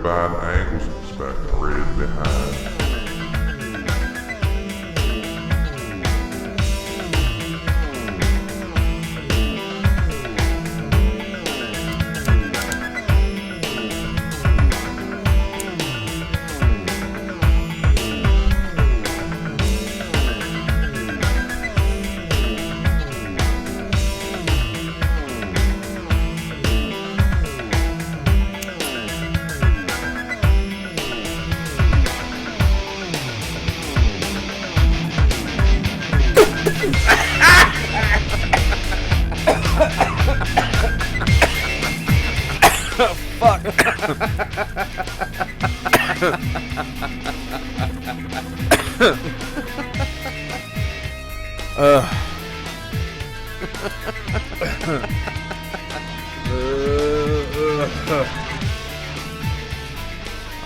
bad angles expect read behind.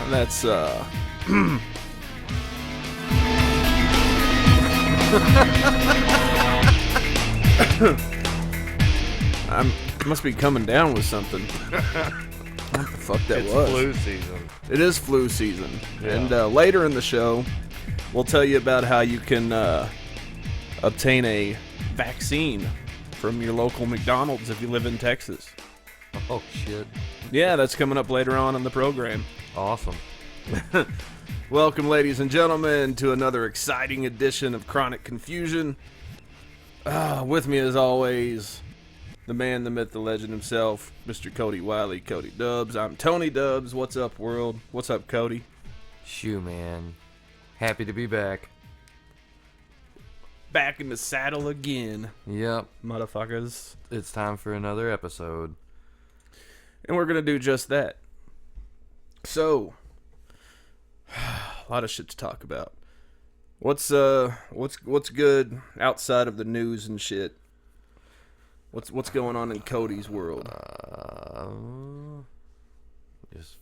That's I must be coming down with something. What the fuck that it's was? It's flu season. It is flu season. Yeah. And later in the show, we'll tell you about how you can obtain a vaccine from your local McDonald's if you live in Texas. Oh, shit. Yeah, that's coming up later on in the program. Awesome. Welcome, ladies and gentlemen, to another exciting edition of Chronic Confusion. With me, as always, the man, the myth, the legend himself, Mr. Cody Wiley, Cody Dubs. I'm Tony Dubs. What's up, world? What's up, Cody? Shoo, man. Happy to be back. Back in the saddle again. Yep. Motherfuckers. It's time for another episode. And we're going to do just that. So, a lot of shit to talk about. What's good outside of the news and shit? What's going on in Cody's world? Just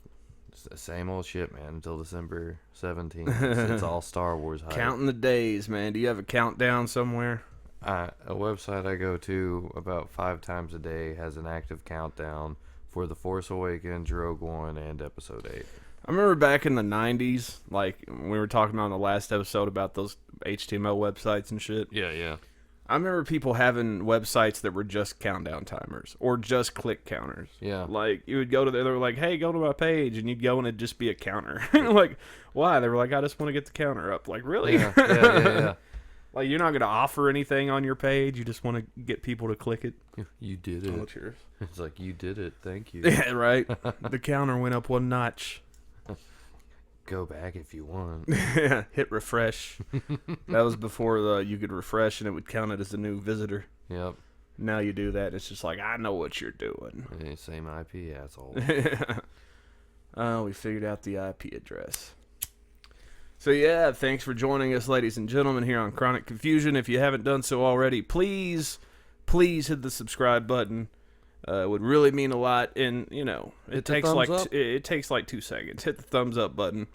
the same old shit, man, until December 17th. It's all Star Wars hype. Counting the days, man. Do you have a countdown somewhere? A website I go to about 5 times a day has an active countdown for The Force Awakens, Rogue One, and Episode 8. I remember back in the 90s, like, we were talking about in the last episode about those HTML websites and shit. Yeah. I remember people having websites that were just countdown timers or just click counters. Yeah. Like, you would go to they were like, hey, go to my page, and you'd go and it'd just be a counter. Like, why? They were like, I just want to get the counter up. Like, really? Yeah. Like, you're not going to offer anything on your page. You just want to get people to click it. You did it. Oh, cheers. It's like, you did it. Thank you. Yeah, right? The counter went up one notch. Go back if you want. Hit refresh. That was before you could refresh and it would count it as a new visitor. Yep. Now you do that and it's just like, I know what you're doing. Hey, same IP, asshole. We figured out the IP address. So yeah, thanks for joining us, ladies and gentlemen, here on Chronic Confusion. If you haven't done so already, please hit the subscribe button. It would really mean a lot, and it takes like 2 seconds. Hit the thumbs up button.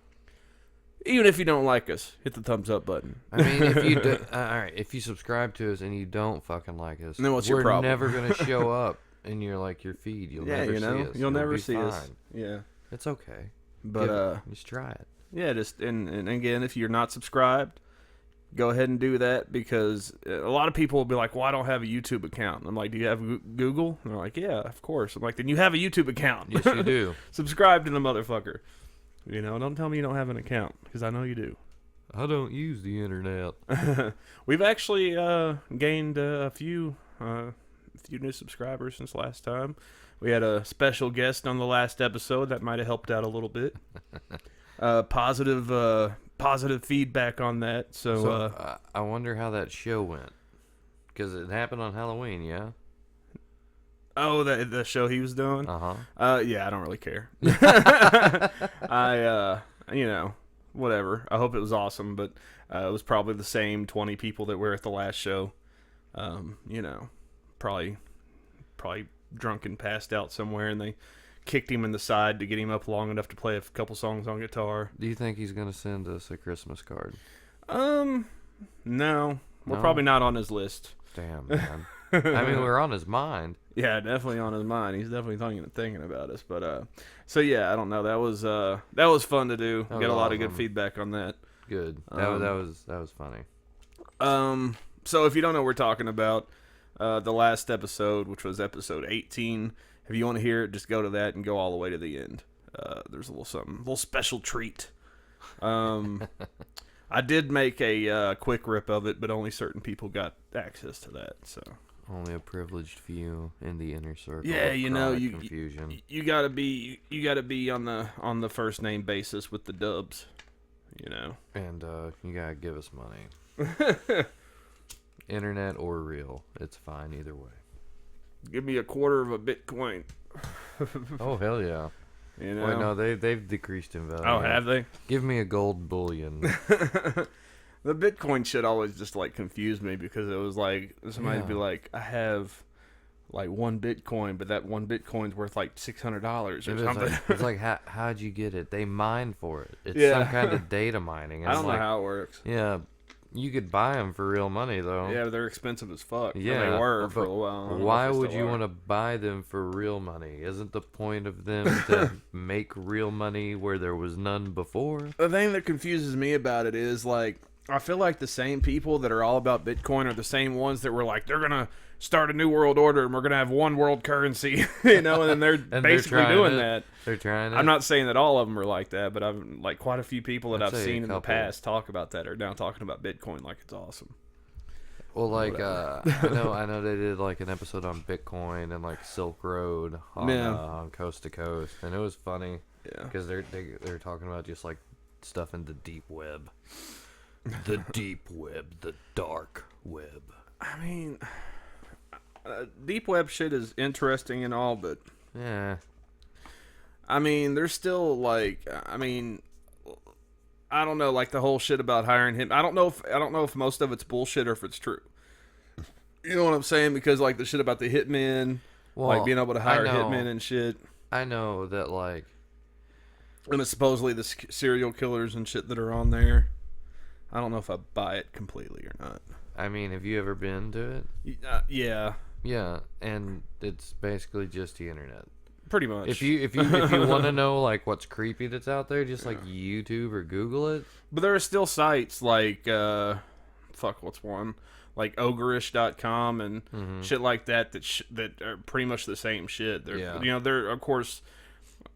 Even if you don't like us, hit the thumbs up button. I mean, if you do, all right, if you subscribe to us and you don't fucking like us, then what's your problem? We're never gonna show up in your feed. You'll never see us. You'll never see us. Yeah, it's okay. But just try it. Yeah, just and again, if you're not subscribed, go ahead and do that, because a lot of people will be like, well, I don't have a YouTube account. I'm like, do you have Google? And they're like, yeah, of course. I'm like, then you have a YouTube account. Yes, you do. Subscribe to the motherfucker. Don't tell me you don't have an account, because I know you do. I don't use the internet. We've actually gained a few new subscribers since last time. We had a special guest on the last episode that might have helped out a little bit. Positive feedback on that. So I wonder how that show went, because it happened on Halloween, yeah? Oh, the show he was doing? Uh-huh. Yeah, I don't really care. Whatever. I hope it was awesome, but it was probably the same 20 people that were at the last show. Probably drunk and passed out somewhere, and they kicked him in the side to get him up long enough to play a couple songs on guitar. Do you think he's going to send us a Christmas card? No. We're probably not on his list. Damn, man. I mean, we're on his mind. Yeah, definitely on his mind. He's definitely thinking about us. But so yeah, I don't know. That was fun to do. That Got was a lot of good awesome. feedback on that. Good. That was funny. So if you don't know what we're talking about, the last episode, which was episode 18, if you want to hear it, just go to that and go all the way to the end. There's a little special treat. I did make a quick rip of it, but only certain people got access to that. So Only a privileged few in the inner circle. yeah, of you know, chronic confusion. you gotta be on the first name basis with the dubs, you know. And you gotta give us money. Internet or real, it's fine either way. Give me a quarter of a Bitcoin. Oh hell yeah! You know? Wait, no, they've decreased in value. Oh, have they? Give me a gold bullion. The Bitcoin shit always just like confused me because it was like somebody'd be like, I have like 1 Bitcoin, but that 1 Bitcoin's worth like $600 or something. It's like how'd you get it? They mine for it. It's Yeah. some kind of data mining. I don't know like, how it works. Yeah, you could buy them for real money though. Yeah, but they're expensive as fuck. Yeah, Well, they were but for a while. I don't know why if they would still you are. want to buy them for real money? Isn't the point of them to make real money where there was none before? The thing that confuses me about it is like I feel like the same people that are all about Bitcoin are the same ones that were like they're gonna start a new world order and we're gonna have one world currency, you know, and then they're And basically they're doing trying it. that. They're trying it. I'm not saying that all of them are like that, but I've like quite a few people that I'd I've say a seen in the couple. past talk about that are now talking about Bitcoin like it's awesome. Well, like I know they did like an episode on Bitcoin and like Silk Road on Coast to Coast, and it was funny Yeah. because they're talking about just like stuff in the deep web, the deep web, the dark web. I mean, deep web shit is interesting and all, but Yeah, I mean, there's still like, I mean, I don't know, like the whole shit about hiring him. I don't know if most of it's bullshit or if it's true. You know what I'm saying? Because like the shit about the hitmen, like being able to hire hitmen and shit, I know that like and it's supposedly the serial killers and shit that are on there. I don't know if I buy it completely or not. I mean, have you ever been to it? Yeah, Yeah, and it's basically just the internet. pretty much. If you want to know like what's creepy that's out there, just like YouTube or Google it. But there are still sites like, what's one? Like ogreish.com and shit like that that are pretty much the same shit. They're, you know, they're, of course,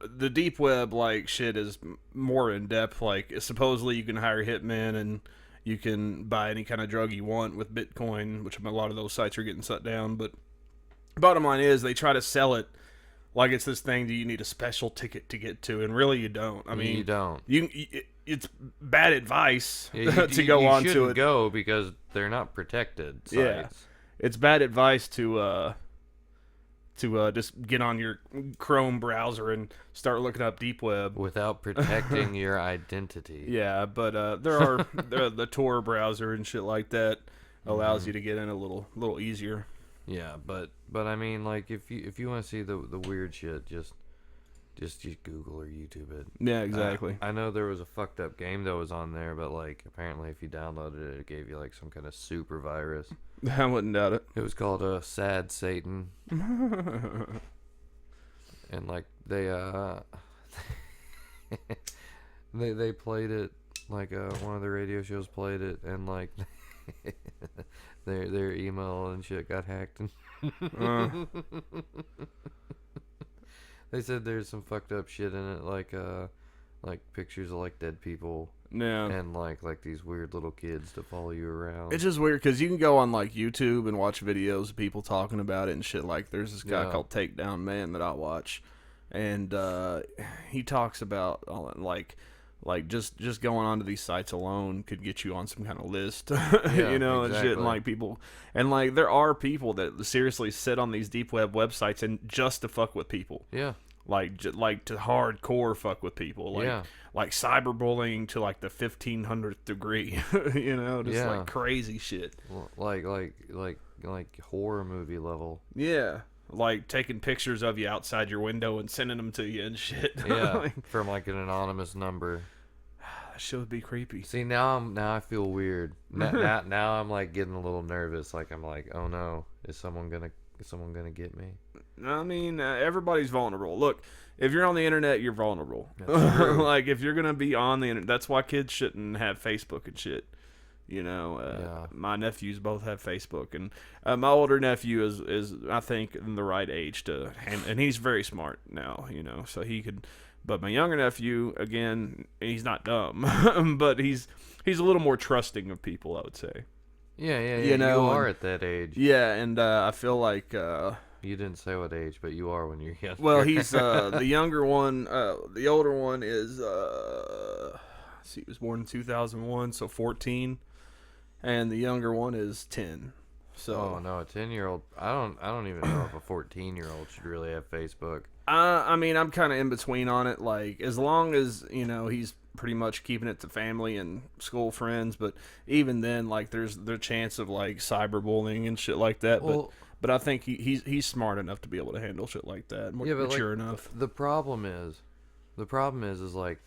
the deep web, like, shit is more in depth. Like, supposedly you can hire hitmen and you can buy any kind of drug you want with Bitcoin, which a lot of those sites are getting shut down. But bottom line is they try to sell it like it's this thing that you need a special ticket to get to, and really you don't. I mean, you don't. It's bad advice Yeah, to go on to shouldn't it. go because they're not protected sites. Yeah. It's bad advice to just get on your Chrome browser and start looking up deep web. Without protecting your identity. Yeah, but there are the Tor browser and shit like that allows you to get in a little easier. Yeah, but I mean, like if you want to see the weird shit, just Google or YouTube it. Yeah, exactly. I know there was a fucked up game that was on there, but like apparently if you downloaded it, it gave you like some kind of super virus. I wouldn't doubt it. It was called Sad Satan. And like they they played it, like one of the radio shows played it, and like their email and shit got hacked, and they said there's some fucked up shit in it, like pictures of like dead people, Yeah. and like these weird little kids to follow you around. It's just weird because you can go on like YouTube and watch videos of people talking about it and shit. Like there's this guy called Takedown Man that I watch, and he talks about all that, like just going onto these sites alone could get you on some kind of list, you know, and shit. And like people, and like there are people that seriously sit on these deep web websites and just to fuck with people. Yeah. Like to hardcore fuck with people, like cyberbullying to like the 1500th degree, you know, just like crazy shit, like horror movie level. Yeah, like taking pictures of you outside your window and sending them to you and shit. Yeah, from like an anonymous number. shit would be creepy. See, now I feel weird. Now I'm like getting a little nervous. Like I'm like, oh no, is someone gonna get me? I mean, everybody's vulnerable. Look, if you're on the internet, you're vulnerable. That's true. Like, if you're gonna be on the internet, that's why kids shouldn't have Facebook and shit. You know, Yeah. my nephews both have Facebook, and my older nephew is I think in the right age to and he's very smart now. You know, so he could. But my younger nephew, again, he's not dumb, but he's a little more trusting of people, I would say. Yeah. You know, you are at that age. Yeah, and I feel like. You didn't say what age, but you are when you're younger. Well, he's the younger one. The older one is. See, he was born in 2001, so 14, and the younger one is 10. So. Oh no, a 10-year-old. I don't even know if a 14-year-old should really have Facebook. I mean, I'm kind of in between on it. Like, as long as he's pretty much keeping it to family and school friends, but even then, like, there's the chance of like cyberbullying and shit like that. Well, But I think he's smart enough to be able to handle shit like that. Mature enough. The problem is like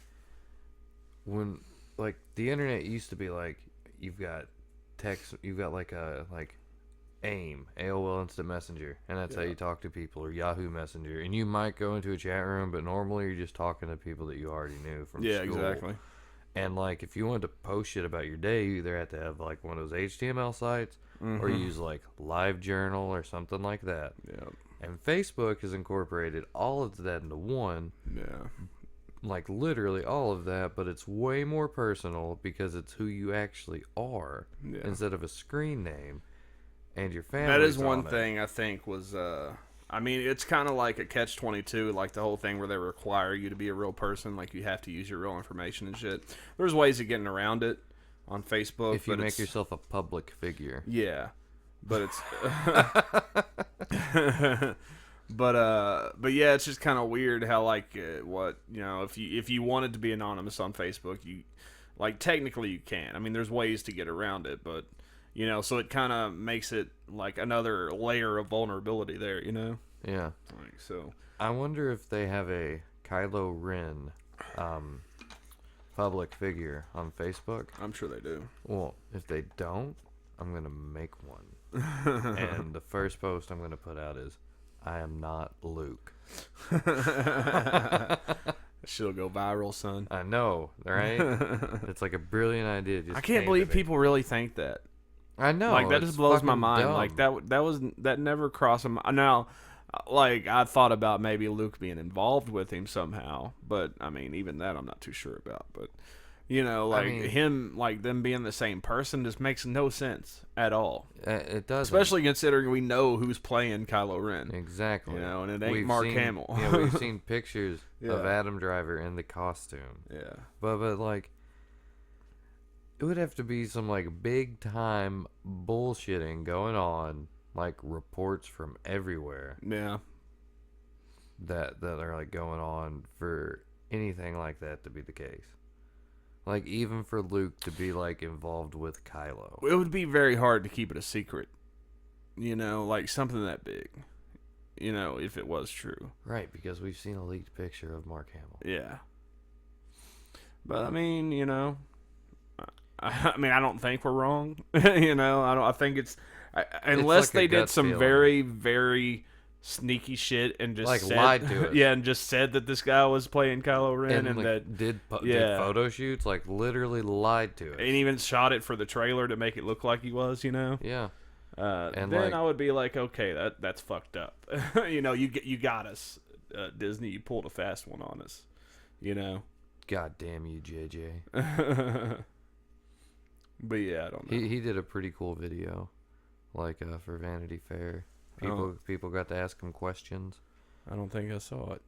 when like the internet used to be like you've got text, you've got like a AIM, AOL Instant Messenger, and that's how you talk to people, or Yahoo Messenger, and you might go into a chat room, but normally you're just talking to people that you already knew from school. Exactly. And like if you wanted to post shit about your day, you either have to have like one of those HTML sites or use like LiveJournal or something like that. Yeah. And Facebook has incorporated all of that into one. Yeah. Like literally all of that, but it's way more personal because it's who you actually are instead of a screen name and your family. That is one thing I think was I mean, it's kind of like a catch-22, like the whole thing where they require you to be a real person, like you have to use your real information and shit. There's ways of getting around it on Facebook. If you make yourself a public figure. Yeah. But it's but yeah, it's just kind of weird how like if you wanted to be anonymous on Facebook, you like technically you can. I mean, there's ways to get around it, but so it kind of makes it like another layer of vulnerability there, Yeah. Like, so I wonder if they have a Kylo Ren public figure on Facebook. I'm sure they do. Well, if they don't, I'm going to make one. And the first post I'm going to put out is, I am not Luke. She'll go viral, son. I know, right? It's like a brilliant idea. I can't believe people really think that. I know. Like, that just blows my mind. Dumb. Like, that never crossed my... Now, like, I thought about maybe Luke being involved with him somehow. But, I mean, even that I'm not too sure about. But, them being the same person just makes no sense at all. It does. Especially considering we know who's playing Kylo Ren. Exactly. And it ain't Mark Hamill. Yeah, we've seen pictures of Adam Driver in the costume. Yeah. But like... It would have to be some like big time bullshitting going on, like reports from everywhere. Yeah. That are like going on for anything like that to be the case. Like even for Luke to be like involved with Kylo. It would be very hard to keep it a secret. Like something that big. If it was true. Right, because we've seen a leaked picture of Mark Hamill. Yeah. But I mean, I don't think we're wrong. I think it's unless it's like they did some feeling. very, very sneaky shit and just like said, lied to us. Yeah, and just said that this guy was playing Kylo Ren and like, that did photo shoots, like literally lied to us. And even shot it for the trailer to make it look like he was, Yeah. And then I would be like, okay, that's fucked up. You got us, Disney. You pulled a fast one on us. God damn you, JJ. But yeah, I don't know. He did a pretty cool video, like for Vanity Fair. People got to ask him questions. I don't think I saw it.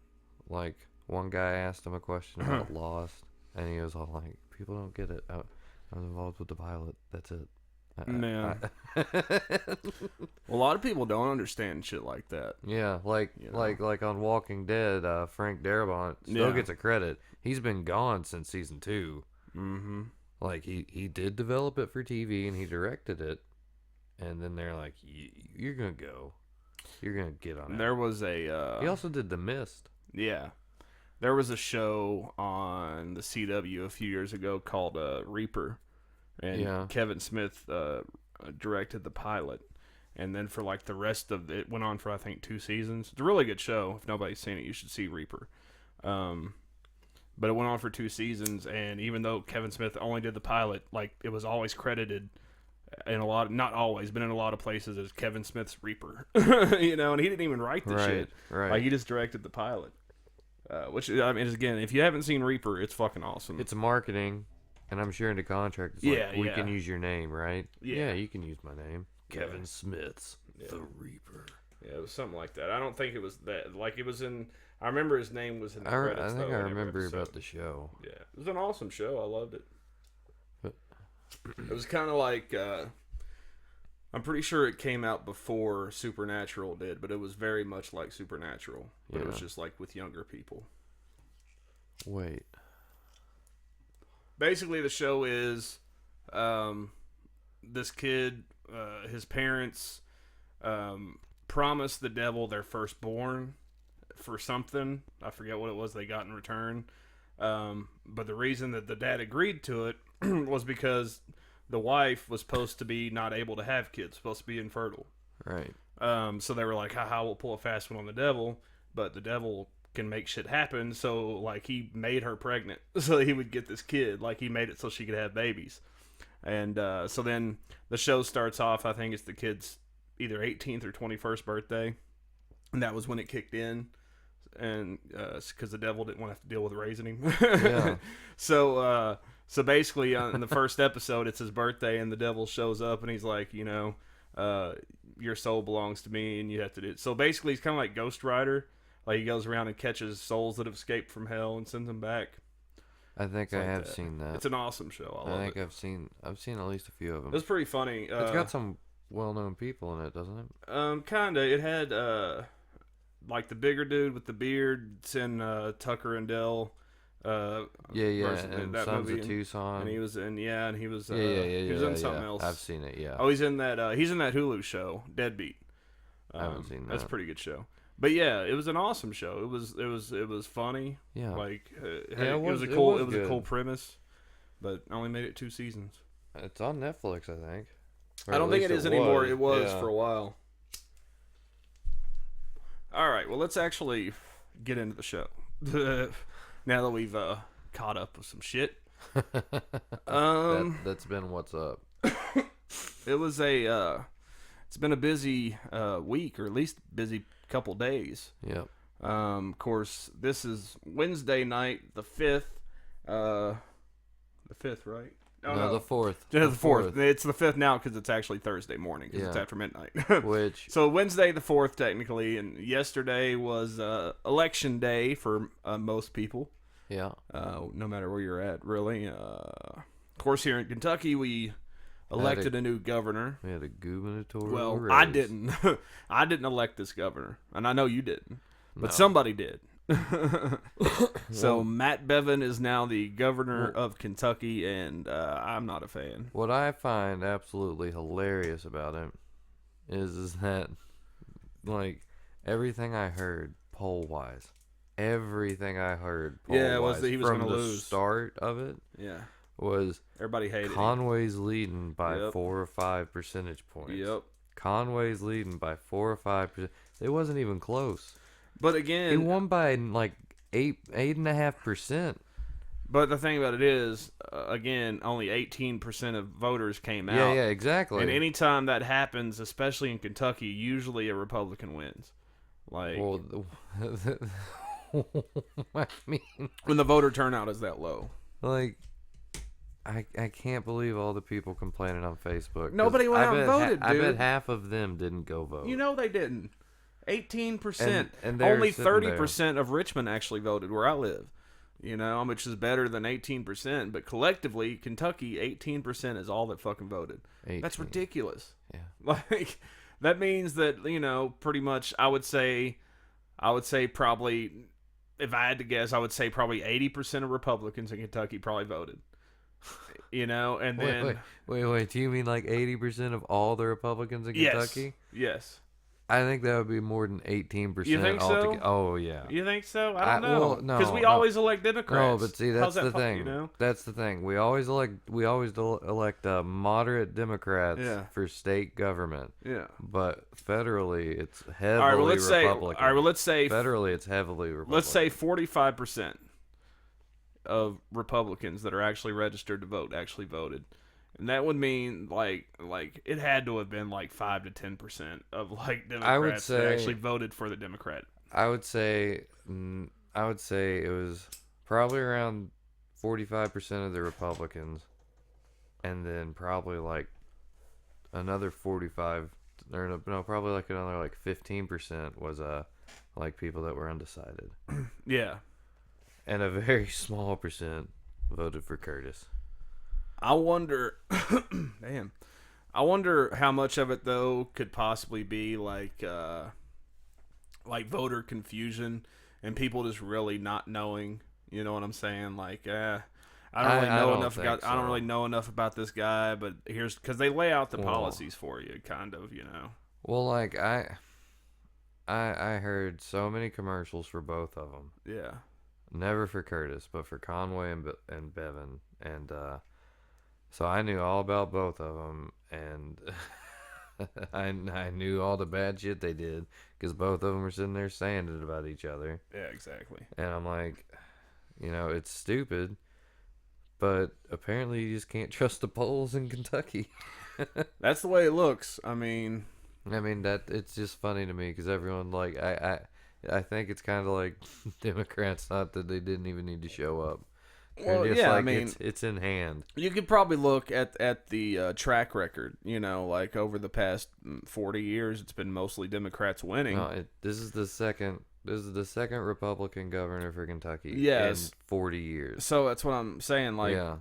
Like one guy asked him a question about Lost, and he was all like, "People don't get it. I was involved with the pilot. That's it." Yeah. Well, a lot of people don't understand shit like that. Yeah, like on Walking Dead, Frank Darabont still gets a credit. He's been gone since season 2. Mm-hmm. Like he did develop it for TV and he directed it, and then they're like, "You're gonna go, you're gonna get on it." There was a. He also did The Mist. Yeah, There was a show on the CW a few years ago called Reaper, and Kevin Smith directed the pilot. And then for like the rest of it went on for I think 2 seasons. It's a really good show. If nobody's seen it, you should see Reaper. But it went on for 2 seasons, and even though Kevin Smith only did the pilot, like it was always credited in a lot of, not always, but in a lot of places as Kevin Smith's Reaper. You know, and he didn't even write the shit. Right. Like he just directed the pilot. Which I mean, again, if you haven't seen Reaper, it's fucking awesome. It's marketing, and I'm sure in the contract it's like, we can use your name, right? Yeah, you can use my name. Kevin Smith's The Reaper. Yeah, it was something like that. I don't think it was that. Like it was in. I remember his name was in the credits. I think I remember about the show. Yeah, it was an awesome show. I loved it. It was kind of like. I'm pretty sure it came out before Supernatural did, but it was very much like Supernatural. But it was just like with younger people. Wait. Basically, the show is this kid, his parents promised the devil their firstborn for something. I forget what it was they got in return. But the reason that the dad agreed to it was because the wife was supposed to be not able to have kids, supposed to be infertile. Right. So they were like, haha, we'll pull a fast one on the devil, but the devil can make shit happen. So, like, he made her pregnant so he would get this kid. Like, he made it so she could have babies. And so then the show starts off, I think it's the kid's either 18th or 21st birthday. And that was when it kicked in. And because the devil didn't want to have to deal with raising him. Yeah. So basically, in the first episode, it's his birthday, and the devil shows up, and he's like, you know, your soul belongs to me, and you have to do it. So basically, he's kind of like Ghost Rider. Like, he goes around and catches souls that have escaped from hell and sends them back. I think I have seen that. It's an awesome show. I think I've seen at least a few of them. It's pretty funny. It's got some well-known people in it, doesn't it? Kinda. It had like the bigger dude with the beard. It's in Tucker and Dale. And that Sons movie, of Tucson. and he was in he was he was in something else. I've seen it. Yeah. Oh, he's in that Hulu show, Deadbeat. I haven't seen that. That's a pretty good show. But yeah, it was an awesome show. It was funny. Yeah. Like it was a cool premise, but only made it 2 seasons. It's on Netflix, I think. I don't think it is anymore. It was for a while. All right, well, let's actually get into the show. Now that we've caught up with some shit. That's been what's up. It's been a busy week, or at least busy couple days. Yep. Of course, this is Wednesday night, the 5th. The 5th, right? No, the 4th. Yeah, the 4th. It's the 5th now because it's actually Thursday morning because it's after midnight. So Wednesday the 4th technically, and yesterday was election day for most people. Yeah. No matter where you're at, really. Of course, here in Kentucky, we elected a new governor. We had a gubernatorial Well, race. I didn't. I didn't elect this governor, and I know you didn't, but somebody did. So Matt Bevin is now the governor of Kentucky, and I'm not a fan. What I find absolutely hilarious about him is that, like, everything I heard poll-wise, was that he was from going to the lose. Start of it, was everybody hated Conway's leading by 4 or 5 percentage points. Yep. Conway's leading by 4 or 5%. It wasn't even close. But again, he won by like 8.5%. But the thing about it is, again, only 18% of voters came out. Yeah, exactly. And anytime that happens, especially in Kentucky, usually a Republican wins. Like, well, I mean, when the voter turnout is that low. Like, I can't believe all the people complaining on Facebook. Nobody went out and voted, dude. I bet half of them didn't go vote. You know they didn't. 18%. And only 30% of Richmond actually voted where I live. You know, which is better than 18%. But collectively, Kentucky, 18% is all that fucking voted. 18. That's ridiculous. Yeah. Like, that means that, you know, pretty much, I would say probably, if I had to guess, I would say probably 80% of Republicans in Kentucky probably voted. You know, and then... Wait. Do you mean like 80% of all the Republicans in Kentucky? Yes. I think that would be more than 18%. You think so? Oh yeah. You think so? I don't know. Well, no, Because we no. always elect Democrats. No, but see, How's that's the that thing. You know? That's the thing. We always elect moderate Democrats Yeah. for state government. Yeah. But federally, it's heavily All right. Well, let's say. Republican. All right. Well, let's say. Federally, it's heavily Republican. Let's say 45% of Republicans that are actually registered to vote actually voted. And that would mean like it had to have been like 5 to 10% of like Democrats that actually voted for the Democrat. I would say it was probably around 45% of the Republicans, and then probably like another 45, or no, probably like another like 15% was like people that were undecided. Yeah. And a very small percent voted for Curtis. I wonder, damn. I wonder how much of it though could possibly be like voter confusion and people just really not knowing. You know what I'm saying? Like, I don't really know enough about. I don't really know enough about this guy, but here's because they lay out the policies for you, kind of. You know. Well, like I heard so many commercials for both of them. Yeah. Never for Curtis, but for Conway and Bevin, and so I knew all about both of them, and I knew all the bad shit they did because both of them were sitting there saying it about each other. Yeah, exactly. And I'm like, it's stupid, but apparently you just can't trust the polls in Kentucky. That's the way it looks. I mean that it's just funny to me because everyone like I think it's kind of like Democrats thought that they didn't even need to show up. Well, yeah, I mean, it's in hand. You could probably look at the track record. Like over the past 40 years, it's been mostly Democrats winning. No, this is the second Republican governor for Kentucky in 40 years. So that's what I'm saying. Like, yeah.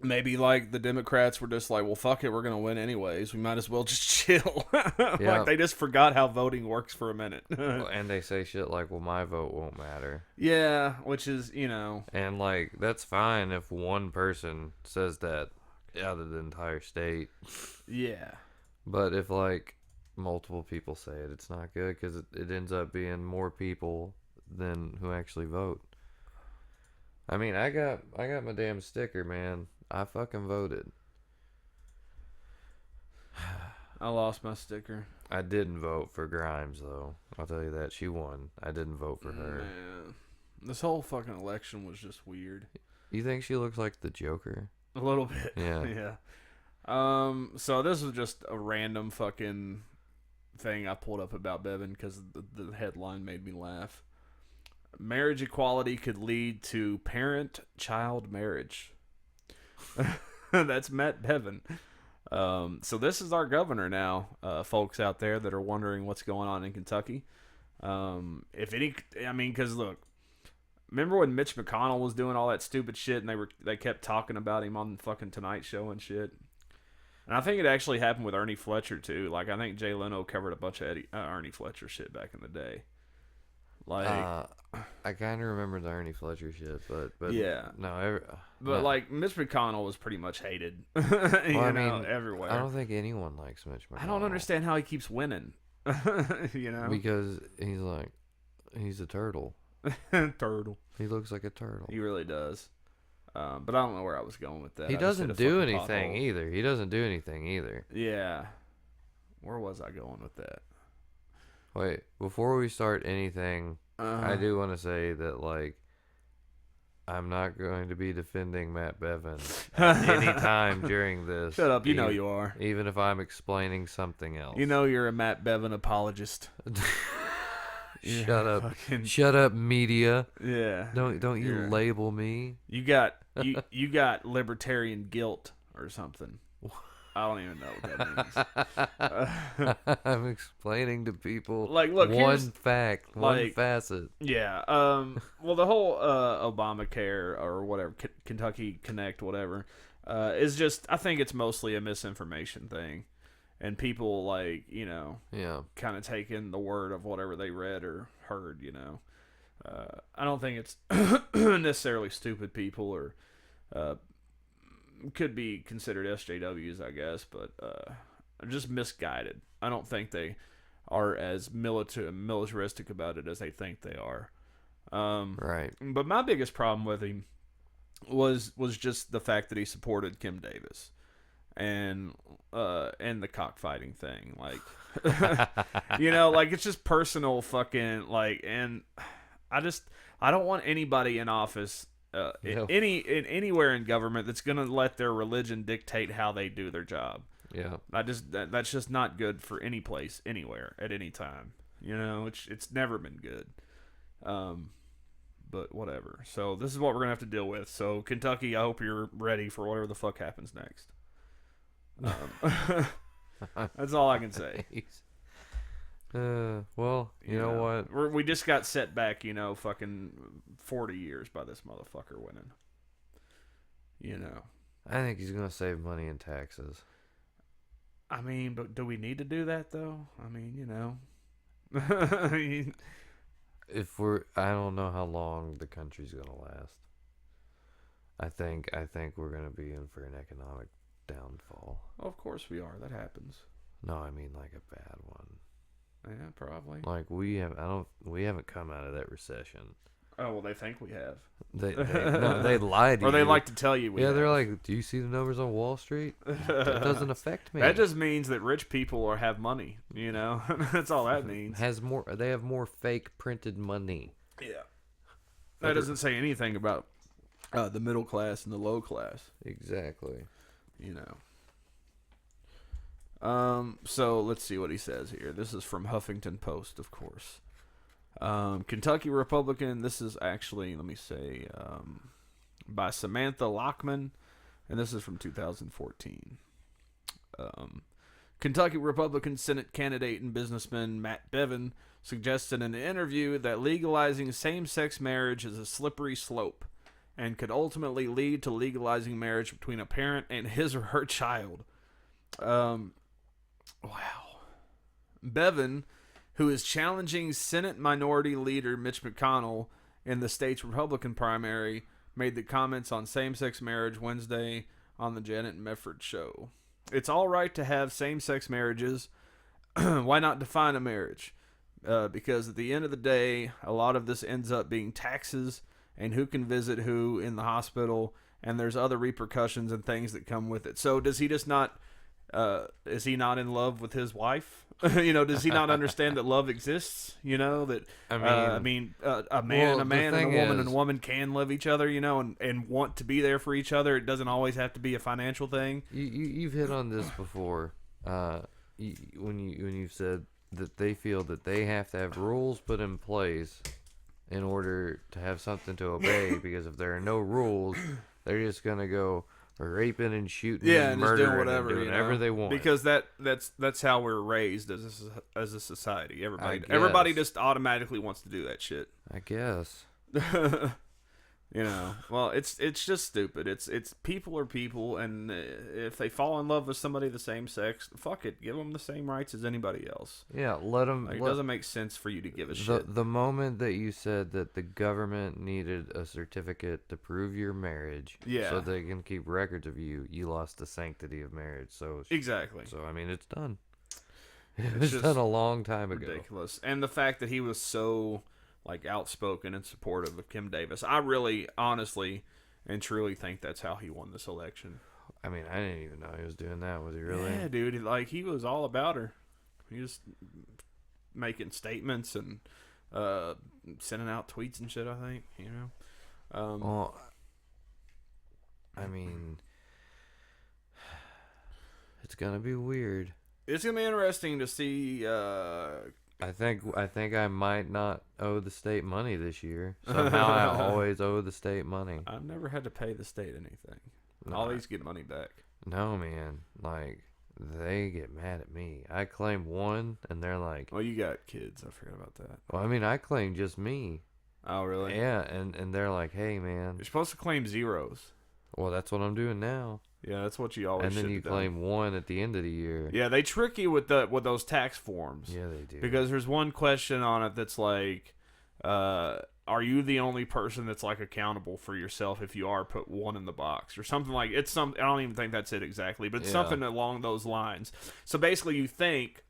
Maybe like the Democrats were just like, well, fuck it, we're gonna win anyways. We might as well just chill. Like they just forgot how voting works for a minute. And they say shit like, well, my vote won't matter. Yeah, which is And like that's fine if one person says that out of the entire state. Yeah. But if like multiple people say it, it's not good because it ends up being more people than who actually vote. I mean, I got my damn sticker, man. I fucking voted. I lost my sticker. I didn't vote for Grimes, though. I'll tell you that. She won. I didn't vote for her. Man. This whole fucking election was just weird. You think she looks like the Joker? A little bit. Yeah. Yeah. So this was just a random fucking thing I pulled up about Bevin because the headline made me laugh. Marriage equality could lead to parent-child marriage. That's Matt Bevin. So this is our governor now, folks out there that are wondering what's going on in Kentucky. Because look, remember when Mitch McConnell was doing all that stupid shit and they kept talking about him on the fucking Tonight Show and shit? And I think it actually happened with Ernie Fletcher too. Like I think Jay Leno covered a bunch of Ernie Fletcher shit back in the day. Like I kind of remember the Ernie Fletcher shit, but yeah, like Mitch McConnell was pretty much hated, everywhere. I don't think anyone likes Mitch McConnell. I don't understand how he keeps winning. Because he's a turtle. Turtle. He looks like a turtle. He really does. But I don't know where I was going with that. He doesn't do anything either. He doesn't do anything either. Yeah. Where was I going with that? Wait, before we start anything, I do want to say that, like, I'm not going to be defending Matt Bevin at any time during this. Shut up, you know you are. Even if I'm explaining something else. You know you're a Matt Bevin apologist. Shut up. Shut up, media. Yeah. Don't you label me. You got you got libertarian guilt or something. I don't even know what that means. I'm explaining to people like look one fact, one like, facet. Yeah. Well, the whole Obamacare or whatever, Kentucky Connect, whatever, is just. I think it's mostly a misinformation thing, and people kind of taking the word of whatever they read or heard. I don't think it's necessarily stupid people or. Could be considered SJWs, I guess, but just misguided. I don't think they are as militaristic about it as they think they are. Right. But my biggest problem with him was just the fact that he supported Kim Davis and the cockfighting thing, like, you know, like, it's just personal fucking, like, and I don't want anybody in office anywhere in government that's gonna let their religion dictate how they do their job. Yeah. That's just not good for any place, anywhere, at any time. You know, it's never been good. But whatever. So this is what we're gonna have to deal with. So Kentucky, I hope you're ready for whatever the fuck happens next. That's all I can say. Well, you know what? We just got set back, you know, fucking 40 years by this motherfucker winning. You know. I think he's gonna save money in taxes. I mean, but do we need to do that though? I mean, you know. I don't know how long the country's gonna last. I think we're gonna be in for an economic downfall. Of course we are. That happens. No, I mean like a bad one. Yeah, probably. Like we haven't come out of that recession. Oh, well, they think we have. They lied to you. Or they like to tell you we have. They're like, do you see the numbers on Wall Street? That doesn't affect me. That just means that rich people have money, you know? That's all that means. They have more fake printed money. Yeah. That doesn't say anything about the middle class and the low class. Exactly. You know. So let's see what he says here. This is from Huffington Post, of course. Kentucky Republican. This is actually, let me say, by Samantha Lockman, and this is from 2014. Kentucky Republican Senate candidate and businessman Matt Bevin suggested in an interview that legalizing same-sex marriage is a slippery slope and could ultimately lead to legalizing marriage between a parent and his or her child. Wow. Bevin, who is challenging Senate Minority Leader Mitch McDonald in the state's Republican primary, made the comments on same-sex marriage Wednesday on the Janet Mefford show. It's all right to have same-sex marriages. Why not define a marriage? Because at the end of the day, a lot of this ends up being taxes and who can visit who in the hospital, and there's other repercussions and things that come with it. So does he just not... is he not in love with his wife? You know, does he not understand that love exists? You know, that a man and a man and a woman can love each other, you know, and want to be there for each other. It doesn't always have to be a financial thing. You've hit on this before, when you've said that they feel that they have to have rules put in place in order to have something to obey, because if there are no rules, they're just gonna go raping and shooting and murdering and doing whatever they want. Because that's how we're raised as a society. Everybody just automatically wants to do that shit. I guess. You know, well, it's just stupid. It's people are people, and if they fall in love with somebody of the same sex, fuck it, give them the same rights as anybody else. Yeah, let them. It doesn't make sense for you to give a shit. The moment that you said that the government needed a certificate to prove your marriage, so they can keep records of you, you lost the sanctity of marriage. So exactly. So I mean, it's done. It's done a long time ago. Ridiculous, and the fact that he was so outspoken and supportive of Kim Davis. I really, honestly, and truly think that's how he won this election. I mean, I didn't even know he was doing that. Was he really? Yeah, dude. He was all about her. He was making statements and sending out tweets and shit, I think, you know. Well, I mean, it's going to be weird. It's going to be interesting to see... I think I might not owe the state money this year. Somehow I always owe the state money. I've never had to pay the state anything. No, All these get money back. No, man. They get mad at me. I claim one, and they're like... Well, you got kids. I forgot about that. Well, I mean, I claim just me. Oh, really? Yeah, and they're like, hey, man. You're supposed to claim zeros. Well, that's what I'm doing now. Yeah, that's what you always. And then you claim one at the end of the year. Yeah, they trick you with those tax forms. Yeah, they do. Because there's one question on it that's like, are you the only person that's accountable for yourself if you are put one in the box or something like it's some. I don't even think that's it exactly, but it's something along those lines. So basically, you think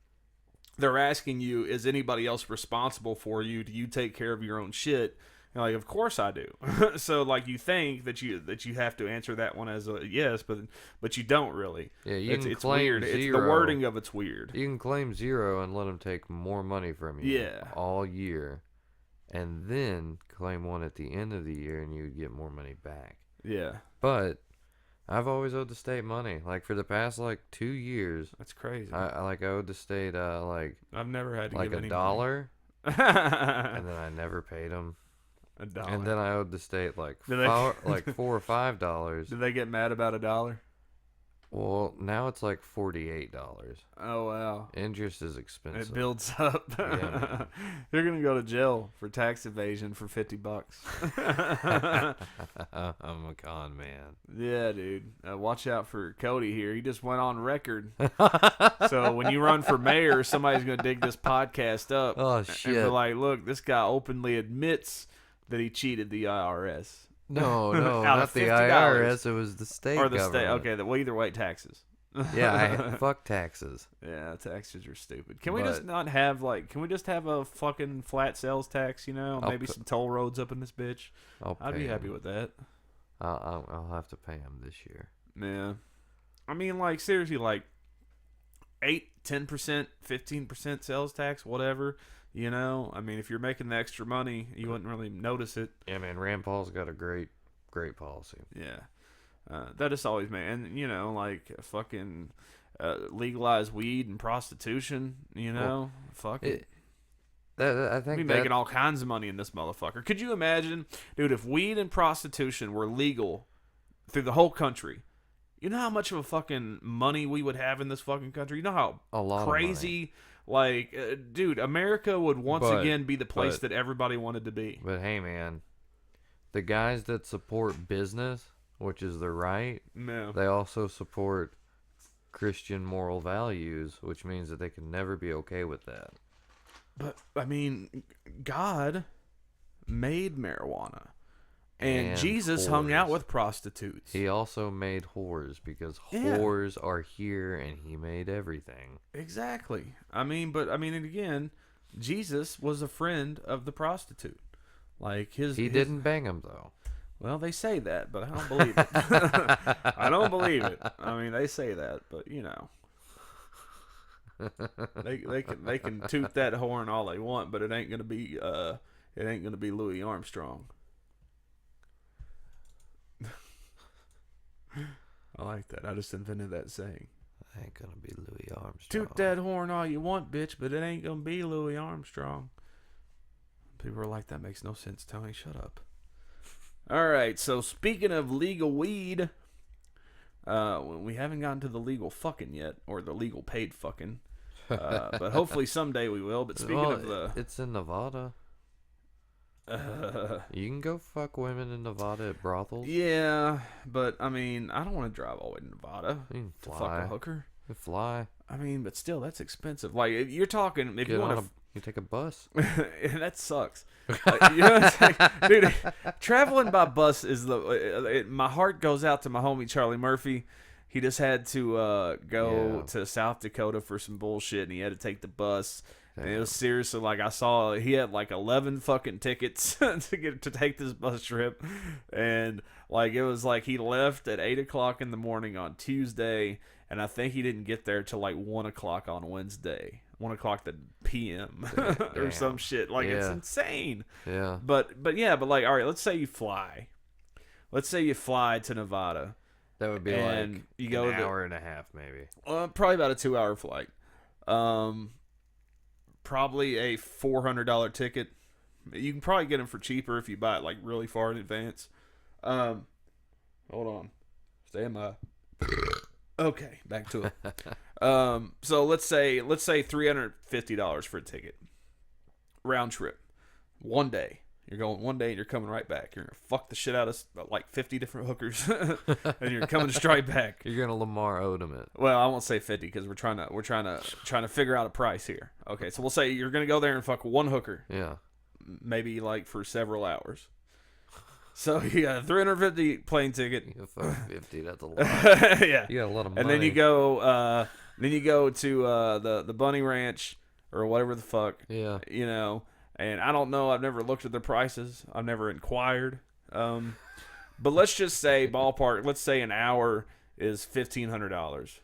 they're asking you, is anybody else responsible for you? Do you take care of your own shit? You're like, of course I do. So like you think that you have to answer that one as a yes, but you don't really. Yeah, It's weird. It's the wording of it's weird. You can claim 0 and let them take more money from you. Yeah. All year, and then claim 1 at the end of the year, and you would get more money back. Yeah. But I've always owed the state money. Like for the past 2 years. That's crazy. I owed the state I've never had to like give any $1, money. and then I never paid them. $1. And then I owed the state like Do they- $4 or $5. Did they get mad about $1? Well, now it's like $48. Oh wow. Interest is expensive. It builds up. Yeah, You're gonna go to jail for tax evasion for $50. I'm a con man. Yeah, dude. Watch out for Cody here. He just went on record. So when you run for mayor, somebody's gonna dig this podcast up. Oh And shit! be like, look, this guy openly admits that he cheated the IRS. No, Out not of the $50. IRS. It was the state Or the government. state. Okay, well, either way, taxes. Yeah, fuck taxes. Yeah, taxes are stupid. Can we just not have can we just have a fucking flat sales tax, maybe some toll roads up in this bitch? I'd be happy with that. I'll have to pay him this year. Yeah. I mean, seriously, 8, 10%, 15% sales tax, whatever. I mean, if you're making the extra money, you wouldn't really notice it. Yeah, man, Rand Paul's got a great policy. Yeah. That is always, man. And, fucking legalize weed and prostitution, fuck it. I think We'd be making all kinds of money in this motherfucker. Could you imagine, dude, if weed and prostitution were legal through the whole country, you know how much of a fucking money we would have in this fucking country? You know how a lot crazy, dude, America would once again be the place that everybody wanted to be. But hey, man, the guys that support business, which is their right, No. they also support Christian moral values, which means that they can never be okay with that. But, I mean, God made marijuana. And Jesus hung out with prostitutes. He also made whores because whores are here, and he made everything. Exactly. And again, Jesus was a friend of the prostitute. He didn't bang him, though. Well, they say that, but I don't believe it. I don't believe it. I mean, they say that, but they can toot that horn all they want, but it ain't gonna be Louis Armstrong. I like that. I just invented that saying. Ain't gonna be Louis Armstrong. Toot that horn all you want, bitch, but it ain't gonna be Louis Armstrong. People are like, that makes no sense, Tony. Shut up. All right, so speaking of legal weed, we haven't gotten to the legal fucking yet, or the legal paid fucking, but hopefully someday we will. But speaking of it's in Nevada. You can go fuck women in Nevada at brothels. Yeah, but I mean, I don't want to drive all the way to Nevada You to fuck a hooker. You fly. I mean, but still, that's expensive. You're talking if you want to. You take a bus. That sucks. You know what I'm saying? Dude, traveling by bus is my heart goes out to my homie Charlie Murphy. He just had to go to South Dakota for some bullshit, and he had to take the bus. And it was seriously I saw he had 11 fucking tickets to take this bus trip, and it was he left at 8 o'clock in the morning on Tuesday, and I think he didn't get there till 1 o'clock on Wednesday. 1 o'clock the p.m. or some shit. It's insane. Yeah. But all right, let's say you fly. Let's say you fly to Nevada. That would be you go an hour and a half, maybe. Probably about a 2-hour flight. Probably a $400 ticket. You can probably get them for cheaper if you buy it really far in advance. Hold on. Stay in my. Okay, back to it. So let's say $350 for a ticket, round trip, 1 day. You're going 1 day and you're coming right back. You're gonna fuck the shit out of 50 different hookers, and you're coming straight back. You're gonna Lamar Odom it. Well, I won't say 50 because we're trying to figure out a price here. Okay, so we'll say you're gonna go there and fuck one hooker. Yeah. Maybe for several hours. So you got a $350 plane ticket. You fuck 50. That's a lot. Yeah. You got a lot of money. And then you go to the Bunny Ranch or whatever the fuck. Yeah. You know, and I don't know. I've never looked at their prices. I've never inquired. But let's just say ballpark. Let's say an hour is $1,500.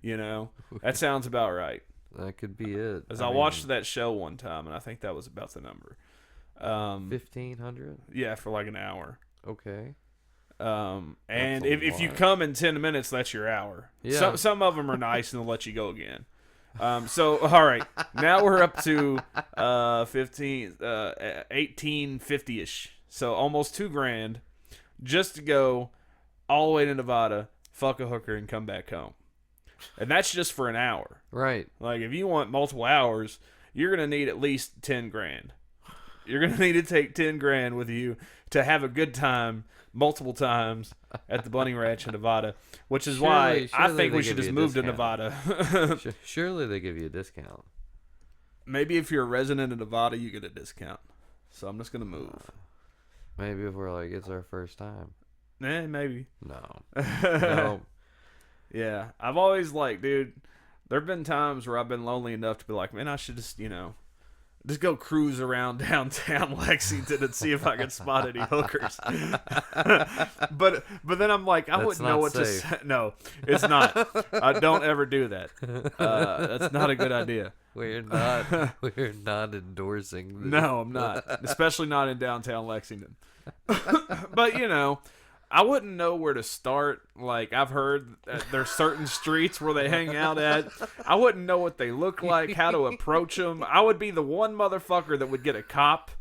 You know, that sounds about right. That could be it. As I watched that show one time, and I think that was about the number. 1,500. Yeah, for like an hour. Okay. And if you come in 10 minutes, that's your hour. Yeah. Some of them are nice and they'll let you go again. So all right, now we're up to 1850-ish. So almost $2,000 just to go all the way to Nevada, fuck a hooker, and come back home. And that's just for an hour. Right. Like if you want multiple hours, you're gonna need at least $10,000. You're gonna need to take $10,000 with you to have a good time multiple times at the Bunny Ranch in Nevada, which is why I think we should just move to Nevada. Surely they give you a discount. Maybe if you're a resident of Nevada, you get a discount. So I'm just gonna move. Maybe if we're like, it's our first time. Maybe. No. No. Yeah, I've always dude, there have been times where I've been lonely enough to be like, man, I should just, just go cruise around downtown Lexington and see if I can spot any hookers. but then I'm like, I wouldn't know what to say. No, it's not. Don't ever do that. That's not a good idea. We're not endorsing this. No, I'm not. Especially not in downtown Lexington. But, I wouldn't know where to start. Like, I've heard that there's certain streets where they hang out at. I wouldn't know what they look like, how to approach them. I would be the one motherfucker that would get a cop,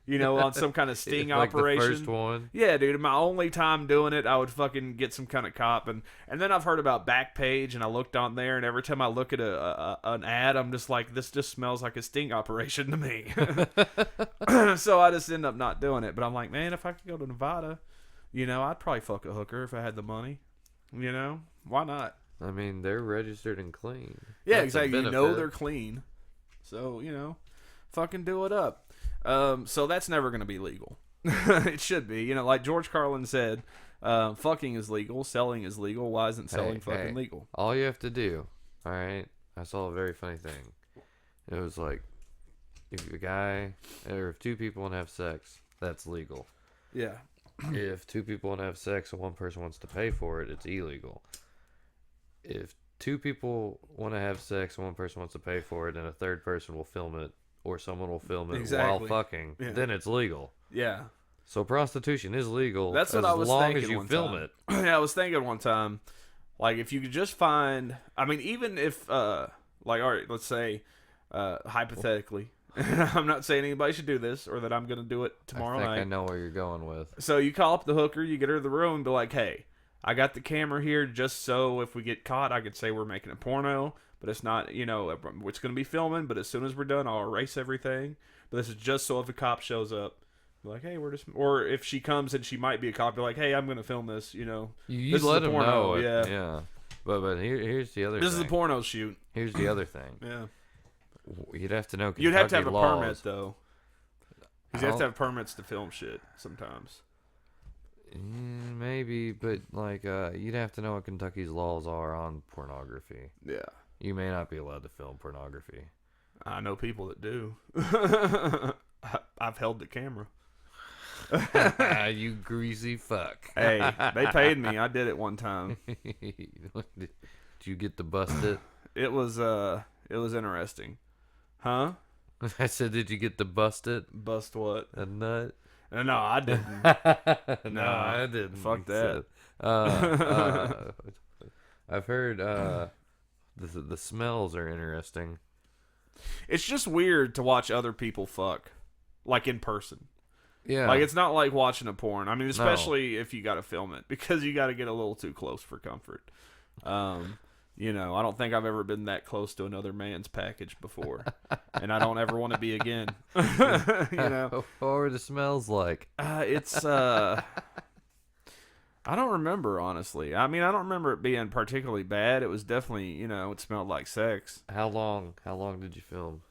on some kind of sting like operation. The first one. Yeah, dude. My only time doing it, I would fucking get some kind of cop. And then I've heard about Backpage, and I looked on there, and every time I look at an ad, I'm just like, this just smells like a sting operation to me. So I just end up not doing it. But I'm like, man, if I could go to Nevada, I'd probably fuck a hooker if I had the money. Why not? I mean, they're registered and clean. Yeah, That's exactly. They're clean. So, fucking do it up. So that's never going to be legal. It should be. Like George Carlin said, fucking is legal, selling is legal. Why isn't selling fucking legal? All you have to do, all right? I saw a very funny thing. It was like, if a guy, or if two people want to have sex, that's legal. Yeah. If two people want to have sex and one person wants to pay for it, it's illegal. If two people want to have sex and one person wants to pay for it and a third person will film it or someone will film it while fucking, then it's legal. Yeah. So prostitution is legal. That's what I was thinking as long as you film it. Yeah, I was thinking one time, like if you could just find, I mean, even if, all right, let's say, hypothetically, I'm not saying anybody should do this or that I'm going to do it tomorrow night. I know where you're going with. So you call up the hooker, you get her to the room and be like, hey, I got the camera here just so if we get caught, I could say we're making a porno, but it's not, it's going to be filming, but as soon as we're done, I'll erase everything. But this is just so if a cop shows up, be like, hey, we're just, or if she comes and she might be a cop, be like, hey, I'm going to film this, You this let is the them porno. know. Yeah. But here's the other thing. This is the porno shoot. Here's the other thing. Yeah. You'd have to know Kentucky You'd have to have a laws. permit, though. Because you have to have permits to film shit sometimes. Maybe, but you'd have to know what Kentucky's laws are on pornography. Yeah. You may not be allowed to film pornography. I know people that do. I've held the camera. You greasy fuck. Hey, they paid me. I did it one time. Did you get to bust it? It was interesting. Huh? I said, did you get to bust it? Bust what? A nut? No, I didn't. No, I didn't. Fuck that. I've heard the smells are interesting. It's just weird to watch other people fuck, like in person. Yeah. Like it's not like watching a porn. I mean, especially if you got to film it because you got to get a little too close for comfort. I don't think I've ever been that close to another man's package before, and I don't ever want to be again. What were the smells like? It's I don't remember, honestly. I mean, I don't remember it being particularly bad. It was definitely, it smelled like sex. How long did you film?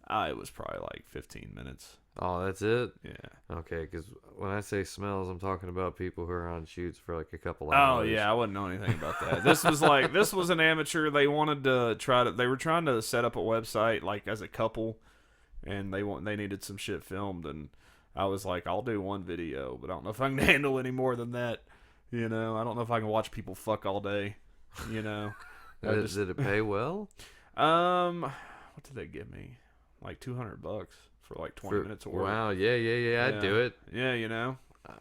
It was probably like 15 minutes. Oh, that's it? Yeah. Okay, because when I say smells, I'm talking about people who are on shoots for like a couple Oh hours. yeah, I wouldn't know anything about that. This was an amateur. They wanted to they were trying to set up a website like as a couple, and they needed some shit filmed, and I was like, I'll do one video, but I don't know if I can handle any more than that. I don't know if I can watch people fuck all day. Did it pay well? What did they give me? Like $200 for like 20 minutes of work. Wow, yeah, I'd do it. Yeah,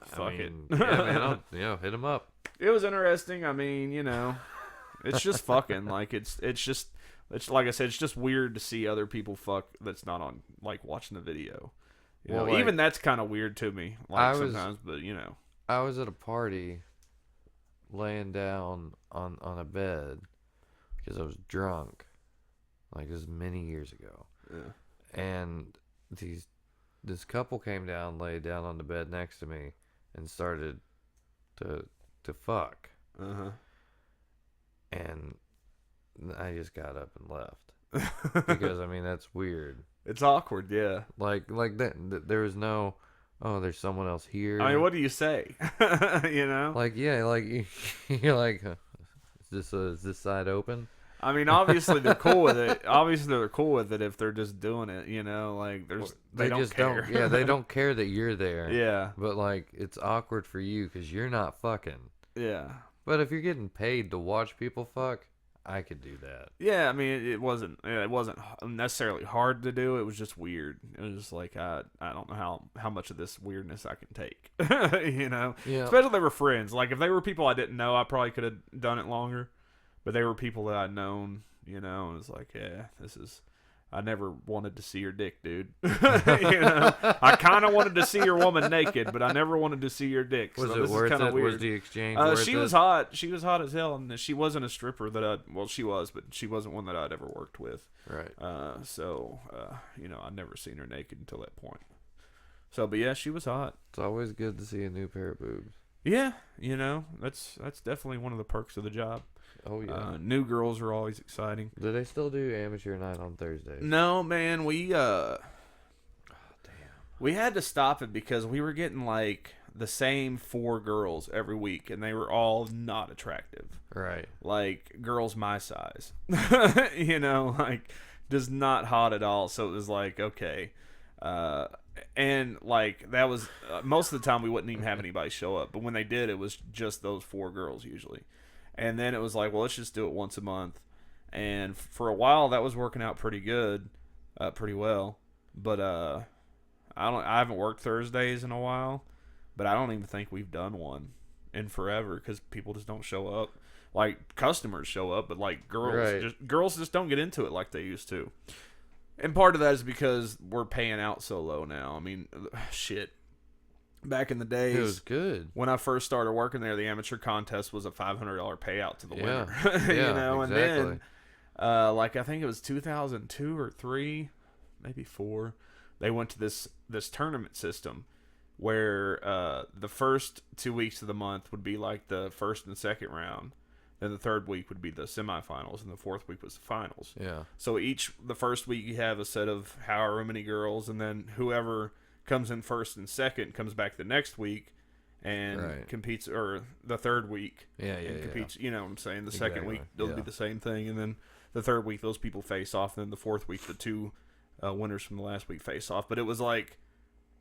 fuck it. Yeah, man, hit them up. It was interesting. I mean, it's just fucking. Like, it's like I said, it's just weird to see other people fuck that's not on, like, watching the video. Even that's kind of weird to me, like, sometimes, but, I was at a party laying down on a bed because I was drunk. Like, this was many years ago. Yeah. And this couple came down, laid down on the bed next to me, and started to fuck. Uh-huh. And I just got up and left. Because, I mean, that's weird. It's awkward, yeah. Like that, there was no, oh, there's someone else here. I mean, what do you say? Like, yeah, like, you're like, is this side open? I mean, obviously they're cool with it. Obviously they're cool with it if they're just doing it, like they don't just care. Yeah, they don't care that you're there. Yeah. But like, it's awkward for you because you're not fucking. Yeah. But if you're getting paid to watch people fuck, I could do that. Yeah, I mean, it wasn't necessarily hard to do. It was just weird. It was just like I don't know how much of this weirdness I can take. Yeah. Especially if they were friends. Like if they were people I didn't know, I probably could have done it longer. But they were people that I'd known, and it was like, yeah, I never wanted to see your dick, dude. I kind of wanted to see your woman naked, but I never wanted to see your dick. Was so it worth it? Weird. Was the exchange worth she it? was hot. She was hot as hell, and she wasn't a stripper she was, but she wasn't one that I'd ever worked with. Right. I'd never seen her naked until that point. So, but yeah, she was hot. It's always good to see a new pair of boobs. Yeah, that's definitely one of the perks of the job. Oh yeah. New girls are always exciting. Do they still do amateur night on Thursdays? No, man, we had to stop it because we were getting like the same 4 girls every week, and they were all not attractive. Right. Like girls my size, like just not hot at all. So it was like, okay, and like that was most of the time we wouldn't even have anybody show up, but when they did, it was just those 4 girls usually. And then it was like, well, let's just do it once a month. And for a while, that was working out pretty good, pretty well. But I haven't worked Thursdays in a while. But I don't even think we've done one in forever because people just don't show up. Like customers show up, but like girls just don't get into it like they used to. And part of that is because we're paying out so low now. I mean, shit. Back in the days, it was good. When I first started working there, the amateur contest was a $500 payout to the winner. Yeah, and exactly. then, like I think it was 2002 or 3, maybe 4. They went to this tournament system where the first 2 weeks of the month would be like the first and second round, then the third week would be the semifinals, and the fourth week was the finals. Yeah. So the first week you have a set of however many girls, and then whoever comes in first and second comes back the next week and competes, or the third week competes. You know what I'm saying? The second week it'll be the same thing, and then the third week those people face off, and then the fourth week the 2 winners from the last week face off. But it was like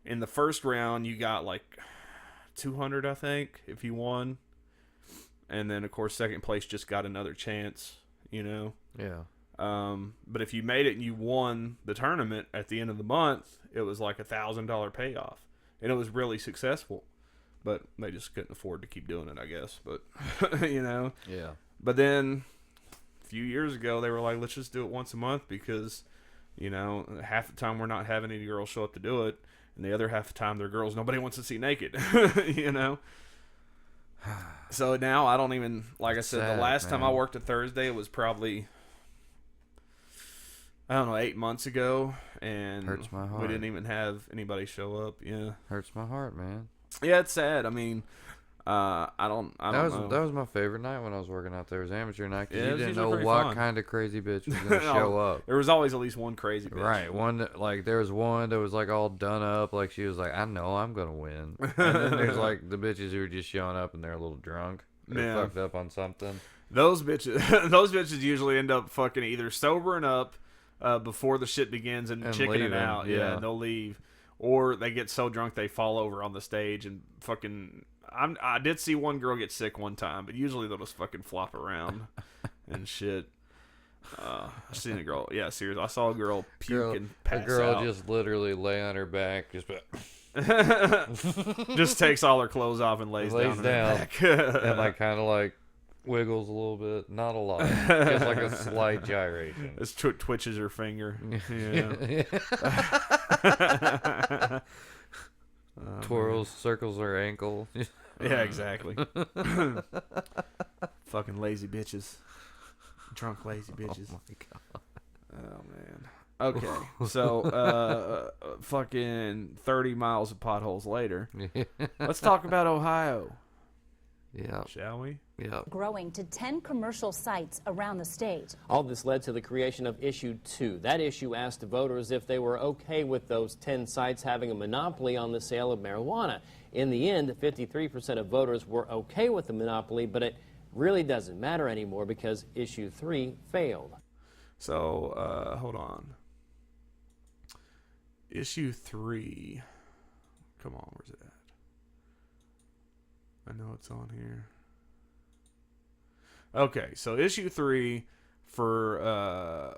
in the first round you got like 200, I think, if you won, and then of course second place just got another chance. Yeah. But if you made it and you won the tournament at the end of the month, it was like $1,000 payoff, and it was really successful. But they just couldn't afford to keep doing it, I guess. But Yeah. But then a few years ago, they were like, let's just do it once a month because, half the time we're not having any girls show up to do it, and the other half the time they're girls nobody wants to see naked. So now I don't even, like I said, the last time I worked a Thursday, it was probably, I don't know, 8 months ago, and hurts my heart. We didn't even have anybody show up. Yeah, hurts my heart, man. Yeah, it's sad. I mean, I don't know. That was my favorite night when I was working out there. It was amateur night because Yeah, you it was didn't usually know pretty what fun. kind of crazy bitch was gonna show up. There was always at least one crazy bitch. Right, one that, like there was one that was like all done up, like she was like, I know I'm gonna win. And then there's like the bitches who are just showing up and they're a little drunk, they're fucked up on something. Those bitches usually end up fucking either sobering up before the shit begins and chickening leaving, out. yeah. And they'll leave, or they get so drunk they fall over on the stage and fucking. I did see one girl get sick one time, but usually they'll just fucking flop around and shit. I seen a girl. Yeah, seriously, I saw a girl puke and pass A girl out. just literally lay on her back, just Just takes all her clothes off and lays down. On her back. and like kind of like wiggles a little bit, not a lot, just like a slight gyration. Just twitches her finger. Yeah. Twirls, circles her ankle. Yeah, exactly. Fucking lazy bitches. Drunk lazy bitches. Oh my god. Oh man. Okay. So fucking 30 miles of potholes later. Let's talk about Ohio. Yeah. Shall we? Yeah. Growing to 10 commercial sites around the state. All this led to the creation of Issue 2. That issue asked voters if they were okay with those 10 sites having a monopoly on the sale of marijuana. In the end, 53% of voters were okay with the monopoly, but it really doesn't matter anymore because Issue 3 failed. So, hold on. Issue 3. Come on, where's it at? I know it's on here. Okay, so issue 3 for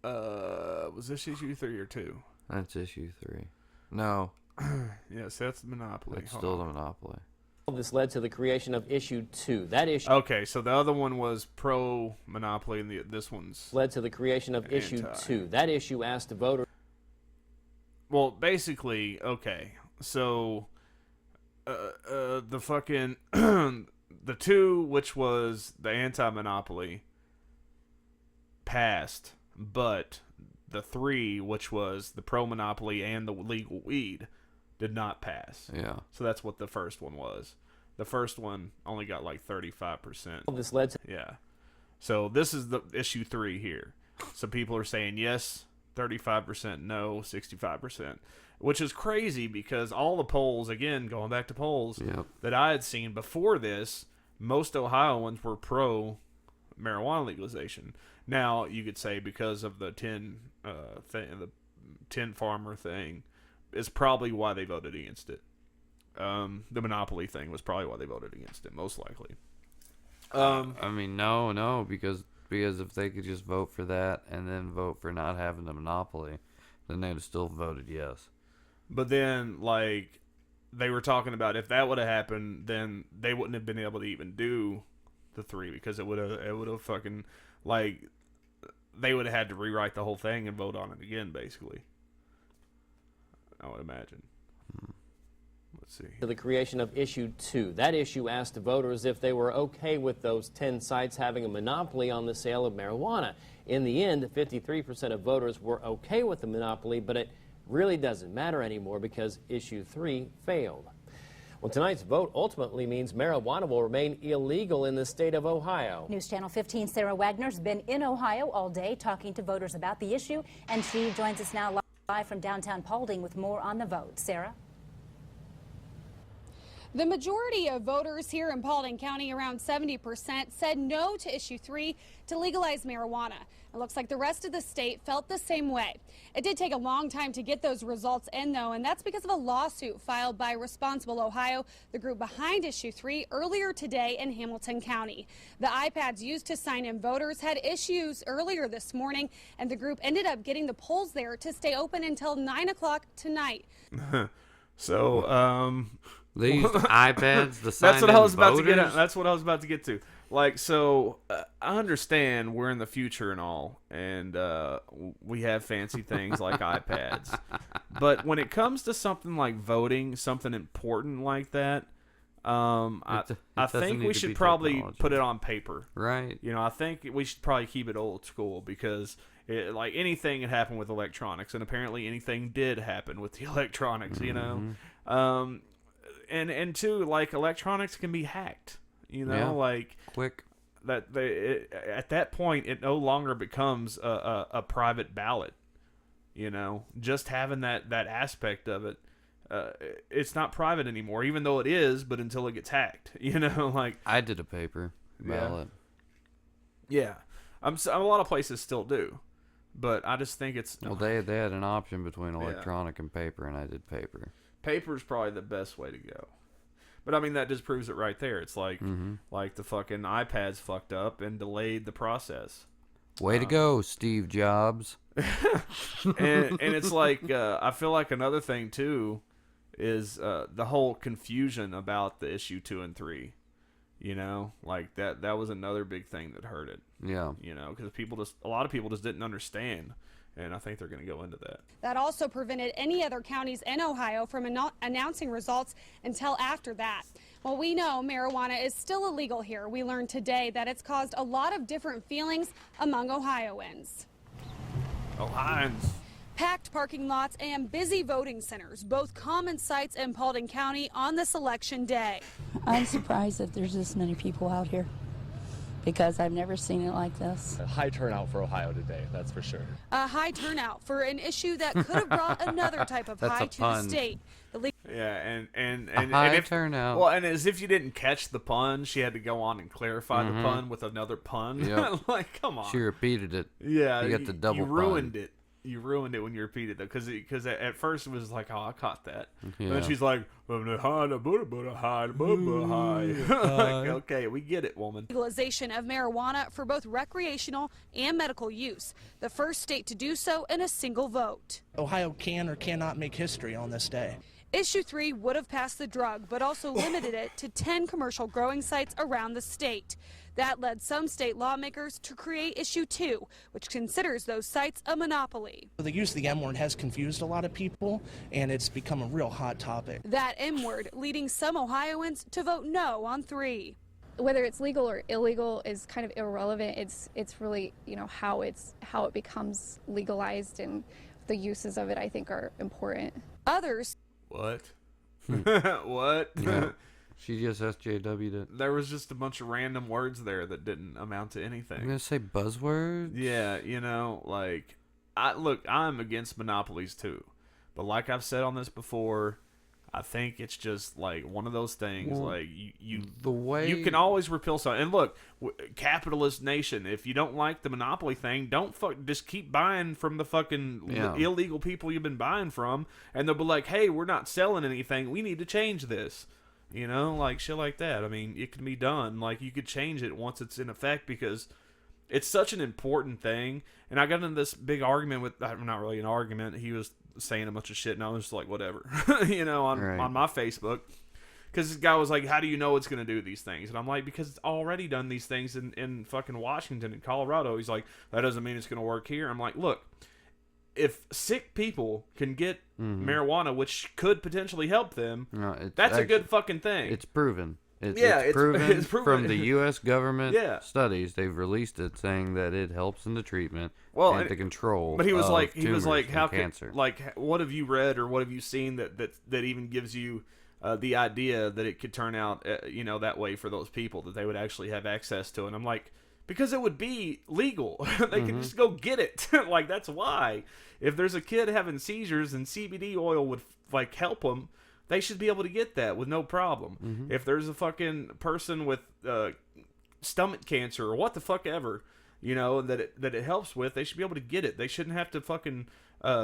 was this issue 3 or 2? That's issue 3. No, Yes, that's the monopoly. it's Hold still on. the monopoly. All this led to the creation of Issue 2. That issue Okay, so the other one was pro monopoly, and this one's led to the creation of Issue Anti. 2. That issue asked voters. well, basically, okay. So, the fucking the 2, which was the anti-monopoly, passed, but the 3, which was the pro-monopoly and the legal weed, did not pass. Yeah. So that's what the first one was. The first one only got like 35%. All this led to Yeah. So this is the issue 3 here. So people are saying yes, 35%, no, 65%, which is crazy because all the polls, again, going back to polls Yep. that I had seen before this, most Ohioans were pro marijuana legalization. Now you could say because of the 10 the 10 farmer thing is probably why they voted against it. The monopoly thing was probably why they voted against it, most likely. I mean, no, because if they could just vote for that and then vote for not having the monopoly, then they'd have still voted yes. But then, like, they were talking about if that would have happened, then they wouldn't have been able to even do the 3 because it would have fucking, like, they would have had to rewrite the whole thing and vote on it again, basically. I would imagine. Let's see. the creation of Issue 2. That issue asked voters if they were okay with those 10 sites having a monopoly on the sale of marijuana. In the end, 53% of voters were okay with the monopoly, but it really doesn't matter anymore because Issue 3 failed. Well, tonight's vote ultimately means marijuana will remain illegal in the state of Ohio. News Channel 15's Sarah Wagner's been in Ohio all day talking to voters about the issue, and she joins us now live from downtown Paulding with more on the vote. Sarah? The majority of voters here in Paulding County, around 70%, said no to Issue 3 to legalize marijuana. It looks like the rest of the state felt the same way. It did take a long time to get those results in, though, and that's because of a lawsuit filed by Responsible Ohio, the group behind Issue 3, earlier today in Hamilton County. The iPads used to sign in voters had issues earlier this morning, and the group ended up getting the polls there to stay open until 9 o'clock tonight. So, They used iPads to sign that's what I was about to get voters? at. That's what I was about to get to. Like, so I understand we're in the future and all, and we have fancy things like iPads. But when it comes to something like voting, something important like that, I doesn't think need we to should be probably technology. put it on paper. Right. You know, I think we should probably keep it old school because, like, anything can happen with electronics, and apparently anything did happen with the electronics, you know? and two, like, electronics can be hacked. You know, Yeah. like Quick. that. At that point, it no longer becomes a private ballot. You know, just having that aspect of it, it's not private anymore, even though it is. But until it gets hacked, you know, like I did a paper ballot. yeah, a lot of places still do, but I just think it's Well, they had an option between electronic and paper, and I did paper. paper's probably the best way to go. But I mean, that just proves it right there. It's like like the fucking iPad's fucked up and delayed the process. Way to go, Steve Jobs. and it's like I feel like another thing too is the whole confusion about the issue 2 and 3. You know, like that was another big thing that hurt it. Yeah. You know, because a lot of people just didn't understand, and I think they're going to go into that. That also prevented any other counties in Ohio from announcing results until after that. Well, we know marijuana is still illegal here. We learned today that it's caused a lot of different feelings among Ohioans. Ohioans. Packed parking lots and busy voting centers, both common sights in Paulding County on this election day. I'm surprised that there's this many people out here because I've never seen it like this. A high turnout for Ohio today, that's for sure. A high turnout for an issue that could have brought another type of That's high a to the pun. state. Yeah, and high if, turnout. Well, and as if you didn't catch the pun, she had to go on and clarify the pun with another pun. Yep. Like, come on. She repeated it. Yeah, You got the double You ruined pun. it. You ruined it when you repeated it because at first it was like, oh, I caught that. Yeah. And then she's like, like, okay, we get it, woman. Legalization of marijuana for both recreational and medical use. The first state to do so in a single vote. Ohio can or cannot make history on this day. Issue 3 would have passed the drug, but also limited it to 10 commercial growing sites around the state. That led some state lawmakers to create Issue 2, which considers those sites a monopoly. The use of the M word has confused a lot of people, and it's become a real hot topic. That M word leading some Ohioans to vote no on 3. Whether it's legal or illegal is kind of irrelevant. It's really, you know, how it becomes legalized, and the uses of it, I think, are important. Others. What? What? Yeah. She just SJW'd it. There was just a bunch of random words there that didn't amount to anything. I'm going to say buzzwords? Yeah, you know, like, I'm against monopolies too. But like I've said on this before, I think it's just like one of those things. Well, like you you can always repeal something. And look, capitalist nation. If you don't like the monopoly thing, just keep buying from the fucking illegal people you've been buying from, and they'll be like, "Hey, we're not selling anything. We need to change this." You know, like shit like that. I mean, it can be done. Like you could change it once it's in effect because it's such an important thing. And I got into this big argument with, not really an argument. He was saying a bunch of shit, and I was just like, whatever, you know, on my Facebook. Because this guy was like, how do you know it's going to do these things? And I'm like, because it's already done these things in fucking Washington and Colorado. He's like, that doesn't mean it's going to work here. I'm like, look, if sick people can get marijuana, which could potentially help them, that's a good fucking thing. It's proven. It's proven from the U.S. government studies. They've released it saying that it helps in the treatment and the control. But he was like, how cancer? What have you read or what have you seen that even gives you the idea that it could turn out, that way for those people, that they would actually have access to it? And I'm like, because it would be legal. They could just go get it. Like, that's why. If there's a kid having seizures and CBD oil would help them, they should be able to get that with no problem. If there's a fucking person with stomach cancer or what the fuck ever, that it helps with, they should be able to get it. They shouldn't have to fucking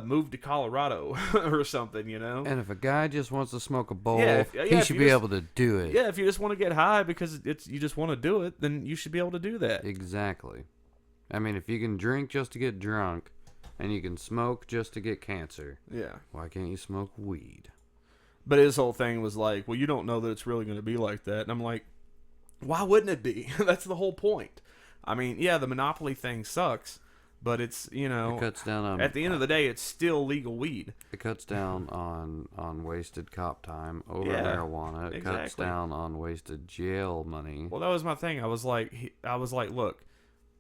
move to Colorado or something, And if a guy just wants to smoke a bowl, he should be able to do it. Yeah, if you just want to get high because you just want to do it, then you should be able to do that. Exactly. I mean, if you can drink just to get drunk, and you can smoke just to get cancer, why can't you smoke weed? But his whole thing was like, well, you don't know that it's really going to be like that. And I'm like, why wouldn't it be? That's the whole point. I mean, yeah, the monopoly thing sucks, but it's, it cuts down on, at the end of the day, it's still legal weed. It cuts down on wasted cop time over marijuana. It cuts down on wasted jail money. Well, that was my thing. I was like, look,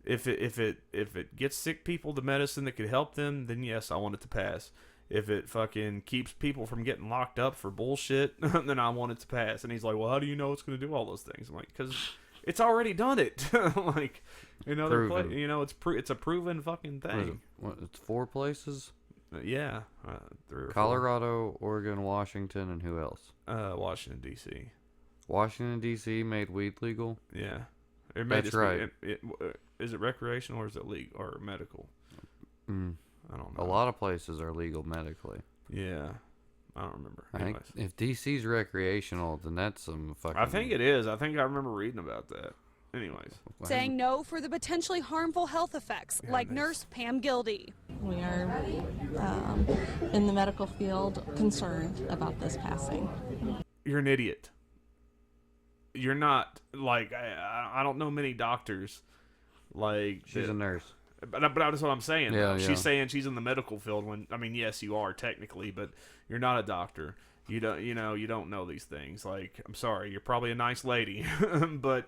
if it gets sick people the medicine that could help them, then yes, I want it to pass. if it fucking keeps people from getting locked up for bullshit, then I want it to pass. And he's like, well, how do you know it's going to do all those things? I'm like, because it's already done it. Like, in other it's a proven fucking thing. It's 4 places? Yeah. 3 or 4. Colorado, Oregon, Washington, and who else? Washington, D.C. Washington, D.C. made weed legal? Yeah. It may That's right. Is it recreational or is it legal or medical? I don't know. A lot of places are legal medically. Yeah. I don't remember. I think if DC's recreational, then that's some fucking... I think it is. I think I remember reading about that. Anyways. Saying no for the potentially harmful health effects, like nurse Pam Gildy. We are, in the medical field, concerned about this passing. You're an idiot. You're not, like, I don't know many doctors, like... She's a nurse. But that's what I'm saying. Yeah. She's saying she's in the medical field when, I mean, yes, you are technically, but you're not a doctor. You don't know these things. Like, I'm sorry, you're probably a nice lady, but,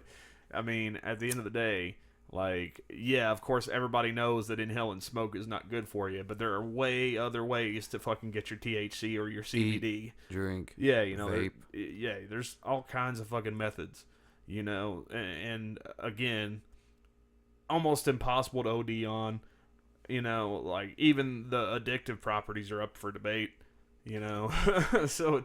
I mean, at the end of the day, like, yeah, of course, everybody knows that inhaling smoke is not good for you, but there are way other ways to fucking get your THC or your CBD. Eat, drink, yeah, vape. There's all kinds of fucking methods, and again, almost impossible to OD on, like, even the addictive properties are up for debate, so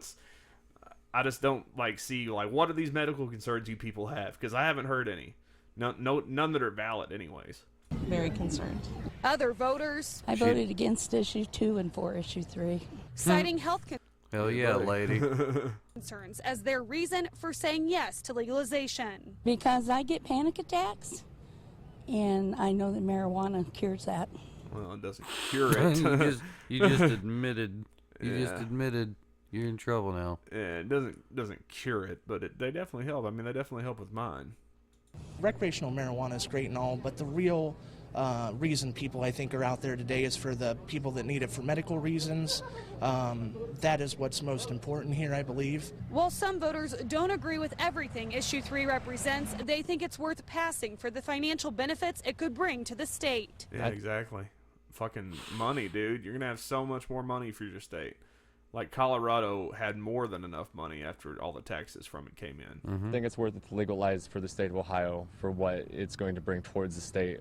I just don't, like, see, like, what are these medical concerns you people have? Because I haven't heard any. None that are valid anyways. Very concerned. Other voters... I voted against issue 2 and for issue 3. Citing health Hell yeah, lady. concerns as their reason for saying yes to legalization. Because I get panic attacks, and I know that marijuana cures that. Well, it doesn't cure it. you just admitted. You just admitted you're in trouble now. Yeah, it doesn't cure it, but they definitely help. I mean, they definitely help with mine. Recreational marijuana is great and all, but the real reason people, I think, are out there today is for the people that need it for medical reasons. That is what's most important here, I believe. While some voters don't agree with everything Issue 3 represents, they think it's worth passing for the financial benefits it could bring to the state. Yeah, exactly. Fucking money, dude. You're going to have so much more money for your state. Like, Colorado had more than enough money after all the taxes from it came in. I think it's worth it to legalize for the state of Ohio for what it's going to bring towards the state,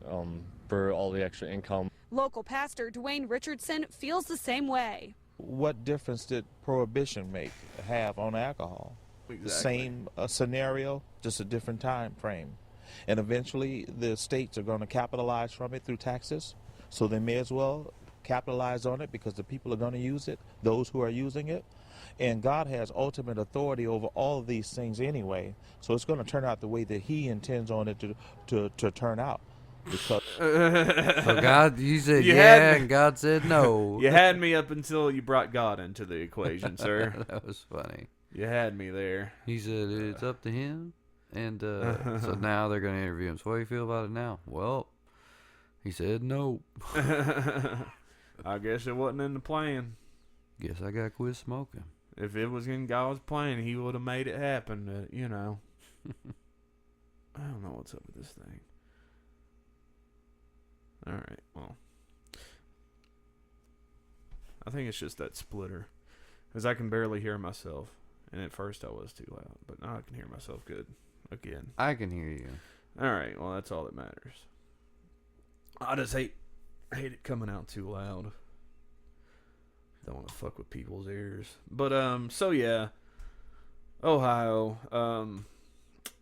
for all the extra income. Local pastor Dwayne Richardson feels the same way. What difference did prohibition have on alcohol? Exactly. The same scenario, just a different time frame. And eventually the states are going to capitalize from it through taxes, so they may as well capitalize on it because the people are going to use it, those who are using it. And God has ultimate authority over all of these things anyway, so it's going to turn out the way that he intends on it to turn out. Because so God, you said yeah, and God said no. You had me up until you brought God into the equation, sir. That was funny. You had me there. He said it's up to him, and so now they're going to interview him. So what do you feel about it now? Well, he said no. I guess it wasn't in the plan. Guess I got to quit smoking. If it was in God's plan, he would have made it happen. I don't know what's up with this thing. All right, well, I think it's just that splitter, because I can barely hear myself, and at first I was too loud, but now I can hear myself good again. I can hear you. All right, well, that's all that matters. I just hate it coming out too loud. Don't want to fuck with people's ears. But so yeah, Ohio,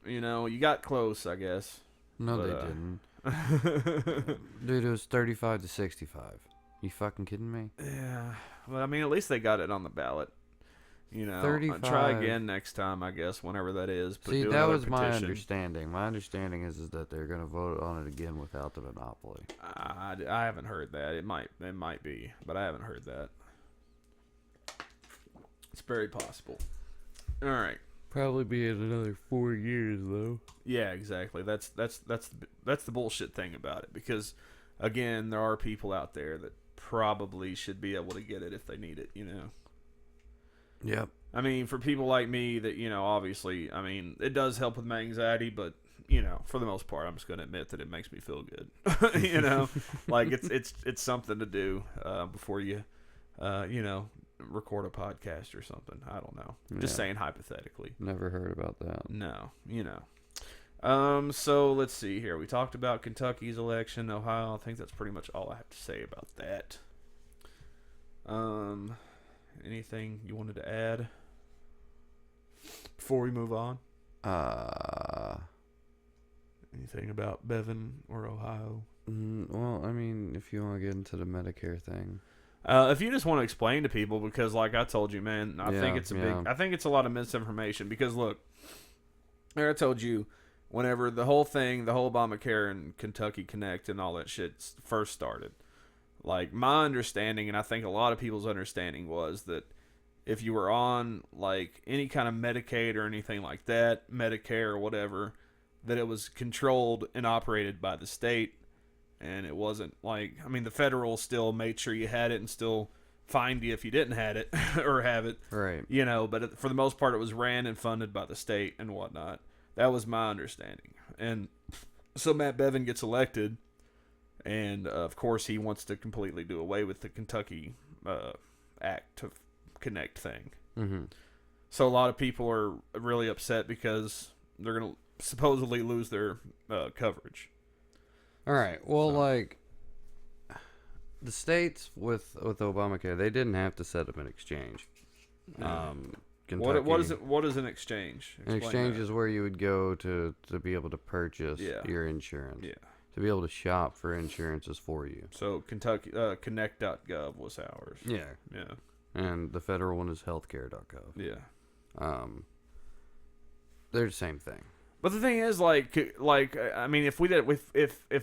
you got close, I guess. No, they didn't. Dude, it was 35 to 65. You fucking kidding me? Yeah, but I mean, at least they got it on the ballot. 35. Try again next time, I guess, whenever that is. But see, that was my understanding. My understanding is that they're going to vote on it again without the monopoly. I haven't heard that. It might be, but I haven't heard that. It's very possible. All right. Probably be in another 4 years, though. Yeah, exactly. That's the bullshit thing about it, because again, there are people out there that probably should be able to get it if they need it. Yep. I mean, for people like me that, obviously, I mean, it does help with my anxiety, but, for the most part, I'm just going to admit that it makes me feel good. Like it's something to do before you record a podcast or something. I don't know. Just saying hypothetically. Never heard about that. No, So let's see here. We talked about Kentucky's election, Ohio. I think that's pretty much all I have to say about that. Anything you wanted to add before we move on? Anything about Bevin or Ohio? Well, I mean, if you want to get into the Medicare thing. If you just want to explain to people, because like I told you, man, I think it's a lot of misinformation. Because look, like I told you, whenever the whole Obamacare and Kentucky Connect and all that shit first started, like my understanding, and I think a lot of people's understanding, was that if you were on like any kind of Medicaid or anything like that, Medicare or whatever, that it was controlled and operated by the state. And it wasn't like, I mean, the federal still made sure you had it and still fined you if you didn't have it or have it. Right. But for the most part, it was ran and funded by the state and whatnot. That was my understanding. And so Matt Bevin gets elected, and of course he wants to completely do away with the Kentucky Act to Connect thing. Mm-hmm. So a lot of people are really upset because they're going to supposedly lose their coverage. All right. Well, like the states with Obamacare, they didn't have to set up an exchange. Kentucky, what is an exchange? An exchange is where you would go to be able to purchase your insurance. Yeah. To be able to shop for insurances for you. So Kentucky Connect.gov was ours. Yeah. Yeah. And the federal one is healthcare.gov. Yeah. They're the same thing. But the thing is, like I mean, if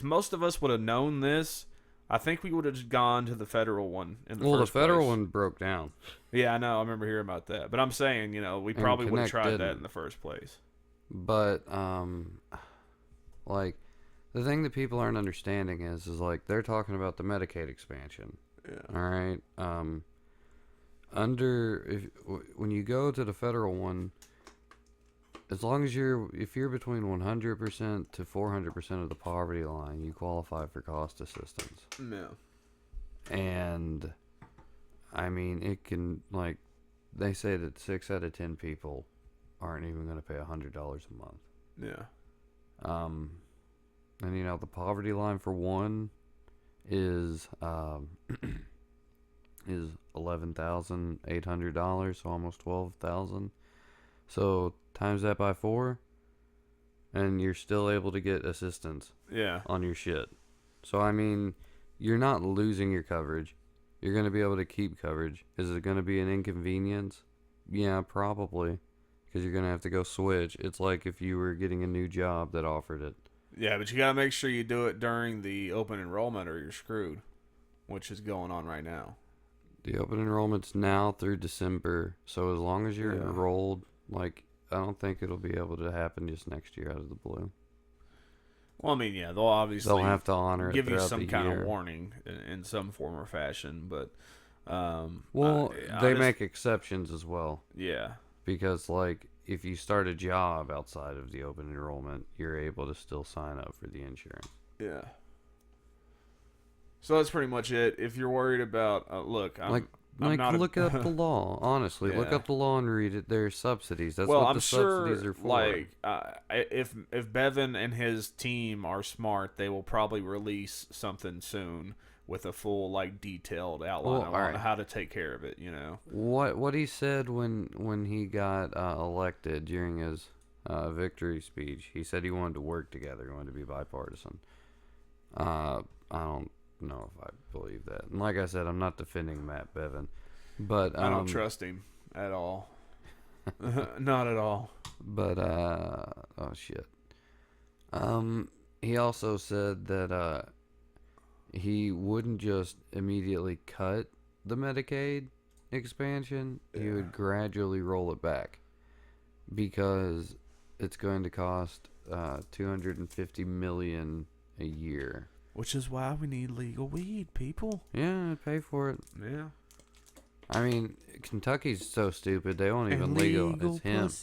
most of us would have known this, I think we would have just gone to the federal one in the first place. Well, the federal one broke down. Yeah, I know. I remember hearing about that. But I'm saying, we probably would have tried that in the first place. But, like, the thing that people aren't understanding is like, they're talking about the Medicaid expansion. Yeah. All right? When you go to the federal one, as long as if you're between 100% to 400% of the poverty line, you qualify for cost assistance. No. And, I mean, it can, like, they say that 6 out of 10 people aren't even going to pay $100 a month. Yeah. And, the poverty line for one is $11,800, so almost $12,000. So times that by 4, and you're still able to get assistance. Yeah. On your shit. So I mean, you're not losing your coverage. You're going to be able to keep coverage. Is it going to be an inconvenience? Yeah, probably, because you're going to have to go switch. It's like if you were getting a new job that offered it. Yeah, but you got to make sure you do it during the open enrollment or you're screwed, which is going on right now. The open enrollment's now through December, so as long as you're enrolled, like, I don't think it'll be able to happen just next year out of the blue. Well, I mean, yeah, they'll have to honor it, give you some kind year. of warning in some form or fashion, but they make exceptions as well. Yeah, because like if you start a job outside of the open enrollment, you're able to still sign up for the insurance. Yeah. So that's pretty much it. If you're worried about, look, look up the law. Honestly, look up the law and read it. There's subsidies. That's what the subsidies are for. Like, if Bevin and his team are smart, they will probably release something soon with a full, like, detailed outline on how to take care of it. What he said when he got elected during his victory speech. He said he wanted to work together. He wanted to be bipartisan. I don't know if I believe that. And like I said, I'm not defending Matt Bevin, but I don't trust him at all. Not at all. But oh shit. He also said that he wouldn't just immediately cut the Medicaid expansion. He would gradually roll it back because it's going to cost $250 million a year. Which is why we need legal weed, people. Yeah, pay for it. Yeah. I mean, Kentucky's so stupid they won't even legalize hemp.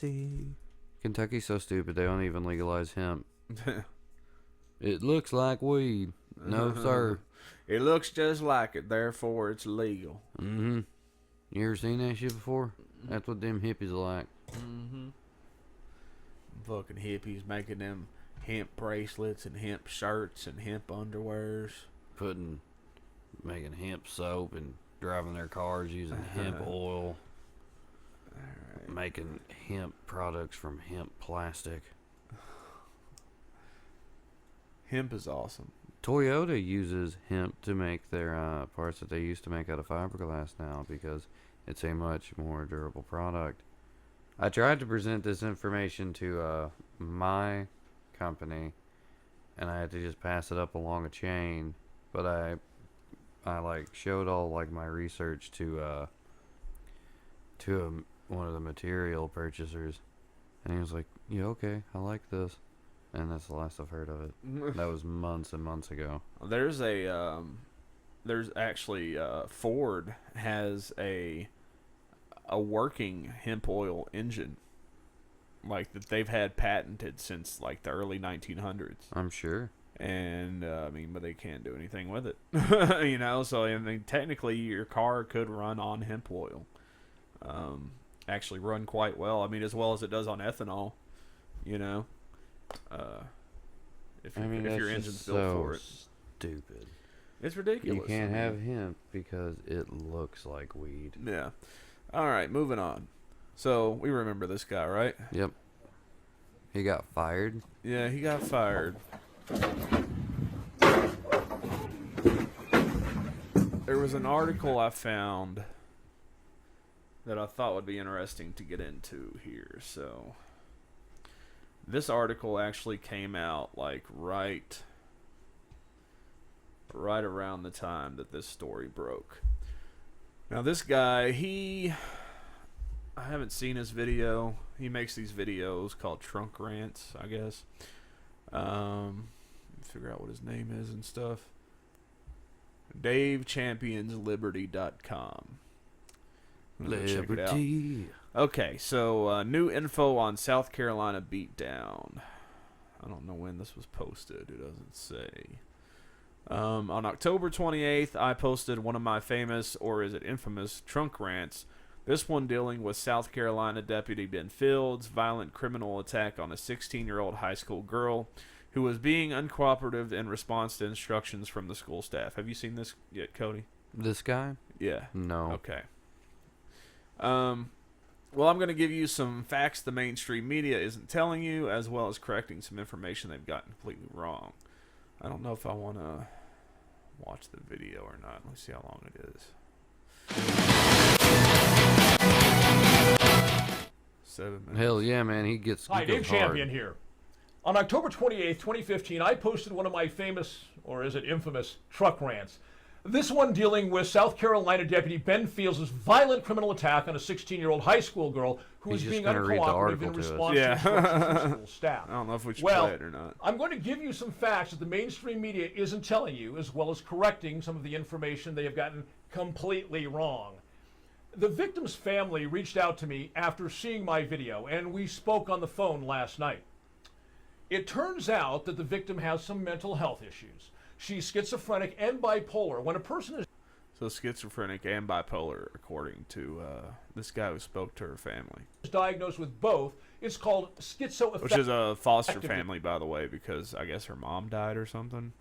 Kentucky's so stupid they won't even legalize hemp. It looks like weed. No, sir. It looks just like it, therefore it's legal. Mm-hmm. You ever seen that shit before? That's what them hippies are like. Mm-hmm. Fucking hippies making them hemp bracelets and hemp shirts and hemp underwears. Making hemp soap and driving their cars using hemp oil. Alright. Making hemp products from hemp plastic. Hemp is awesome. Toyota uses hemp to make their parts that they used to make out of fiberglass now because it's a much more durable product. I tried to present this information to my company, and I had to just pass it up along a chain. But I like showed all like my research to one of the material purchasers, and he was like, "Yeah, okay, I like this." And that's the last I've heard of it. That was months and months ago. There's actually Ford has a working hemp oil engine, like that they've had patented since like the early 1900s. I'm sure. And I mean, but they can't do anything with it, you know. So I mean, technically, your car could run on hemp oil. Actually, run quite well. I mean, as well as it does on ethanol, you know. If your engine's built for it. Stupid. It's ridiculous. You can't have hemp because it looks like weed. Yeah. All right, moving on. So we remember this guy, right? Yep. He got fired. Yeah, he got fired. There was an article I found that I thought would be interesting to get into here. So this article actually came out like right around the time that this story broke. Now this guy, I haven't seen his video. He makes these videos called trunk rants, I guess. Figure out what his name is and stuff. DaveChampionsLiberty.com. Liberty. Okay, so new info on South Carolina beatdown. I don't know when this was posted. It doesn't say. On October 28th, I posted one of my famous, or is it infamous, trunk rants. This one dealing with South Carolina Deputy Ben Fields' violent criminal attack on a 16-year-old high school girl who was being uncooperative in response to instructions from the school staff. Have you seen this yet, Cody? This guy? Yeah. No. Okay. Well, I'm going to give you some facts the mainstream media isn't telling you, as well as correcting some information they've gotten completely wrong. I don't know if I want to watch the video or not. Let's see how long it is. 7 minutes. Hell yeah, man. He gets Hi, Dave hard. Champion here. On October 28th, 2015, I posted one of my famous, or is it infamous, truck rants. This one dealing with South Carolina Deputy Ben Fields' violent criminal attack on a 16-year-old high school girl who was being uncooperative in response to instructions from the school staff. I don't know if we should play it or not. I'm going to give you some facts that the mainstream media isn't telling you, as well as correcting some of the information they have gotten completely wrong. The victim's family reached out to me after seeing my video, and we spoke on the phone last night. It turns out that the victim has some mental health issues. She's schizophrenic and bipolar. When a person is schizophrenic and bipolar, according to this guy who spoke to her family. Diagnosed with both, it's called schizoaffective. Which is a foster family, by the way, because I guess her mom died or something.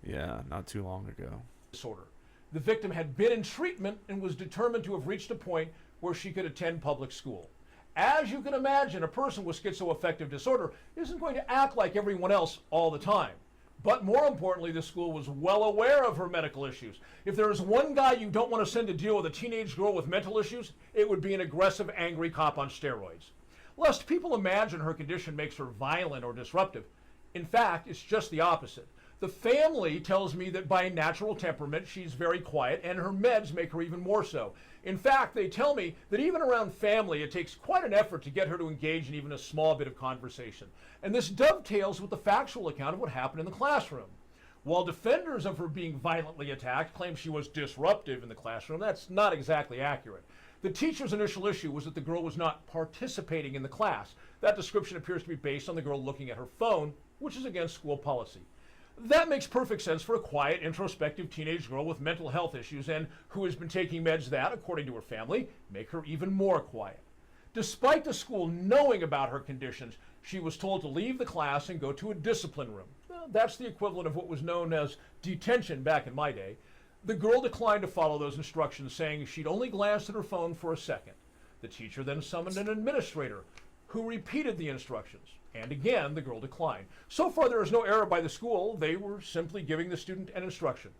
Yeah, not too long ago. Disorder. The victim had been in treatment and was determined to have reached a point where she could attend public school. As you can imagine, a person with schizoaffective disorder isn't going to act like everyone else all the time. But more importantly, the school was well aware of her medical issues. If there is one guy you don't want to send to deal with a teenage girl with mental issues, it would be an aggressive, angry cop on steroids. Lest people imagine her condition makes her violent or disruptive. In fact, it's just the opposite. The family tells me that by natural temperament, she's very quiet, and her meds make her even more so. In fact, they tell me that even around family, it takes quite an effort to get her to engage in even a small bit of conversation. And this dovetails with the factual account of what happened in the classroom. While defenders of her being violently attacked claim she was disruptive in the classroom, that's not exactly accurate. The teacher's initial issue was that the girl was not participating in the class. That description appears to be based on the girl looking at her phone, which is against school policy. That makes perfect sense for a quiet, introspective teenage girl with mental health issues and who has been taking meds that, according to her family, make her even more quiet. Despite the school knowing about her conditions, she was told to leave the class and go to a discipline room. That's the equivalent of what was known as detention back in my day. The girl declined to follow those instructions, saying she'd only glanced at her phone for a second. The teacher then summoned an administrator who repeated the instructions. And again, the girl declined. So far, there is no error by the school. They were simply giving the student an instruction.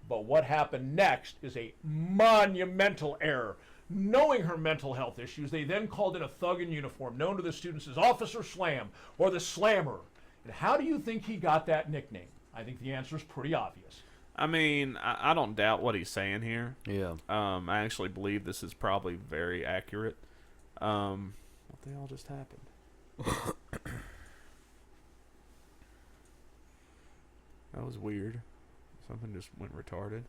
But what happened next is a monumental error. Knowing her mental health issues, they then called in a thug in uniform, known to the students as Officer Slam, or the Slammer. And how do you think he got that nickname? I think the answer is pretty obvious. I mean, I don't doubt what he's saying here. Yeah. I actually believe this is probably very accurate. What the hell just happened? That was weird. Something just went retarded.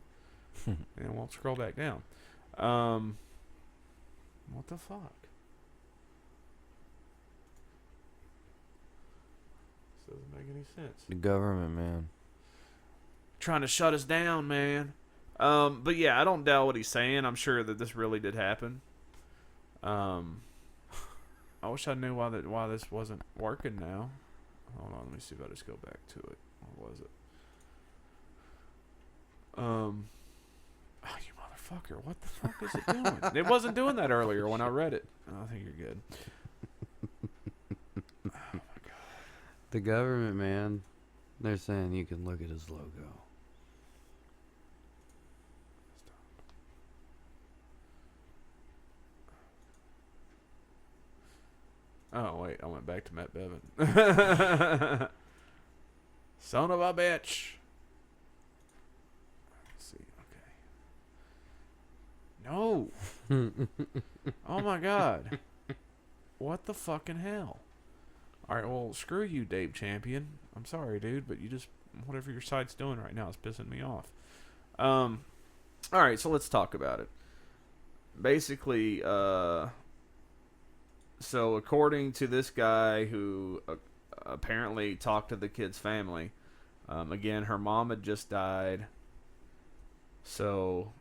And won't scroll back down. What the fuck? This doesn't make any sense. The government, man. Trying to shut us down, man. But yeah, I don't doubt what he's saying. I'm sure that this really did happen. I wish I knew why this wasn't working now. Hold on, let me see if I just go back to it. What was it? Oh, you motherfucker! What the fuck is it doing? It wasn't doing that earlier when I read it. Oh, I think you're good. Oh my god. The government, man. They're saying you can look at his logo. Oh, wait, I went back to Matt Bevin. Son of a bitch. Let's see, okay. No. Oh my god. What the fucking hell? Alright, well, screw you, Dave Champion. I'm sorry, dude, but you just, whatever your site's doing right now is pissing me off. Alright, so let's talk about it. Basically, so according to this guy who apparently talked to the kid's family, again, her mom had just died. So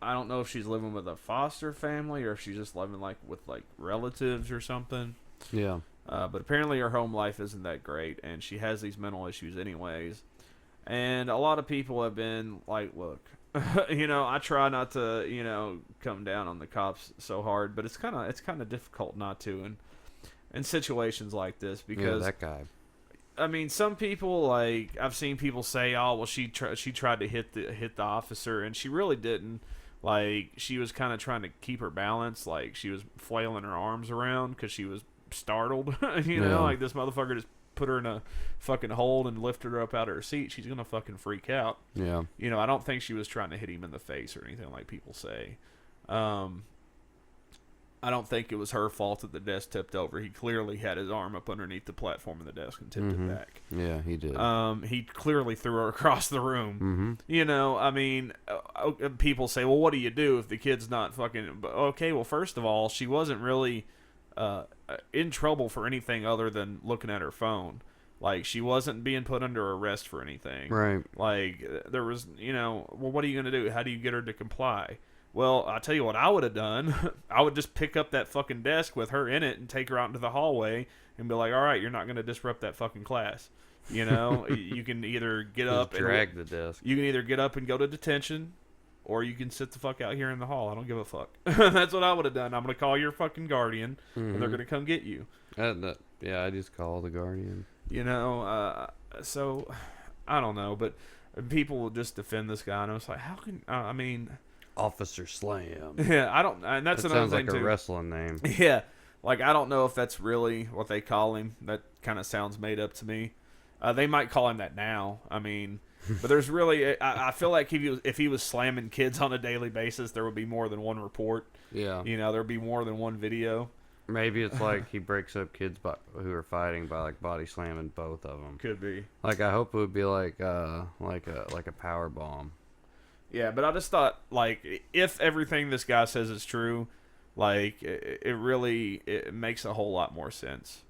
I don't know if she's living with a foster family or if she's just living with relatives or something. Yeah. But apparently her home life isn't that great, and she has these mental issues anyways. And a lot of people have been like, look, I try not to, come down on the cops so hard, but it's kind of difficult not to in situations like this because that guy. I mean, some people, I've seen people say, oh, well, she tried to hit the officer, and she really didn't. She was kind of trying to keep her balance, she was flailing her arms around because she was startled. This motherfucker just put her in a fucking hold and lifted her up out of her seat. She's gonna fucking freak out. Yeah. I don't think she was trying to hit him in the face or anything like people say. I don't think it was her fault that the desk tipped over. He clearly had his arm up underneath the platform of the desk and tipped it back. Yeah, he did. He clearly threw her across the room. I mean, people say, well, what do you do if the kid's not fucking... Okay, well, first of all, she wasn't really in trouble for anything other than looking at her phone. She wasn't being put under arrest for anything. Right. There was, well, what are you going to do? How do you get her to comply? Well, I'll tell you what I would have done. I would just pick up that fucking desk with her in it and take her out into the hallway and be like, all right, you're not going to disrupt that fucking class. You can either get up and drag the desk. You can either get up and go to detention, or you can sit the fuck out here in the hall. I don't give a fuck. That's what I would have done. I'm going to call your fucking guardian, and they're going to come get you. Yeah, I just call the guardian. So, I don't know, but people will just defend this guy, and I was like, how can, Officer Slam. Yeah, I don't, and that's another thing too. Sounds like a wrestling name. Yeah, I don't know if that's really what they call him. That kind of sounds made up to me. They might call him that now. I mean, but there's really, I feel like if he was slamming kids on a daily basis, there would be more than one report. Yeah. There'd be more than one video. Maybe it's he breaks up kids who are fighting by body slamming both of them. Could be. I hope it would be like a power bomb. Yeah, but I just thought, if everything this guy says is true, it really makes a whole lot more sense,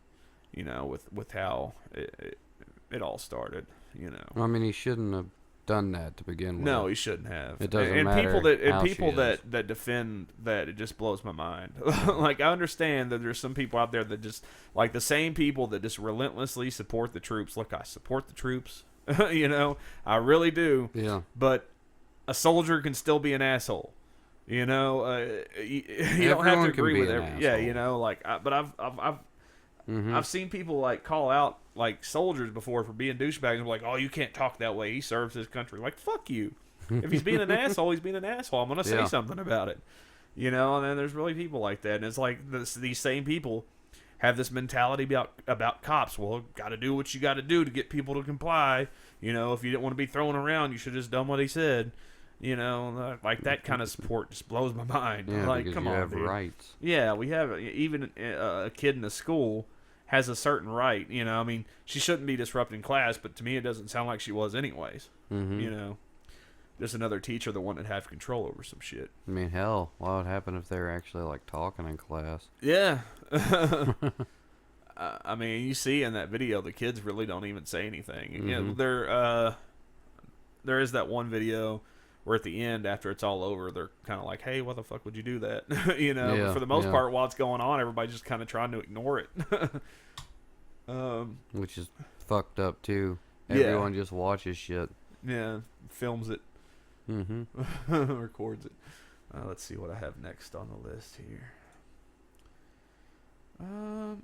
with how it all started. you know. I mean, he shouldn't have done that to begin with. No, he shouldn't have. It doesn't and matter people how that defend that, it just blows my mind. Like, I understand that there's some people out there that just, like, the same people that just relentlessly support the troops. Look, I support the troops. You know, I really do. Yeah. But a soldier can still be an asshole. You know, you don't have to agree with every. Yeah, you know, like, but I've seen people like call out like soldiers before for being douchebags and be like, oh, you can't talk that way. He serves his country. Like, fuck you. If he's being an asshole, he's being an asshole. I'm gonna say something about it. You know, and then there's really people like that, and it's like these same people have this mentality about cops. Well, got to do what you got to do to get people to comply. You know, if you didn't want to be thrown around, you should have just done what he said. You know, like that kind of support just blows my mind. Yeah, like, because come you on, have dude. rights. Yeah, we have even a kid in the school has a certain right. You know, I mean, she shouldn't be disrupting class, but to me, it doesn't sound like she was anyways. Mm-hmm. You know, just another teacher that wanted to have control over some shit. I mean, hell, what would happen if they were actually like talking in class? Yeah. I mean, you see in that video, the kids really don't even say anything. Mm-hmm. You know, there is that one video where at the end, after it's all over, they're kind of like, hey, why the fuck would you do that? You know, Yeah, but for the most yeah. part, while it's going on, everybody's just kind of trying to ignore it. Which is fucked up, too. Yeah. Everyone just watches shit. Yeah, films it. Mm-hmm. Records it. Let's see what I have next on the list here.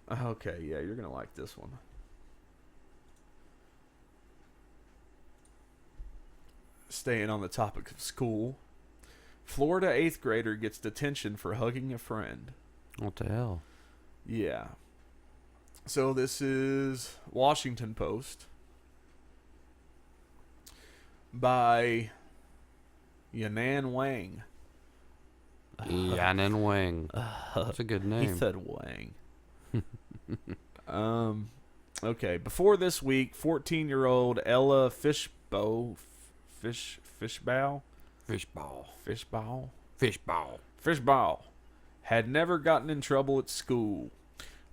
Okay, yeah, you're gonna like this one. Staying on the topic of school, Florida 8th grader gets detention for hugging a friend. What the hell? Yeah. So this is Washington Post by Yanan Wang. Yanan Wang. That's a good name. He said Wang. Okay. Before this week, 14-year-old Ella Fishbaugh had never gotten in trouble at school.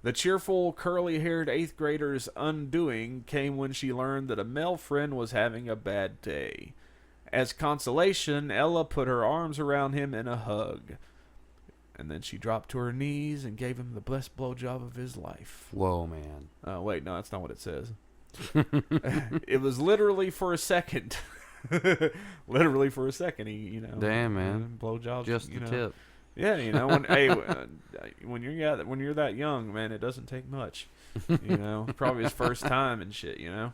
The cheerful, curly-haired 8th grader's undoing came when she learned that a male friend was having a bad day. As consolation, Ella put her arms around him in a hug. And then she dropped to her knees and gave him the best blowjob of his life. Whoa, man. Wait, no, that's not what it says. It was literally for a second. Literally for a second, you know. Damn, man. Blowjobs. Just the tip. Yeah, you know, when you're that young, man, it doesn't take much. You know, probably his first time and shit. You know,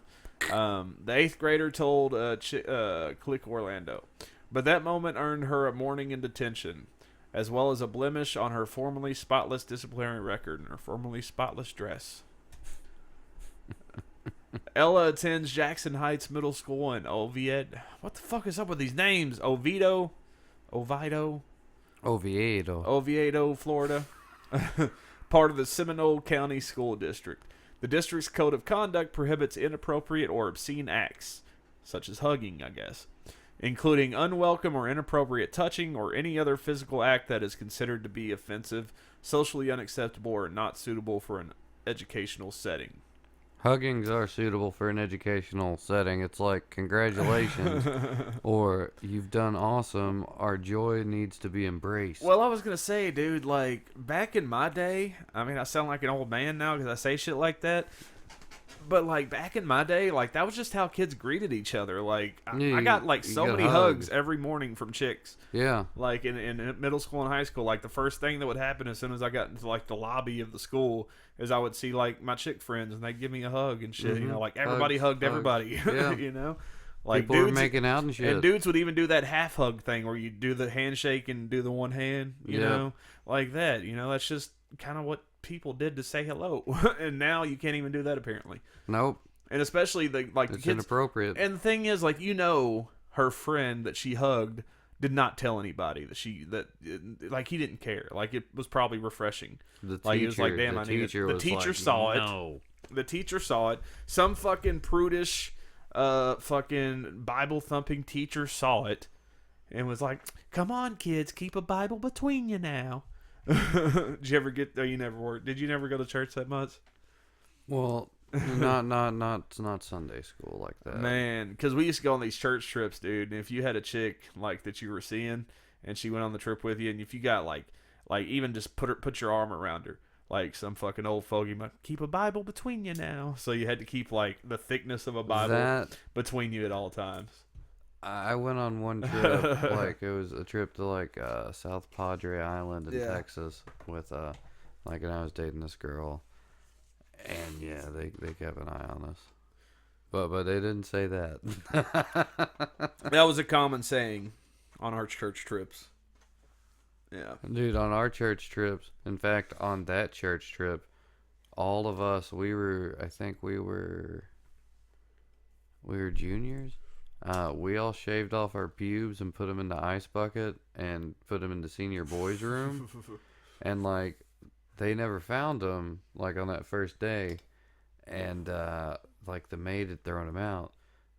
the 8th grader told Click Orlando, but that moment earned her a morning in detention, as well as a blemish on her formerly spotless disciplinary record and her formerly spotless dress. Ella attends Jackson Heights Middle School in Oviedo. What the fuck is up with these names? Oviedo, Florida. Part of the Seminole County School District. The district's code of conduct prohibits inappropriate or obscene acts, such as hugging, I guess, including unwelcome or inappropriate touching or any other physical act that is considered to be offensive, socially unacceptable, or not suitable for an educational setting. Huggings are suitable for an educational setting. It's like, congratulations, or you've done awesome. Our joy needs to be embraced. Well, I was going to say, dude, like, back in my day, I mean, I sound like an old man now because I say shit like that, but, like, back in my day, like, that was just how kids greeted each other. Like, I got, like, so many hugs every morning from chicks. Yeah. Like, in middle school and high school, like, the first thing that would happen as soon as I got into, like, the lobby of the school is I would see, like, my chick friends, and they'd give me a hug and shit. Mm-hmm. You know, like, everybody hugged everybody. Yeah. You know? Like, people were making out and shit. And dudes would even do that half hug thing where you do the handshake and do the one hand, you know? Like that. You know, that's just kind of what people did to say hello. And now you can't even do that, apparently. Nope. And especially the it's kids, inappropriate. And the thing is, like, you know, her friend that she hugged did not tell anybody like, he didn't care. Like, it was probably refreshing. He was like, damn, I need it. The teacher saw it. No. The teacher saw it. Some fucking prudish, fucking Bible thumping teacher saw it and was like, come on, kids, keep a Bible between you now. Did you ever get? Oh, you never were. Did you never go to church that much? Well, Not Sunday school like that. Man, because we used to go on these church trips, dude. And if you had a chick like that you were seeing, and she went on the trip with you, and if you got like even just put your arm around her, like some fucking old fogey might keep a Bible between you now. So you had to keep like the thickness of a Bible between you at all times. I went on one trip, like it was a trip to like South Padre Island in Texas with and I was dating this girl. And yeah, they kept an eye on us, but they didn't say that. That was a common saying on our church trips. Yeah, dude, on our church trips. In fact, on that church trip, all of us we were juniors. We all shaved off our pubes and put them in the ice bucket and put them in the senior boys' room, and like. They never found them, like, on that first day, and, like, the maid had thrown them out,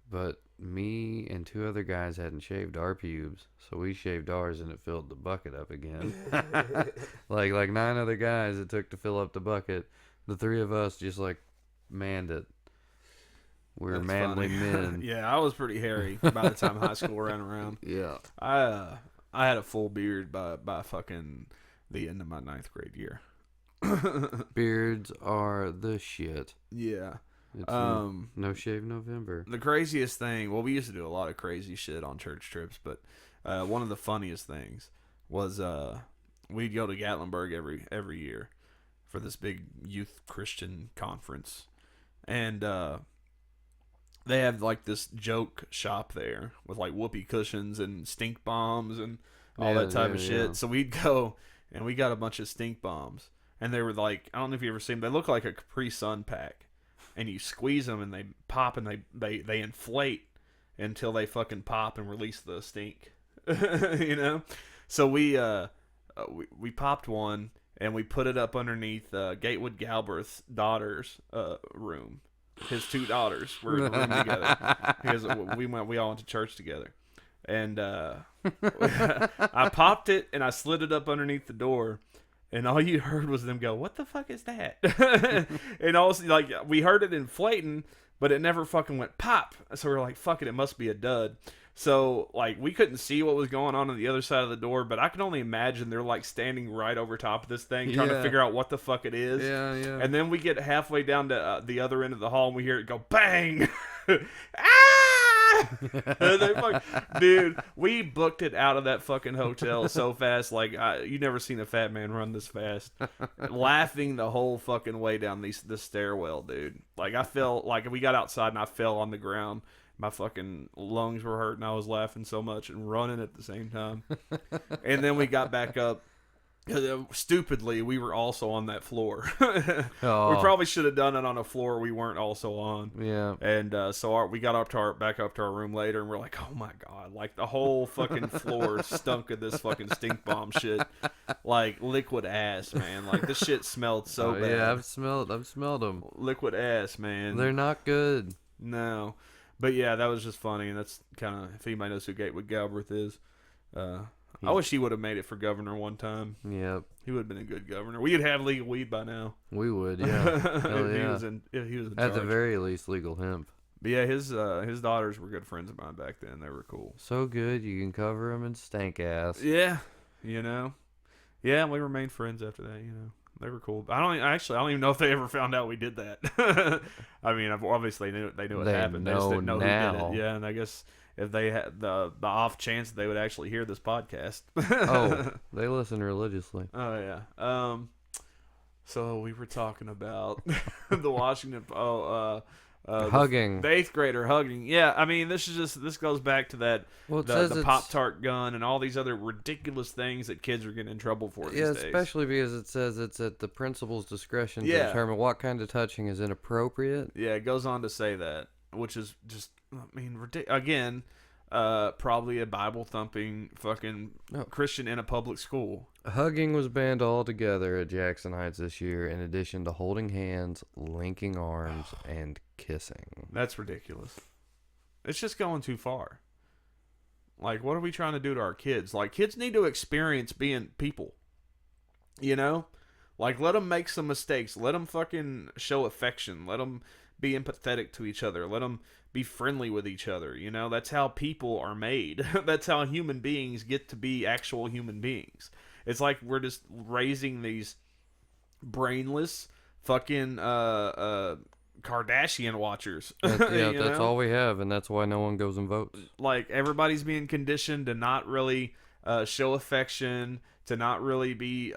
but me and 2 other guys hadn't shaved our pubes, so we shaved ours, and it filled the bucket up again. like 9 other guys it took to fill up the bucket. The 3 of us just, like, manned it. We were manly men. Yeah, I was pretty hairy by the time high school ran around. Yeah. I had a full beard by fucking the end of my 9th grade year. Beards are the shit. Yeah. It's no shave November. The craziest thing, well, we used to do a lot of crazy shit on church trips, but one of the funniest things was we'd go to Gatlinburg every year for this big youth Christian conference, and they have like this joke shop there with like whoopee cushions and stink bombs and all that type of shit. Yeah. So we'd go and we got a bunch of stink bombs. And they were like, I don't know if you ever seen them. They look like a Capri Sun pack. And you squeeze them and they pop and they inflate until they fucking pop and release the stink. You know? So we popped one and we put it up underneath Gatewood Galbraith's daughter's room. His 2 daughters were in the room together. Because we all went to church together. And I popped it and I slid it up underneath the door. And all you heard was them go, "What the fuck is that?" And also, like, we heard it inflating, but it never fucking went pop. So we were like, "Fuck it, it must be a dud." So, like, we couldn't see what was going on the other side of the door, but I can only imagine they're, like, standing right over top of this thing, trying to figure out what the fuck it is. Yeah, yeah. And then we get halfway down to the other end of the hall, and we hear it go, bang! Ah! Dude, we booked it out of that fucking hotel so fast. Like, you never seen a fat man run this fast. Laughing the whole fucking way down this stairwell, dude. Like, I felt like we got outside and I fell on the ground. My fucking lungs were hurting. I was laughing so much and running at the same time. And then we got back up. Stupidly, we were also on that floor. Oh. We probably should have done it on a floor we weren't also on. Yeah. And so we got back up to our room later, and we're like, oh my god, like the whole fucking floor stunk of this fucking stink bomb shit, like liquid ass, man. Like this shit smelled so bad. Yeah, I've smelled them. Liquid ass, man. They're not good. No, but yeah, that was just funny, and that's kind of, if anybody knows who Gatewood Galbraith is. I wish he would have made it for governor one time. Yep. He would have been a good governor. We'd have legal weed by now. We would, yeah. Hell if yeah. He was in At charge. the very least, legal hemp. But yeah, his daughters were good friends of mine back then. They were cool. So good, you can cover them in stank ass. Yeah, you know. Yeah, we remained friends after that, you know. They were cool. I don't even know if they ever found out we did that. I mean, obviously they knew it happened. They just didn't know who did it. Yeah, and I guess if they had the off chance that they would actually hear this podcast. Oh, they listen religiously. Oh yeah. So we were talking about the Washington. Hugging. The 8th grader hugging. Yeah, I mean, this goes back to that. Well, the Pop-Tart gun and all these other ridiculous things that kids are getting in trouble for these days. Especially because it says it's at the principal's discretion to determine what kind of touching is inappropriate. Yeah, it goes on to say that, which is just, I mean, again, probably a Bible-thumping fucking Christian in a public school. Hugging was banned altogether at Jackson Heights this year, in addition to holding hands, linking arms, and kissing. That's ridiculous. It's just going too far. Like, what are we trying to do to our kids? Like, kids need to experience being people. You know? Like, let them make some mistakes. Let them fucking show affection. Let them be empathetic to each other. Let them be friendly with each other. You know, that's how people are made. That's how human beings get to be actual human beings. It's like we're just raising these brainless fucking Kardashian watchers. That's all we have, and that's why no one goes and votes. Like, everybody's being conditioned to not really show affection, to not really be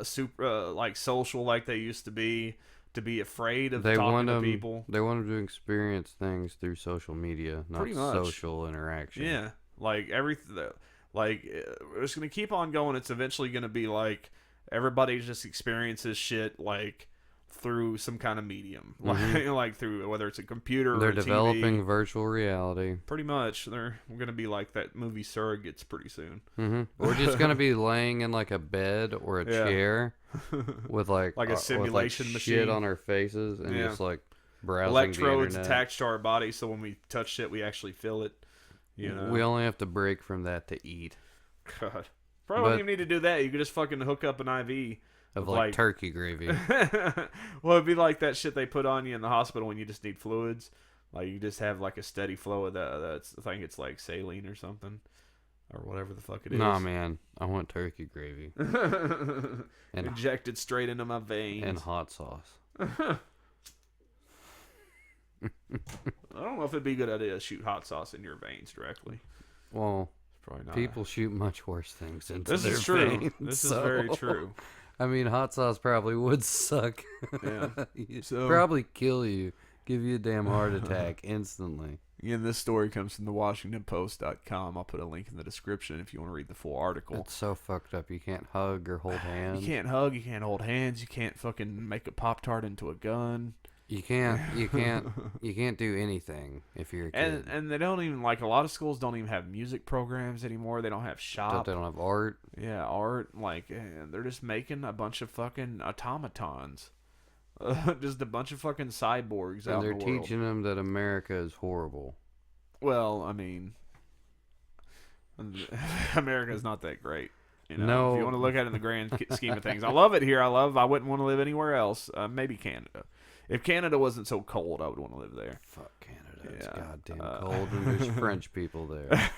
super like social like they used to be afraid of talking to people. They want them to experience things through social media, not social interaction. Yeah, like everything. Like, it's gonna keep on going. It's eventually gonna be like everybody just experiences shit like through some kind of medium, like through whether it's a computer. They're or a developing TV. Virtual reality. Pretty much, they're gonna be like that movie Surrogates pretty soon. We're just gonna be laying in like a bed or a chair with like a simulation machine shit on our faces and just like browsing electrodes the internet. attached to our body, so when we touch shit, we actually feel it. You know, we only have to break from that to eat. God, probably don't even need to do that. You could just fucking hook up an IV of like turkey gravy. Well, it'd be like that shit they put on you in the hospital when you just need fluids. Like, you just have like a steady flow of that. I think it's like saline or something, or whatever the fuck it is. Nah, man, I want turkey gravy. And injected straight into my veins. And hot sauce. I don't know if it'd be a good idea to shoot hot sauce in your veins directly. Well, probably not. People shoot much worse things into this their is true. veins, This is very true. I mean, hot sauce probably would suck. Yeah. So, probably kill you, give you a damn heart attack instantly. Again, this story comes from the WashingtonPost.com. I'll put a link in the description if you want to read the full article. It's so fucked up. You can't hug or hold hands. You can't hug. You can't hold hands. You can't fucking make a Pop-Tart into a gun. You can't do anything if you're a kid. And they don't even, like, a lot of schools don't even have music programs anymore. They don't have shop. They don't have art. Yeah, art. Like, they're just making a bunch of fucking automatons. Just a bunch of fucking cyborgs out in the world. And they're teaching them that America is horrible. Well, I mean, America's not that great. You know, no. If you want to look at it in the grand scheme of things. I love it here. I wouldn't want to live anywhere else. Maybe Canada. If Canada wasn't so cold, I would want to live there. Fuck Canada. It's goddamn cold, and there's French people there.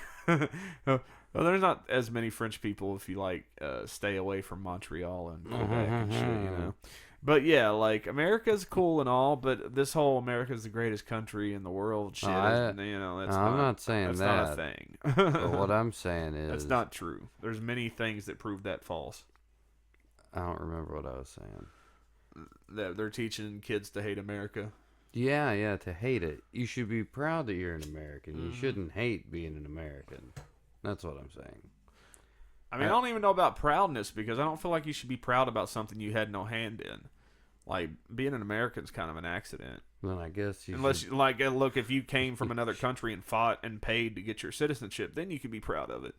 Well, there's not as many French people if you, like, stay away from Montreal and Quebec and shit, you know. But, yeah, like, America's cool and all, but this whole America's the greatest country in the world shit, I'm not saying that's that. not a thing. But what I'm saying is... That's not true. There's many things that prove that false. I don't remember what I was saying. That they're teaching kids to hate America. Yeah, to hate it. You should be proud that you're an American. You shouldn't hate being an American. That's what I'm saying. I mean, I don't even know about proudness, because I don't feel like you should be proud about something you had no hand in. Like, being an American's kind of an accident. Then I guess you look, if you came from another country and fought and paid to get your citizenship, then you could be proud of it.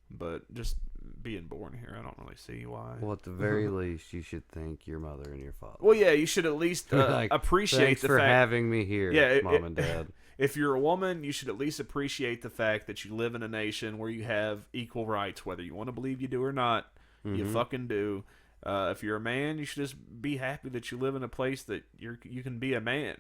But just being born here, I don't really see why. Well, at the very least, you should thank your mother and your father. Well, yeah, you should at least appreciate thanks the for fact having me here, Mom and Dad. If you're a woman, you should at least appreciate the fact that you live in a nation where you have equal rights, whether you want to believe you do or not. You fucking do. If you're a man, you should just be happy that you live in a place that you can be a man.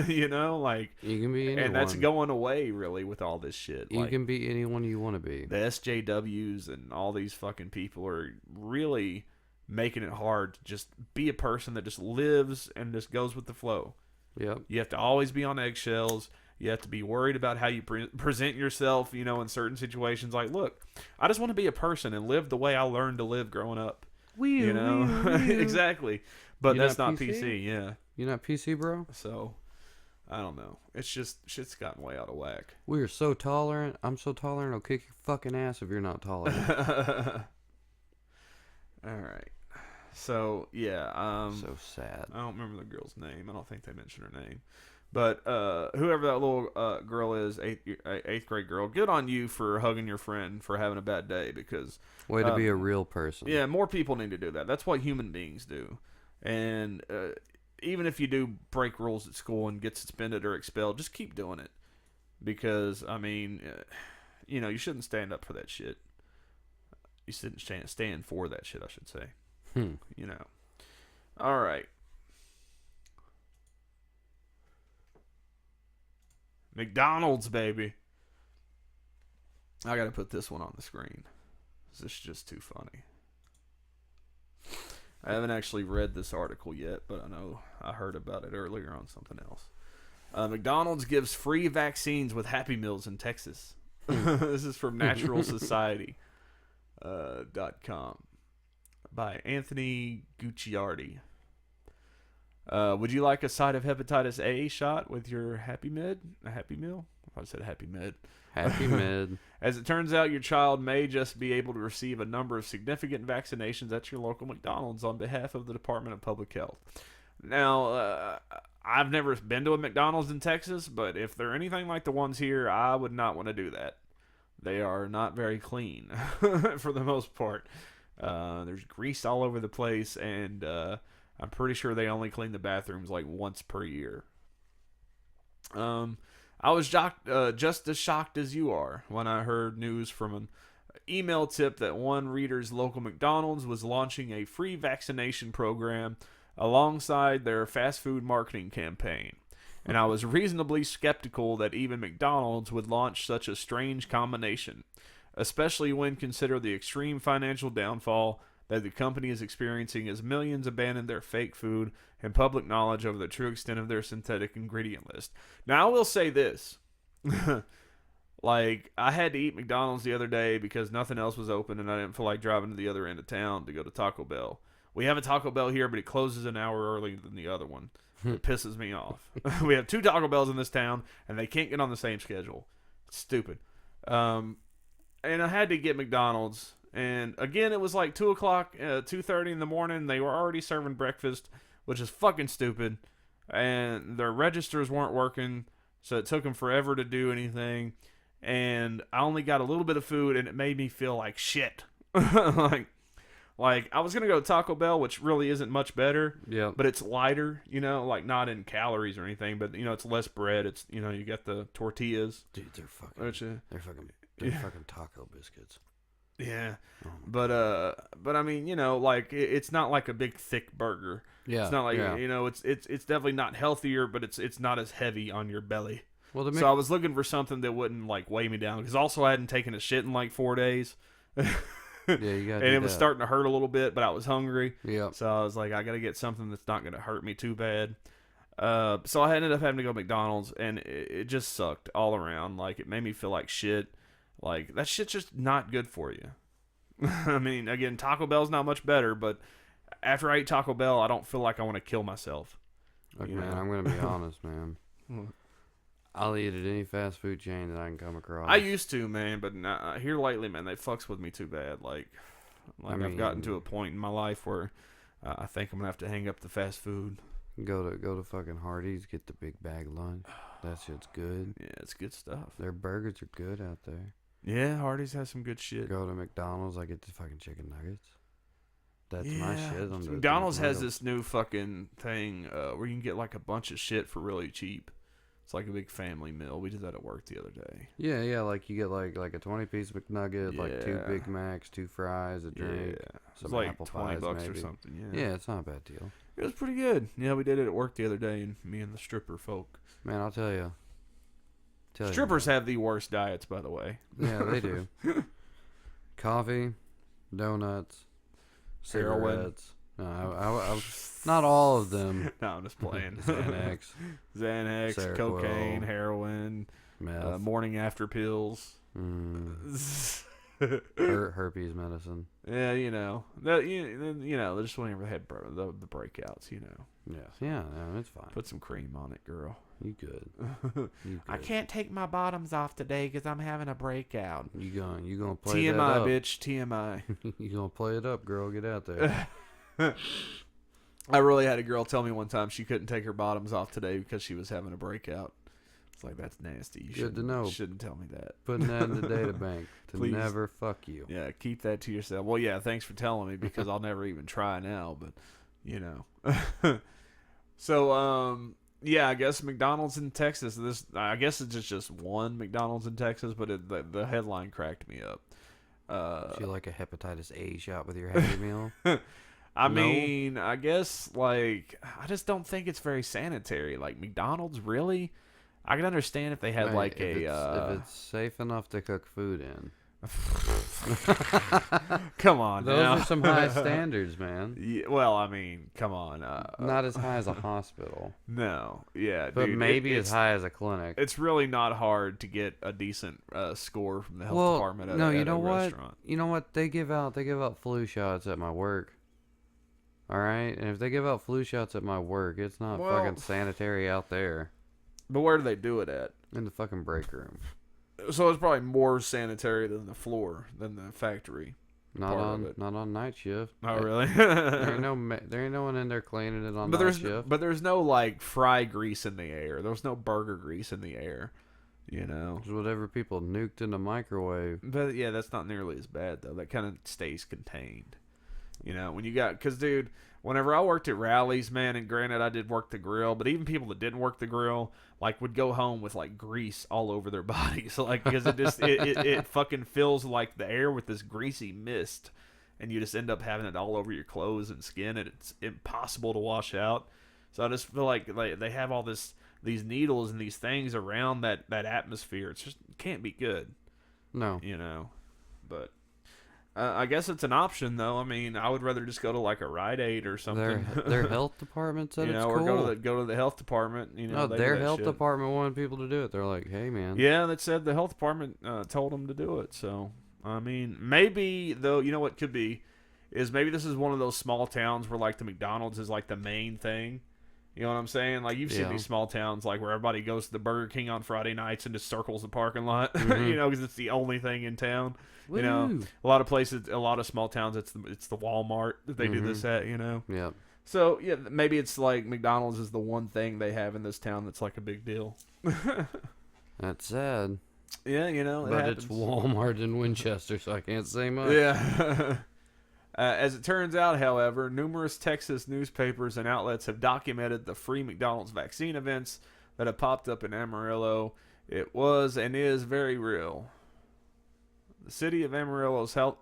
You know, like, you can be anyone. And that's going away really with all this shit. You can be anyone you want to be. The SJWs and all these fucking people are really making it hard to just be a person that just lives and just goes with the flow. Yep. You have to always be on eggshells. You have to be worried about how you present yourself, you know, in certain situations. Like, look, I just want to be a person and live the way I learned to live growing up. You know? Exactly. But that's not PC, yeah. You're not PC, bro? So, I don't know. It's just, shit's gotten way out of whack. We are so tolerant. I'm so tolerant, I'll kick your fucking ass if you're not tolerant. Alright. So, yeah. So sad. I don't remember the girl's name. I don't think they mentioned her name. But whoever that little girl is, eighth grade girl, good on you for hugging your friend for having a bad day, because... Way to be a real person. Yeah, more people need to do that. That's what human beings do. And even if you do break rules at school and get suspended or expelled, just keep doing it. Because, I mean, you know, you shouldn't stand up for that shit. You shouldn't stand for that shit, I should say. You know. All right. McDonald's, baby. I gotta put this one on the screen. This is just too funny. I haven't actually read this article yet, but I know I heard about it earlier on something else. McDonald's gives free vaccines with Happy Meals in Texas. This is from naturalsociety.com by Anthony Gucciardi. Would you like a side of hepatitis A shot with your Happy Med? A Happy Meal? I said Happy Med. Happy Med. As it turns out, your child may just be able to receive a number of significant vaccinations at your local McDonald's on behalf of the Department of Public Health. Now, I've never been to a McDonald's in Texas, but if they're anything like the ones here, I would not want to do that. They are not very clean for the most part. There's grease all over the place, and I'm pretty sure they only clean the bathrooms like once per year. I was just as shocked as you are when I heard news from an email tip that one reader's local McDonald's was launching a free vaccination program alongside their fast food marketing campaign. And I was reasonably skeptical that even McDonald's would launch such a strange combination, especially when consider the extreme financial downfall that the company is experiencing as millions abandon their fake food and public knowledge over the true extent of their synthetic ingredient list. Now, I will say this. Like, I had to eat McDonald's the other day because nothing else was open and I didn't feel like driving to the other end of town to go to Taco Bell. We have a Taco Bell here, but it closes an hour earlier than the other one. It pisses me off. We have 2 Taco Bells in this town, and they can't get on the same schedule. It's stupid. And I had to get McDonald's. And again, it was like 2 o'clock, 2:30 in the morning. They were already serving breakfast, which is fucking stupid. And their registers weren't working, so it took them forever to do anything. And I only got a little bit of food, and it made me feel like shit. Like I was gonna go to Taco Bell, which really isn't much better. Yeah. But it's lighter, like not in calories or anything, but it's less bread. It's you got the tortillas. Dude, they're fucking taco biscuits. Yeah, but I mean, it's not like a big thick burger. Yeah, it's not like it's definitely not healthier, but it's not as heavy on your belly. Well, so I was looking for something that wouldn't like weigh me down because also I hadn't taken a shit in like 4 days. Yeah, you got. And it was starting to hurt a little bit, but I was hungry. Yeah. So I was like, I got to get something that's not going to hurt me too bad. So I ended up having to go to McDonald's, and it just sucked all around. Like it made me feel like shit. Like that shit's just not good for you. I mean, again, Taco Bell's not much better, but after I eat Taco Bell, I don't feel like I want to kill myself. Look, man, I'm gonna be honest, man. I'll eat at any fast food chain that I can come across. I used to, man, but here lately, man, they fucks with me too bad. Like I mean, I've gotten to a point in my life where I think I'm gonna have to hang up the fast food. Go to fucking Hardee's, get the big bag lunch. That shit's good. Yeah, it's good stuff. Their burgers are good out there. Yeah, Hardee's has some good shit. Go to McDonald's, I get the fucking chicken nuggets. That's my shit. McDonald's has this new fucking thing where you can get like a bunch of shit for really cheap. It's like a big family meal. We did that at work the other day. Yeah, like you get like a 20-piece McNugget, like 2 Big Macs, 2 fries, a drink, some like apple $20 pies maybe. or something. Yeah, it's not a bad deal. It was pretty good. Yeah, we did it at work the other day, and me and the stripper folk. Man, I'll tell you. Strippers have the worst diets, by the way. Yeah, they do. Coffee, donuts, cigarettes. No, I not all of them. No, I'm just playing. Xanax, Seroquel, cocaine, heroin, meth, morning after pills, herpes medicine. Yeah, just whenever they had the breakouts, Yeah, it's fine. Put some cream on it, girl. You good? I can't take my bottoms off today because I'm having a breakout. You gonna play TMI, that up? bitch, TMI. You gonna play it up, girl? Get out there. I really had a girl tell me one time she couldn't take her bottoms off today because she was having a breakout. It's like, that's nasty. You Good to know. Shouldn't tell me that. Putting that in the data bank to Please. never fuck you. Yeah, keep that to yourself. Well, yeah, thanks for telling me because I'll never even try now, but So, yeah, I guess McDonald's in Texas. I guess it's just one McDonald's in Texas, but the headline cracked me up. Do you like a hepatitis A shot with your Happy Meal? I mean, I guess, I just don't think it's very sanitary. Like, McDonald's, really? I can understand if they had like if a. If it's safe enough to cook food in. Come on, those now. are some high standards, man. Yeah, well, I mean, come on. Not as high as a hospital. No, yeah, but dude, maybe it's as high as a clinic. It's really not hard to get a decent score from the health department at, no, at you know a what? restaurant. You know what? They give out flu shots at my work. All right, and if they give out flu shots at my work, it's not fucking sanitary out there. But where do they do it at? In the fucking break room. So it's probably more sanitary than the floor, than the factory. Not on night shift. Oh, really? there ain't no one in there cleaning it on night shift. But there's no like fry grease in the air. There's no burger grease in the air. You know, it's whatever people nuked in the microwave. But yeah, that's not nearly as bad though. That kind of stays contained. You know, when you got, because dude, whenever I worked at rallies, man, and granted I did work the grill, but even people that didn't work the grill, like, would go home with like grease all over their bodies, like, because it fucking fills like the air with this greasy mist, and you just end up having it all over your clothes and skin, and it's impossible to wash out. So I just feel like they have all these needles and these things around that atmosphere. It's just, it can't be good. No, you know, but. I guess it's an option, though. I mean, I would rather just go to like a Rite Aid or something. Their health department said it's cool. Or go to the health department. You know, no, their health department wanted people to do it. They're like, hey, man. Yeah, that said the health department told them to do it. So, I mean, maybe though, you know what could be is maybe this is one of those small towns where like the McDonald's is like the main thing. You know what I'm saying? Like, you've seen these small towns like where everybody goes to the Burger King on Friday nights and just circles the parking lot. Mm-hmm. You know, because it's the only thing in town. Woo. You know, a lot of places, a lot of small towns, it's the Walmart that they do this at. You know. Yeah. So yeah, maybe it's like McDonald's is the one thing they have in this town that's like a big deal. That's sad. Yeah, you know. But it's Walmart in Winchester, so I can't say much. Yeah. As it turns out, however, numerous Texas newspapers and outlets have documented the free McDonald's vaccine events that have popped up in Amarillo. It was and is very real. The City of Amarillo's health,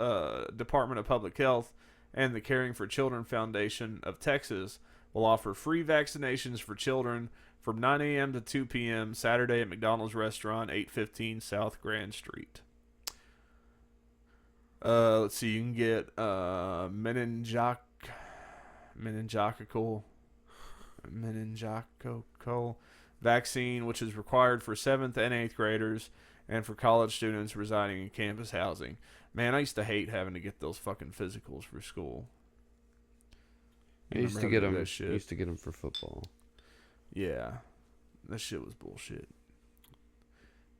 Department of Public Health and the Caring for Children Foundation of Texas will offer free vaccinations for children from 9 a.m. to 2 p.m. Saturday at McDonald's restaurant, 815 South Grand Street. Let's see, you can get meningococcal vaccine, which is required for 7th and 8th graders and for college students residing in campus housing. Man, I used to hate having to get those fucking physicals for school. I used to get them for football. Yeah, that shit was bullshit.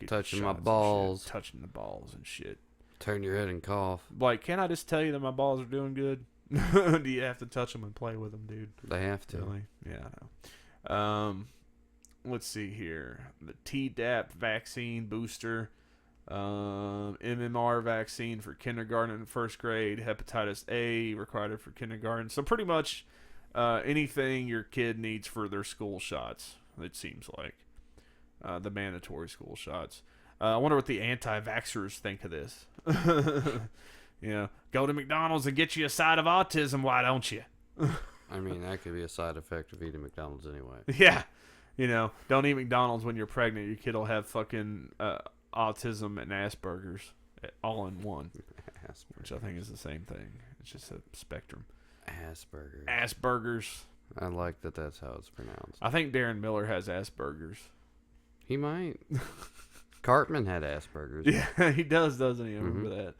Touching my balls. Touching the balls and shit. Turn your head and cough. Like, can't I just tell you that my balls are doing good? Do you have to touch them and play with them, dude? They have to. Really? Yeah, I know. Let's see here. The Tdap vaccine booster, MMR vaccine for kindergarten and first grade, hepatitis A required for kindergarten. So pretty much anything your kid needs for their school shots, it seems like. The mandatory school shots. I wonder what the anti-vaxxers think of this. You know, go to McDonald's and get you a side of autism, why don't you? I mean, that could be a side effect of eating McDonald's anyway. Yeah. You know, don't eat McDonald's when you're pregnant. Your kid will have fucking autism and Asperger's all in one. Which I think is the same thing. It's just a spectrum. Asperger's. I like that that's how it's pronounced. I think Darren Miller has Asperger's. He might. Cartman had Asperger's. Yeah, he does, doesn't he? I remember that.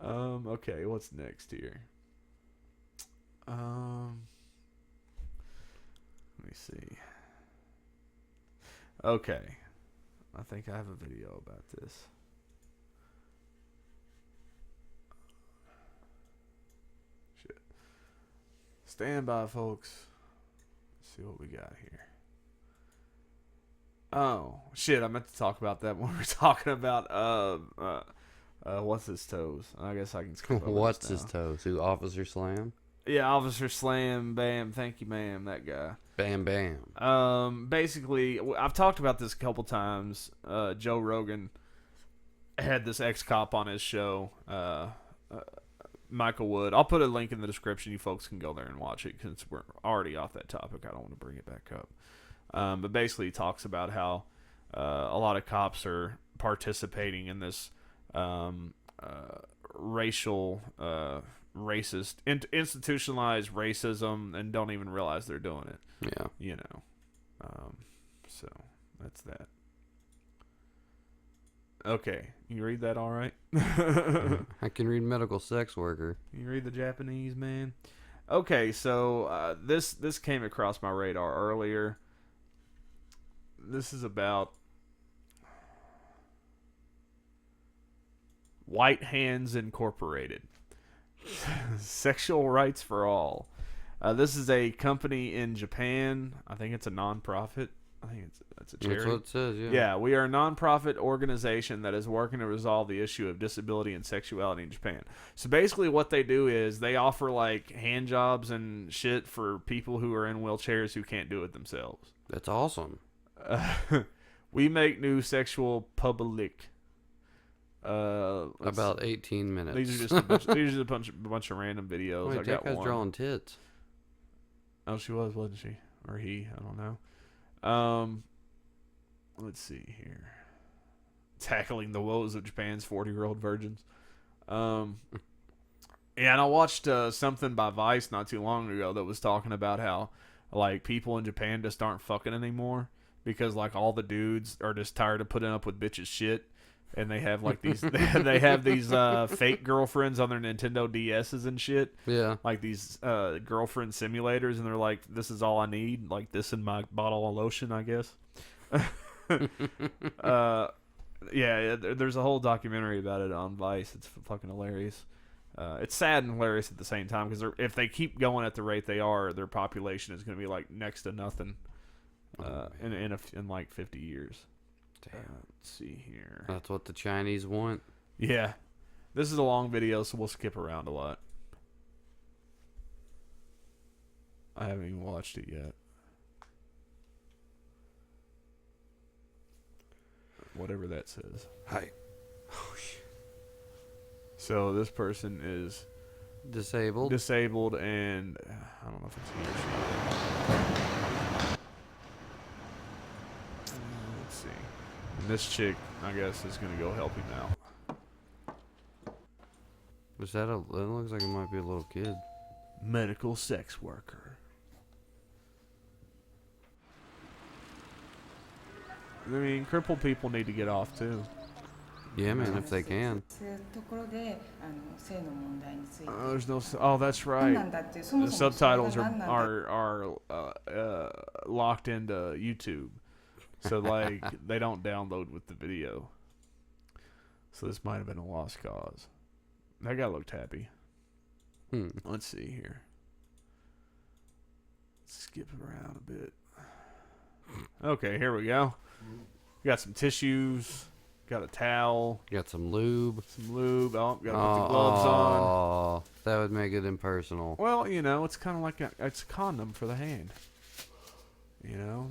Okay, what's next here? Let me see. Okay. I think I have a video about this. Shit. Stand by, folks. Let's see what we got here. Oh, shit, I meant to talk about that when we were talking about, what's his toes? I guess I can skip over What's this his now. toes? Who, Officer Slam? Yeah, Officer Slam, bam, thank you, ma'am, that guy. Bam, bam. Basically, I've talked about this a couple times. Joe Rogan had this ex-cop on his show, Michael Wood. I'll put a link in the description. You folks can go there and watch it because we're already off that topic. I don't want to bring it back up. But basically, he talks about how a lot of cops are participating in this racial, racist, institutionalized racism and don't even realize they're doing it. Yeah. You know. So that's that. Okay, you read that all right? I can read medical sex worker. You read the Japanese, man? Okay, so this came across my radar earlier. This is about White Hands Incorporated. Sexual rights for all. This is a company in Japan. I think it's a non-profit. I think it's a charity. That's what it says, yeah. Yeah, we are a non-profit organization that is working to resolve the issue of disability and sexuality in Japan. So basically what they do is they offer like hand jobs and shit for people who are in wheelchairs who can't do it themselves. That's awesome. We make new sexual public. About 18 minutes. These are just a bunch of random videos. Wait, I that got guy's one. drawing tits. Oh, she was, wasn't she? Or he? I don't know. Let's see here. Tackling the woes of Japan's 40-year-old virgins. Yeah, and I watched something by Vice not too long ago that was talking about how like people in Japan just aren't fucking anymore because like all the dudes are just tired of putting up with bitches' shit. And they have like these, they have these fake girlfriends on their Nintendo DSs and shit. Yeah, like these girlfriend simulators, and they're like, "This is all I need, like this in my bottle of lotion, I guess." Yeah, there's a whole documentary about it on Vice. It's fucking hilarious. It's sad and hilarious at the same time because if they keep going at the rate they are, their population is going to be like next to nothing in like 50 years. Let's see here. That's what the Chinese want. Yeah. This is a long video, so we'll skip around a lot. I haven't even watched it yet. Whatever that says. Hi. So this person is disabled. Disabled, and I don't know if it's he or she. Let's see. And this chick, I guess, is gonna go help him out. Was that a? That looks like it might be a little kid. Medical sex worker. I mean, crippled people need to get off too. Yeah, man, if they can. There's no. Oh, that's right. The subtitles are locked into YouTube, so like they don't download with the video. So this might have been a lost cause. That guy looked happy. Let's see here. Skip around a bit. Okay, here we go. Got some tissues. Got a towel. Got some lube. Some lube. Oh, got to put the gloves on. Oh, that would make it impersonal. Well, you know, it's kind of like it's a condom for the hand. You know,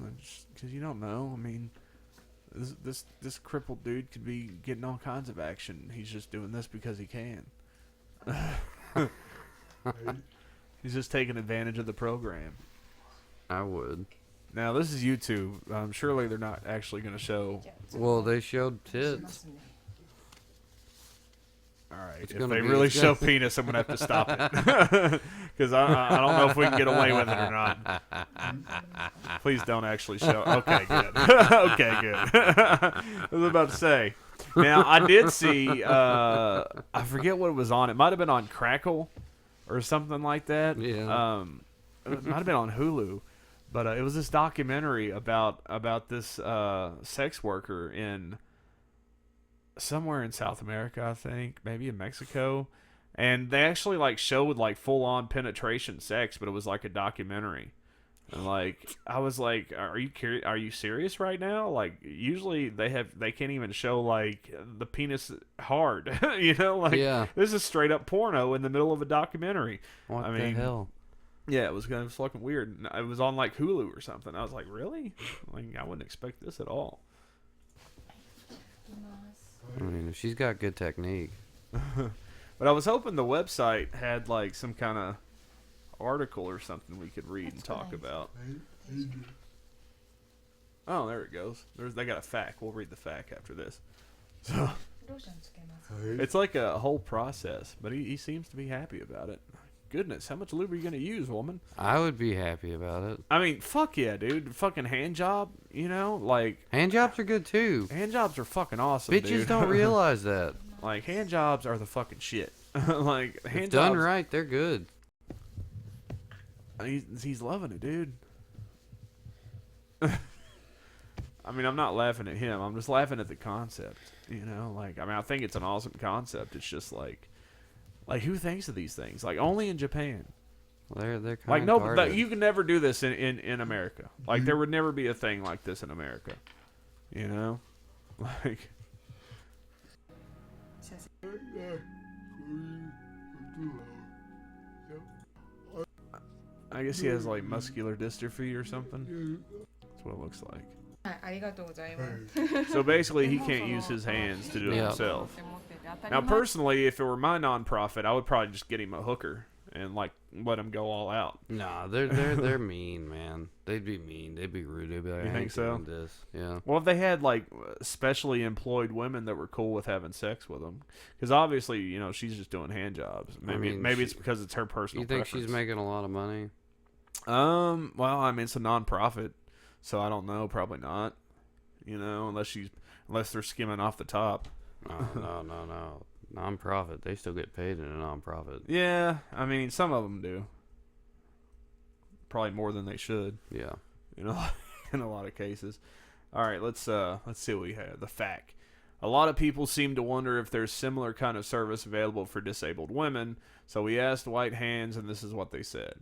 because you don't know. I mean, this crippled dude could be getting all kinds of action. He's just doing this because he can. He's just taking advantage of the program. I would. Now, this is YouTube. Surely they're not actually going to show... Well, they showed tits. Alright, if they really show penis, I'm going to have to stop it. Because I don't know if we can get away with it or not. Please don't actually show... Okay, good. Okay, good. I was about to say. Now, I did see... I forget what it was on. It might have been on Crackle or something like that. Yeah. It might have been on Hulu. But it was this documentary about this sex worker in somewhere in South America, I think, maybe in Mexico, and they actually like showed like full on penetration sex, but it was like a documentary. And like I was like, are you serious right now? Like usually they can't even show like the penis hard, you know? Like this is straight up porno in the middle of a documentary. What the hell? Yeah, it was kind of fucking weird. It was on like Hulu or something. I was like, really? Like, I wouldn't expect this at all. I mean, if she's got good technique. But I was hoping the website had like some kind of article or something we could read and talk about. Oh, there it goes. They got a fact. We'll read the fact after this. So it's like a whole process, but he seems to be happy about it. Goodness, how much lube are you gonna use, woman? I would be happy about it. I mean, fuck yeah, dude. Fucking hand job, you know, like hand jobs are good too. Hand jobs are fucking awesome. Bitches dude. don't realize that. Like hand jobs are the fucking shit. Like hand if jobs done right, they're good. He's loving it, dude. I mean, I'm not laughing at him. I'm just laughing at the concept. You know, like I mean, I think it's an awesome concept. It's just like who thinks of these things? Like only in Japan. They're kind like no, you can never do this in America. Like there would never be a thing like this in America. You know, like. I guess he has like muscular dystrophy or something. That's what it looks like. So basically, he can't use his hands to do it himself. Now, personally, if it were my nonprofit, I would probably just get him a hooker and like let him go all out. Nah, they're mean, man. They'd be mean. They'd be rude. They'd be like, you think so? This. Yeah. Well, if they had like specially employed women that were cool with having sex with them, because obviously, you know, she's just doing hand jobs. Maybe it's because it's her personal. You think preference. she's making a lot of money? Well, I mean, it's a nonprofit, so I don't know. Probably not. You know, unless they're skimming off the top. No. Non-profit. They still get paid in a non-profit. Yeah, I mean, some of them do. Probably more than they should. Yeah. You know, in a lot of cases. All right, let's see what we have. The fact. A lot of people seem to wonder if there's similar kind of service available for disabled women, so we asked White Hands, and this is what they said.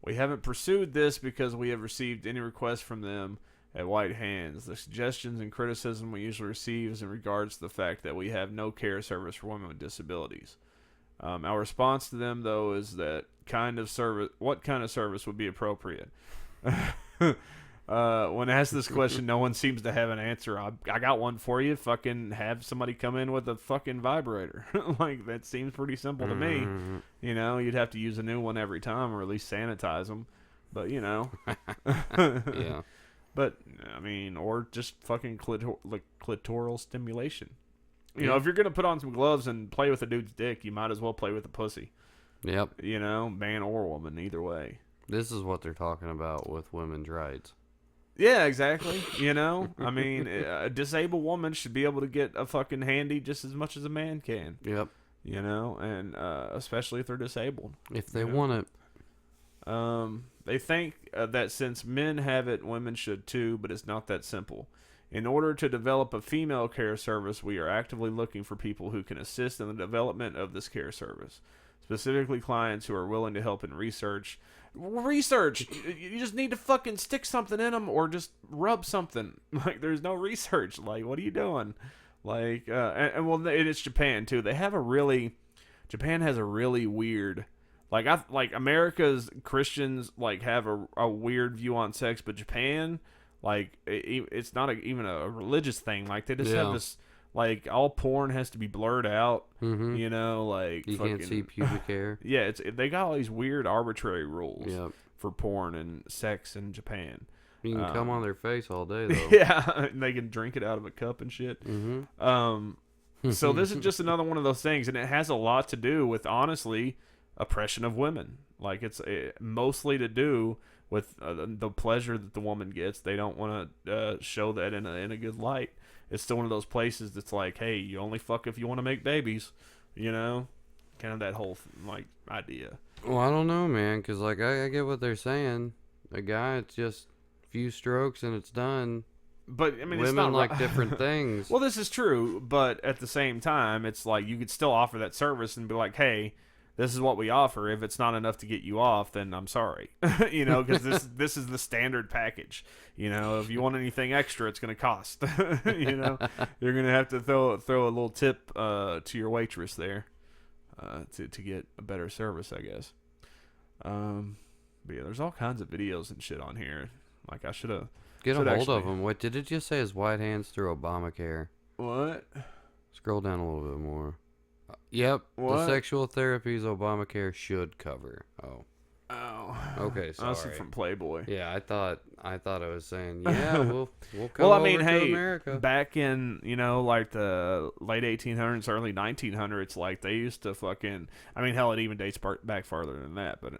We haven't pursued this because we have received any requests from them at White Hands. The suggestions and criticism we usually receive is in regards to the fact that we have no care service for women with disabilities. Our response to them, though, is that what kind of service would be appropriate? When asked this question, no one seems to have an answer. I got one for you. Fucking have somebody come in with a fucking vibrator. Like, that seems pretty simple to me. You know, you'd have to use a new one every time or at least sanitize them. But, you know. Yeah. But, I mean, or just fucking clitoral stimulation. You know, if you're going to put on some gloves and play with a dude's dick, you might as well play with a pussy. Yep. You know, man or woman, either way. This is what they're talking about with women's rights. Yeah, exactly. You know, I mean, a disabled woman should be able to get a fucking handy just as much as a man can. Yep. You know, and especially if they're disabled. If they want it. They think that since men have it, women should too, but it's not that simple. In order to develop a female care service, we are actively looking for people who can assist in the development of this care service. Specifically, clients who are willing to help in research. Research! You just need to fucking stick something in them or just rub something. Like, there's no research. Like, what are you doing? Like, and it's Japan, too. Japan has a really weird... Like America's Christians like have a weird view on sex, but Japan, like it's not even a religious thing. Like they just have this, like all porn has to be blurred out. Mm-hmm. You know, like you can't see pubic hair. Yeah, they got all these weird arbitrary rules for porn and sex in Japan. You can come on their face all day though. Yeah, and they can drink it out of a cup and shit. Mm-hmm. So this is just another one of those things, and it has a lot to do with honestly. Oppression of women. Like it's mostly to do with the pleasure that the woman gets. They don't want to show that in a good light. It's still one of those places that's like, hey, you only fuck if you want to make babies, you know, kind of that whole like idea. Well, I don't know, man, because like I get what they're saying. A guy, it's just a few strokes and it's done. But I mean, women it's not like different things. Well, this is true, but at the same time, it's like you could still offer that service and be like, hey. This is what we offer. If it's not enough to get you off, then I'm sorry. You know, because this is the standard package. You know, if you want anything extra, it's going to cost. You know, you're going to have to throw a little tip to your waitress there to get a better service, I guess. But yeah, there's all kinds of videos and shit on here. Like I should have get a hold of them. What did it just say? Is White Hands through Obamacare? What? Scroll down a little bit more. Yep. What? The sexual therapies Obamacare should cover. Oh. Okay, sorry. Honestly, from Playboy. Yeah, I thought I was saying, yeah, we'll come Well, I over mean, to hey, America. back in, like the late 1800s, early 1900s, like they used to fucking, I mean, hell, it even dates back farther than that, but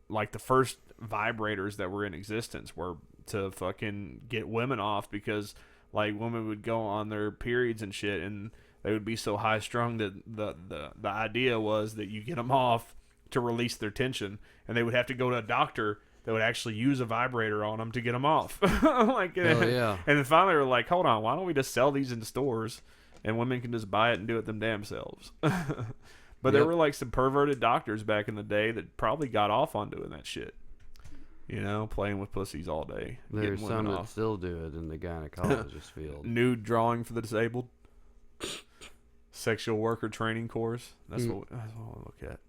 like the first vibrators that were in existence were to fucking get women off, because like women would go on their periods and shit, and they would be so high strung that the idea was that you get them off to release their tension, and they would have to go to a doctor that would actually use a vibrator on them to get them off. Like, hell yeah. And then finally, we're like, hold on, why don't we just sell these in stores, and women can just buy it and do it them damn selves? But there were like some perverted doctors back in the day that probably got off on doing that shit. Playing with pussies all day. There's some that still do it in the gynecologist field. Nude drawing for the disabled. Sexual worker training course. That's what I look at.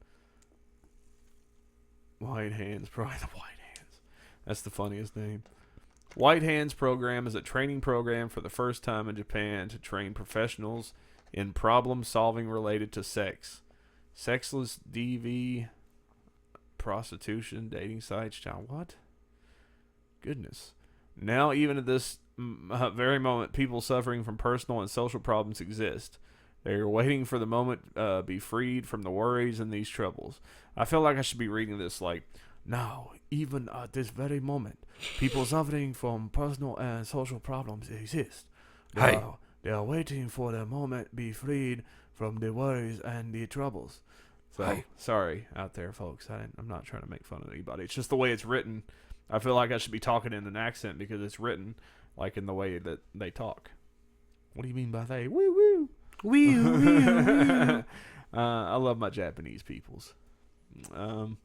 White Hands, probably the White Hands. That's the funniest name. White Hands program is a training program for the first time in Japan to train professionals in problem solving related to sex. Sexless DV, prostitution, dating sites, child. What? Goodness. Now, even at this very moment, people suffering from personal and social problems exist. They are waiting for the moment be freed from the worries and these troubles. I feel like I should be reading this like, now, even at this very moment, people suffering from personal and social problems exist. They are waiting for the moment be freed from the worries and the troubles. So, sorry out there, folks. I'm not trying to make fun of anybody. It's just the way it's written. I feel like I should be talking in an accent because it's written like in the way that they talk. What do you mean by they? Woo woo. I love my Japanese peoples.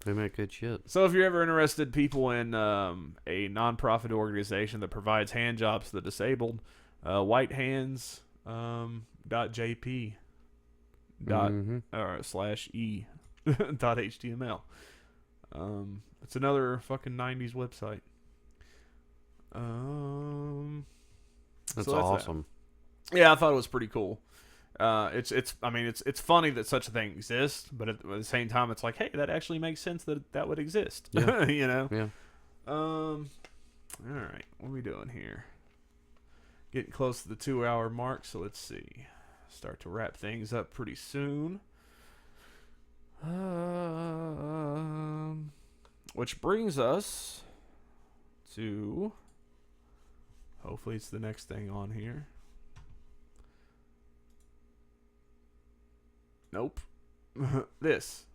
They make good shit. So if you're ever interested, people in a non-profit organization that provides hand jobs to the disabled, whitehands .jp /e .html. It's another fucking 90s website. That's so awesome. Yeah, I thought it was pretty cool. It's funny that such a thing exists, but at the same time, it's like, hey, that actually makes sense that would exist. Yeah. Yeah. All right, what are we doing here? Getting close to the 2-hour mark, so let's see. Start to wrap things up pretty soon. Which brings us to, hopefully it's the next thing on here. Nope. This.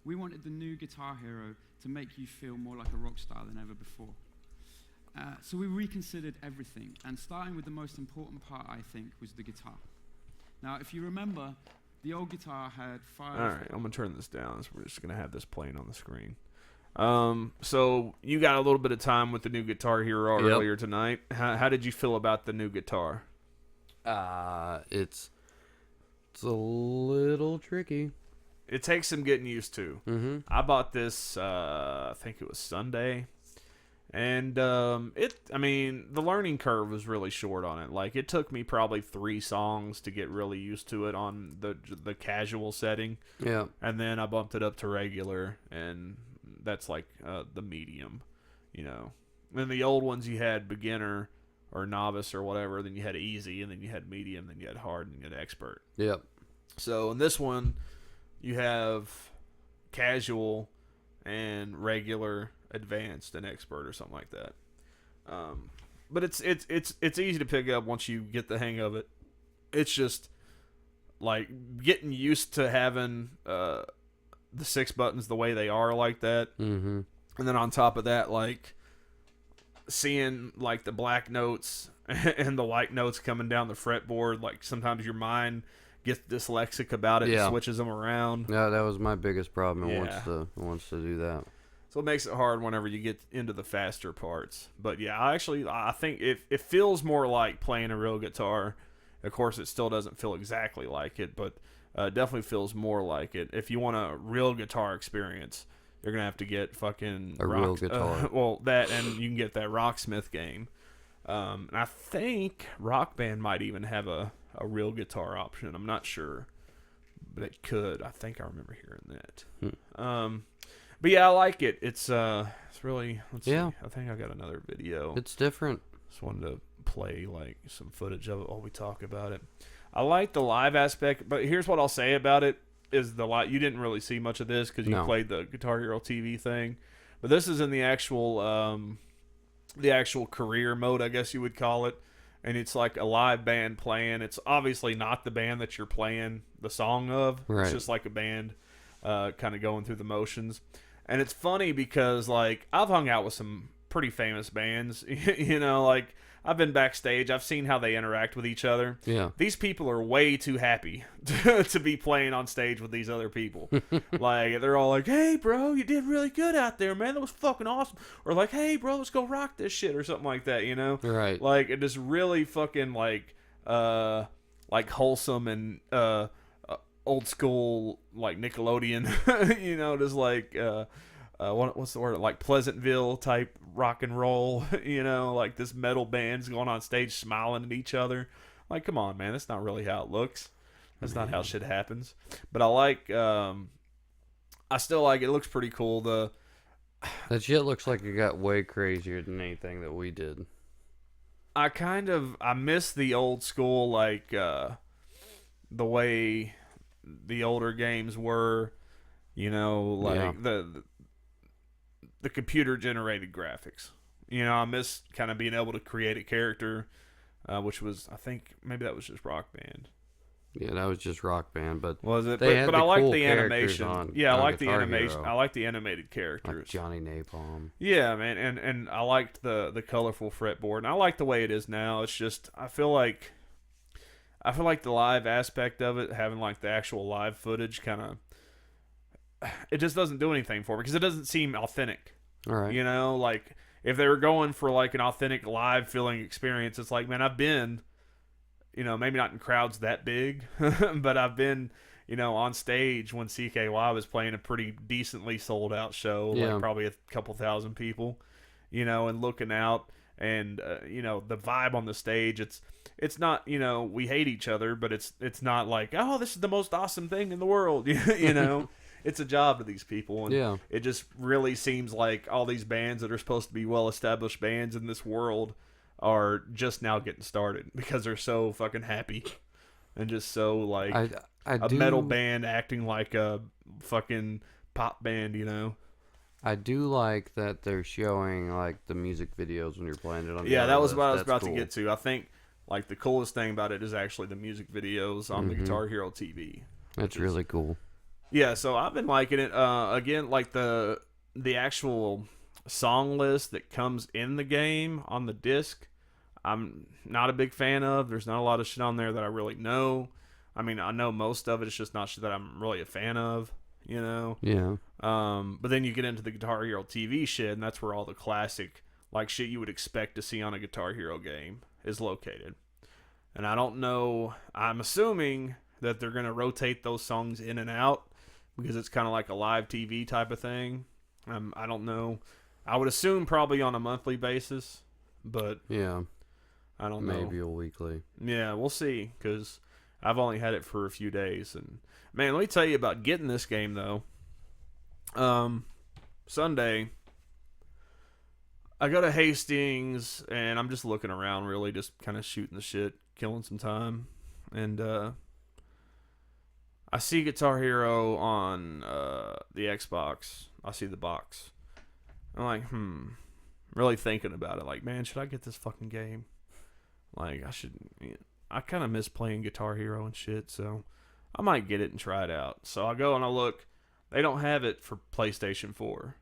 We wanted the new Guitar Hero to make you feel more like a rock star than ever before. So we reconsidered everything, and starting with the most important part, I think, was the guitar. Now, if you remember, the old guitar had 5... All right, I'm going to turn this down. So we're just going to have this playing on the screen. So you got a little bit of time with the new Guitar Hero earlier tonight. How did you feel about the new guitar? It's a little tricky. It takes some getting used to. Mm-hmm. I bought this, I think it was Sunday. And the learning curve was really short on it. Like, it took me probably 3 songs to get really used to it on the casual setting. Yeah. And then I bumped it up to regular, and that's like the medium, And the old ones you had beginner or novice or whatever, then you had easy, and then you had medium, then you had hard, and you had expert. Yep. So in this one, you have casual and regular, advanced, and expert, or something like that. But it's easy to pick up once you get the hang of it. It's just like getting used to having the 6 buttons the way they are like that. Mm-hmm. And then on top of that, like seeing like the black notes and the white notes coming down the fretboard, like sometimes your mind gets dyslexic about it and switches them around. Yeah, that was my biggest problem. It wants to do that. So it makes it hard whenever you get into the faster parts. But yeah, I think it feels more like playing a real guitar. Of course, it still doesn't feel exactly like it, but definitely feels more like it. If you want a real guitar experience, you're going to have to get fucking real guitar. That, and you can get that Rocksmith game. And I think Rock Band might even have a real guitar option. I'm not sure. but it could. I think I remember hearing that. But yeah, I like it. It's really, let's see. I think I got another video. It's different. Just wanted to play like some footage of it while we talk about it. I like the live aspect, but here's what I'll say about it is you didn't really see much of this because you played the Guitar Hero TV thing, but this is in the actual career mode, I guess you would call it, and it's like a live band playing. It's obviously not the band that you're playing the song of. Right. It's just like a band kind of going through the motions. And it's funny because, like, I've hung out with some pretty famous bands, you know, like, I've been backstage. I've seen how they interact with each other. Yeah. These people are way too happy to be playing on stage with these other people. Like, they're all like, hey, bro, you did really good out there, man. That was fucking awesome. Or like, hey, bro, let's go rock this shit or something like that, you know? Right. Like, it is really fucking, like wholesome and old school, like Nickelodeon, you know, just like what's the word, like Pleasantville type rock and roll, you know, like this metal band's going on stage smiling at each other. Like, come on, man, that's not really how it looks. That's not how shit happens. But I like, I still like it. It looks pretty cool. That shit looks like it got way crazier than anything that we did. I miss the old school, like the way the older games were, you know, like the computer generated graphics. You know, I miss kind of being able to create a character, which was, I think maybe that was just Rock Band. Yeah, that was just Rock Band, but was it? They had but the I like cool the animation. on I like the Guitar animation. Hero. I like the animated characters. Like Johnny Napalm. Yeah, man, and I liked the colorful fretboard, and I like the way it is now. It's just I feel like the live aspect of it, having like the actual live footage, kind of, it just doesn't do anything for me because it doesn't seem authentic. All right. You know, like if they were going for like an authentic live feeling experience, it's like, man, I've been, you know, maybe not in crowds that big, but I've been, you know, on stage when CKY was playing a pretty decently sold out show, like probably a couple thousand people, you know, and looking out and, you know, the vibe on the stage, it's not, you know, we hate each other, but it's not like, oh, this is the most awesome thing in the world, you know. It's a job to these people, and it just really seems like all these bands that are supposed to be well-established bands in this world are just now getting started because they're so fucking happy and just so like a metal band acting like a fucking pop band, you know. I do like that they're showing like the music videos when you're playing it on. Yeah, that was what I was about to get to. I think like the coolest thing about it is actually the music videos on the Guitar Hero TV. That's really cool. Yeah, so I've been liking it. Again, like the actual song list that comes in the game on the disc, I'm not a big fan of. There's not a lot of shit on there that I really know. I mean, I know most of it. It's just not shit that I'm really a fan of, you know? Yeah. But then you get into the Guitar Hero TV shit, and that's where all the classic, like, shit you would expect to see on a Guitar Hero game is located. And I don't know. I'm assuming that they're going to rotate those songs in and out because it's kind of like a live TV type of thing. I don't know. I would assume probably on a monthly basis, but yeah, I don't know. Maybe a weekly. Yeah, we'll see, because I've only had it for a few days. And man, let me tell you about getting this game, though. Sunday, I go to Hastings, and I'm just looking around, really, just kind of shooting the shit, killing some time. And I see Guitar Hero on the Xbox. I see the box. I'm like, really thinking about it. Like, man, should I get this fucking game? Like, I kind of miss playing Guitar Hero and shit, so I might get it and try it out. So I go and I look. They don't have it for PlayStation 4.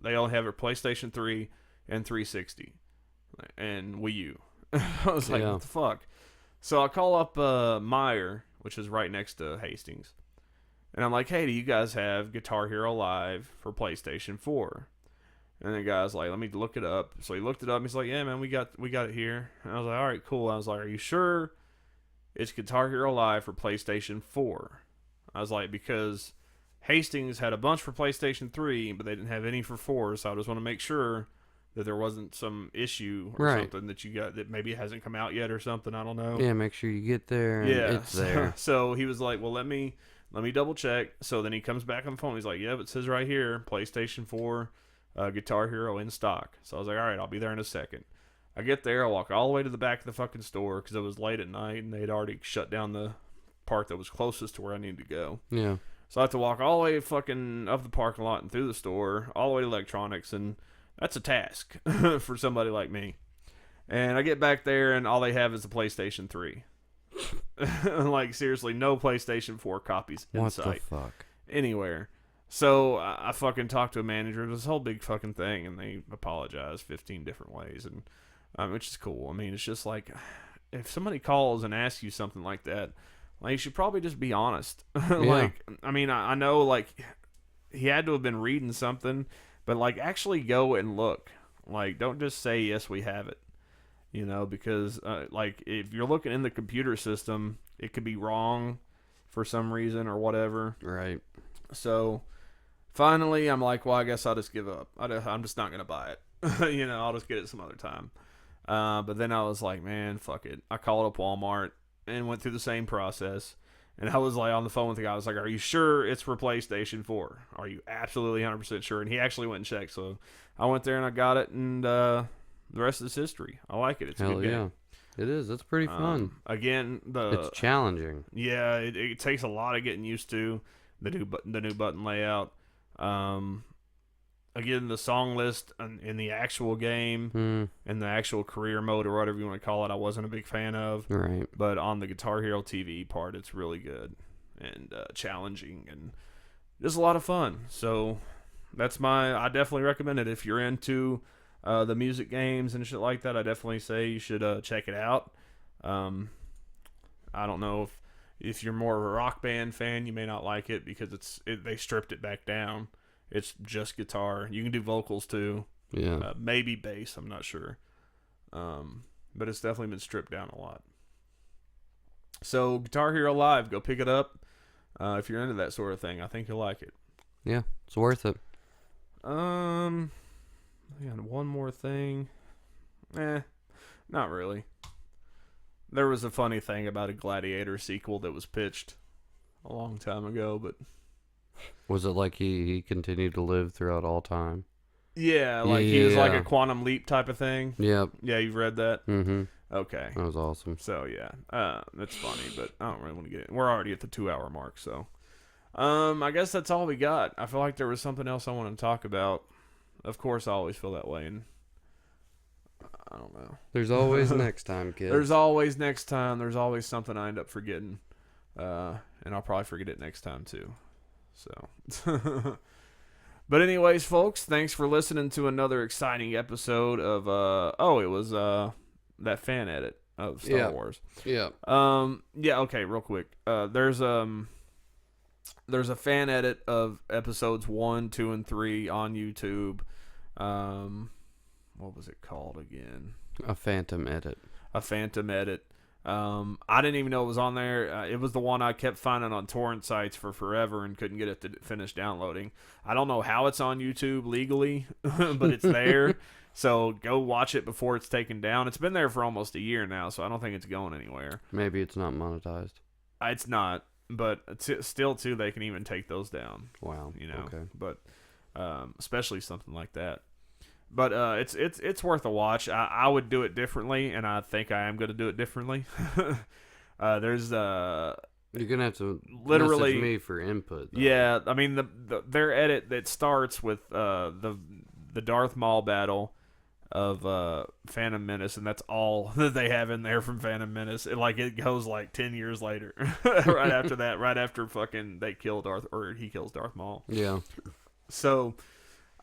They only have it for PlayStation 3 and 360 and Wii U. I was like, what the fuck? So I call up Meyer, which is right next to Hastings. And I'm like, hey, do you guys have Guitar Hero Live for PlayStation 4? And the guy's like, let me look it up. So he looked it up. And he's like, yeah, man, we got it here. And I was like, all right, cool. I was like, are you sure it's Guitar Hero Live for PlayStation 4? I was like, because Hastings had a bunch for PlayStation 3, but they didn't have any for 4. So I just want to make sure that there wasn't some issue or something that you got that maybe hasn't come out yet or something. I don't know. Yeah, make sure you get there and it's there. So he was like, well, let me let me double check. So then he comes back on the phone. He's like, yep, it says right here, PlayStation 4, Guitar Hero in stock. So I was like, all right, I'll be there in a second. I get there, I walk all the way to the back of the fucking store because it was late at night and they'd already shut down the part that was closest to where I needed to go. Yeah. So I have to walk all the way fucking up the parking lot and through the store, all the way to electronics, and that's a task for somebody like me. And I get back there and all they have is the PlayStation 3. Like, seriously, no PlayStation 4 copies in What sight. the fuck? Anywhere. So I fucking talked to a manager. It was this whole big fucking thing, and they apologized 15 different ways, and which is cool. I mean, it's just like, if somebody calls and asks you something like that, like, you should probably just be honest. Like, I mean, I know, like, he had to have been reading something, but, like, actually go and look. Like, don't just say, yes, we have it. You know, because, like, if you're looking in the computer system, it could be wrong for some reason or whatever. Right. So, finally, I'm like, well, I guess I'll just give up. I'm just not going to buy it. You know, I'll just get it some other time. But then I was like, man, fuck it. I called up Walmart and went through the same process. And I was like on the phone with the guy. I was like, are you sure it's for PlayStation 4? Are you absolutely 100% sure? And he actually went and checked. So I went there and I got it. And the rest is history. I like it. It's a good game. It is. It's pretty fun. Again, it's challenging. Yeah, it takes a lot of getting used to the new button layout. Again, the song list in the actual game, in the actual career mode or whatever you want to call it, I wasn't a big fan of. Right. But on the Guitar Hero TV part, it's really good and challenging and just a lot of fun. So that's I definitely recommend it if you're into the music games and shit like that. I definitely say you should check it out. I don't know if you're more of a Rock Band fan, you may not like it because they stripped it back down. It's just guitar. You can do vocals too. Yeah. Maybe bass. I'm not sure. But it's definitely been stripped down a lot. So Guitar Hero Live, go pick it up. If you're into that sort of thing, I think you'll like it. Yeah, it's worth it. Yeah, one more thing. Not really. There was a funny thing about a Gladiator sequel that was pitched a long time ago, but was it like he continued to live throughout all time? Yeah, like he was like a quantum leap type of thing. Yep. Yeah, you've read that? Mm-hmm. Okay. That was awesome. So, yeah. That's funny, but I don't really want to get it. We're already at the 2-hour mark, so. I guess that's all we got. I feel like there was something else I wanted to talk about. Of course, I always feel that way, and I don't know. There's always next time, kids. There's always next time. There's always something I end up forgetting. And I'll probably forget it next time, too. So. But anyways, folks, thanks for listening to another exciting episode of, it was that fan edit of Star Wars. Yeah. Okay, real quick. There's a fan edit of episodes 1, 2, and 3 on YouTube. What was it called again? A phantom edit. A phantom edit. I didn't even know it was on there. It was the one I kept finding on torrent sites for forever and couldn't get it to finish downloading. I don't know how it's on YouTube legally, but it's there. So go watch it before it's taken down. It's been there for almost a year now, so I don't think it's going anywhere. Maybe it's not monetized. It's not, but still, too, they can even take those down. Wow. You know, okay. But especially something like that. But it's worth a watch. I would do it differently, and I think I am going to do it differently. There's you're gonna have to literally message me for input, though. Yeah, I mean their edit that starts with the Darth Maul battle of Phantom Menace, and that's all that they have in there from Phantom Menace. It goes like 10 years later, right after that, right after fucking he kills Darth Maul. Yeah. So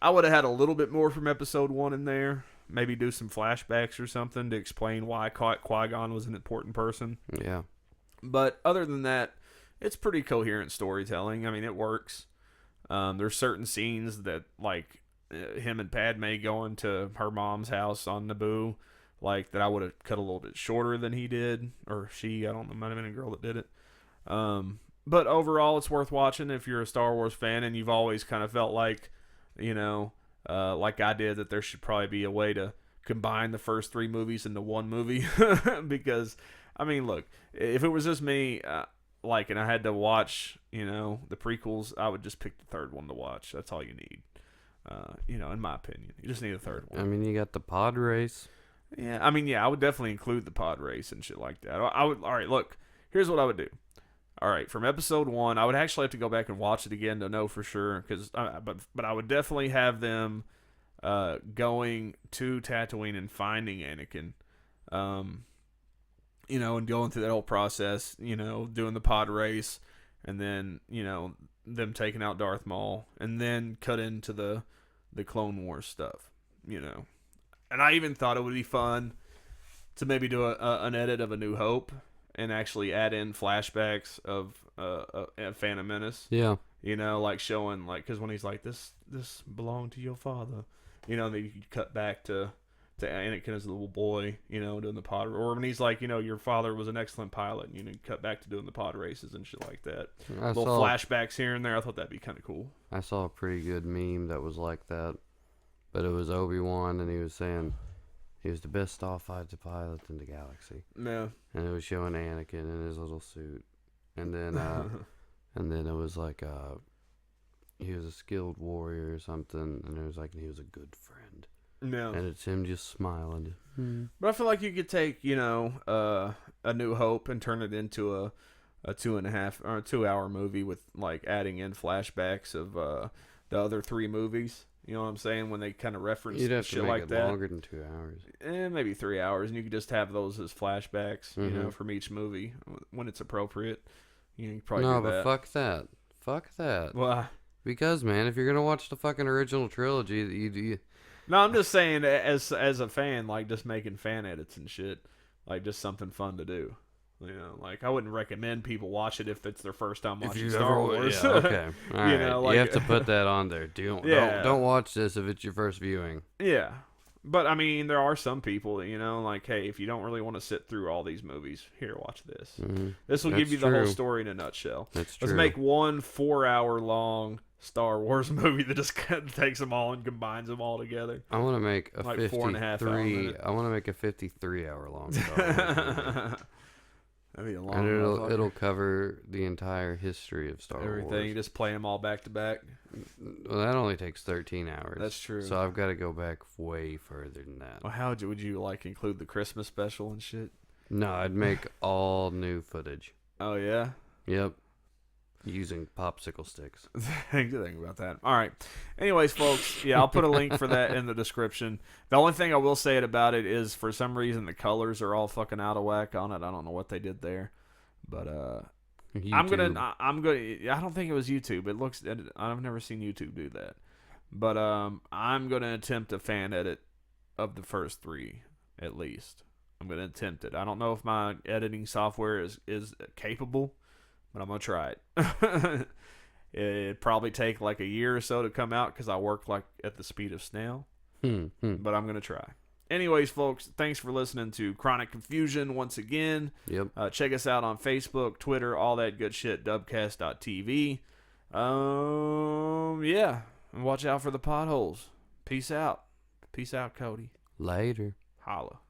I would have had a little bit more from episode 1 in there. Maybe do some flashbacks or something to explain why Qui-Gon was an important person. Yeah. But other than that, it's pretty coherent storytelling. I mean, it works. There's certain scenes that, like, him and Padme going to her mom's house on Naboo, like, that I would have cut a little bit shorter than he did. Or she, I don't know, might have been a girl that did it. But overall, it's worth watching if you're a Star Wars fan and you've always kind of felt like, you know, like I did, that there should probably be a way to combine the first 3 movies into one movie. Because, I mean, look, if it was just me, like, and I had to watch, you know, the prequels, I would just pick the third one to watch. That's all you need. You know, in my opinion, you just need a third one. I mean, you got the pod race. Yeah, I mean, yeah, I would definitely include the pod race and shit like that. I would. All right, look, here's what I would do. All right, from episode 1, I would actually have to go back and watch it again to know for sure. But I would definitely have them going to Tatooine and finding Anakin. You know, and going through that whole process. You know, doing the pod race, and then, you know, them taking out Darth Maul, and then cut into the Clone Wars stuff. You know, and I even thought it would be fun to maybe do an edit of A New Hope and actually add in flashbacks of Phantom Menace. Yeah. You know, like showing, like, because when he's like, this belonged to your father. You know, then you could cut back to Anakin as a little boy, you know, doing the pod, or when he's like, you know, your father was an excellent pilot, and you know, cut back to doing the pod races and shit like that. Little flashbacks here and there. I thought that'd be kind of cool. I saw a pretty good meme that was like that, but it was Obi-Wan, and he was saying he was the best starfighter pilot in the galaxy. Yeah. And it was showing Anakin in his little suit, and then it was like he was a skilled warrior or something, and it was like he was a good friend. Yeah. And it's him just smiling. But I feel like you could take, you know, A New Hope and turn it into a 2.5 or 2 hour movie with, like, adding in flashbacks of the other 3 movies. You know what I'm saying? When they kind of reference You'd have shit to make like it that. longer than 2 hours. Maybe 3 hours, and you could just have those as flashbacks, you know, Mhm. from each movie when it's appropriate. You know, you could probably No, do that. but fuck that. Fuck that. Why? Because, man, if you're gonna watch the fucking original trilogy, you No, I'm just saying, as a fan, like, just making fan edits and shit, like, just something fun to do. You know, like, I wouldn't recommend people watch it if it's their first time watching Star Wars. Yeah, okay. All right. You know, like, you have to put that on there. Don't watch this if it's your first viewing. Yeah. But, I mean, there are some people that, you know, like, hey, if you don't really want to sit through all these movies, here, watch this. Mm-hmm. This will give you the whole story in a nutshell. That's Let's true. make one 4-hour-long Star Wars movie that just takes them all and combines them all together. I want to make a like 4.5 hours. I want to make a 53-hour long Star Wars movie. That'd be a long. And it'll cover the entire history of Star Wars. Everything. You just play them all back to back. Well, that only takes 13 hours. That's true. So I've got to go back way further than that. Well, how would you like include the Christmas special and shit? No, I'd make all new footage. Oh yeah. Yep. Using popsicle sticks. Good thing about that. All right. Anyways, folks, yeah, I'll put a link for that in the description. The only thing I will say about it is, for some reason, the colors are all fucking out of whack on it. I don't know what they did there, but I'm gonna. I don't think it was YouTube. It looks. I've never seen YouTube do that, but I'm gonna attempt a fan edit of the first 3 at least. I'm gonna attempt it. I don't know if my editing software is capable, but I'm going to try it. It'd probably take like a year or so to come out because I work like at the speed of snail. But I'm going to try. Anyways, folks, thanks for listening to Chronic Confusion once again. Yep. Check us out on Facebook, Twitter, all that good shit, dubcast.tv. Yeah. And watch out for the potholes. Peace out. Peace out, Cody. Later. Holla.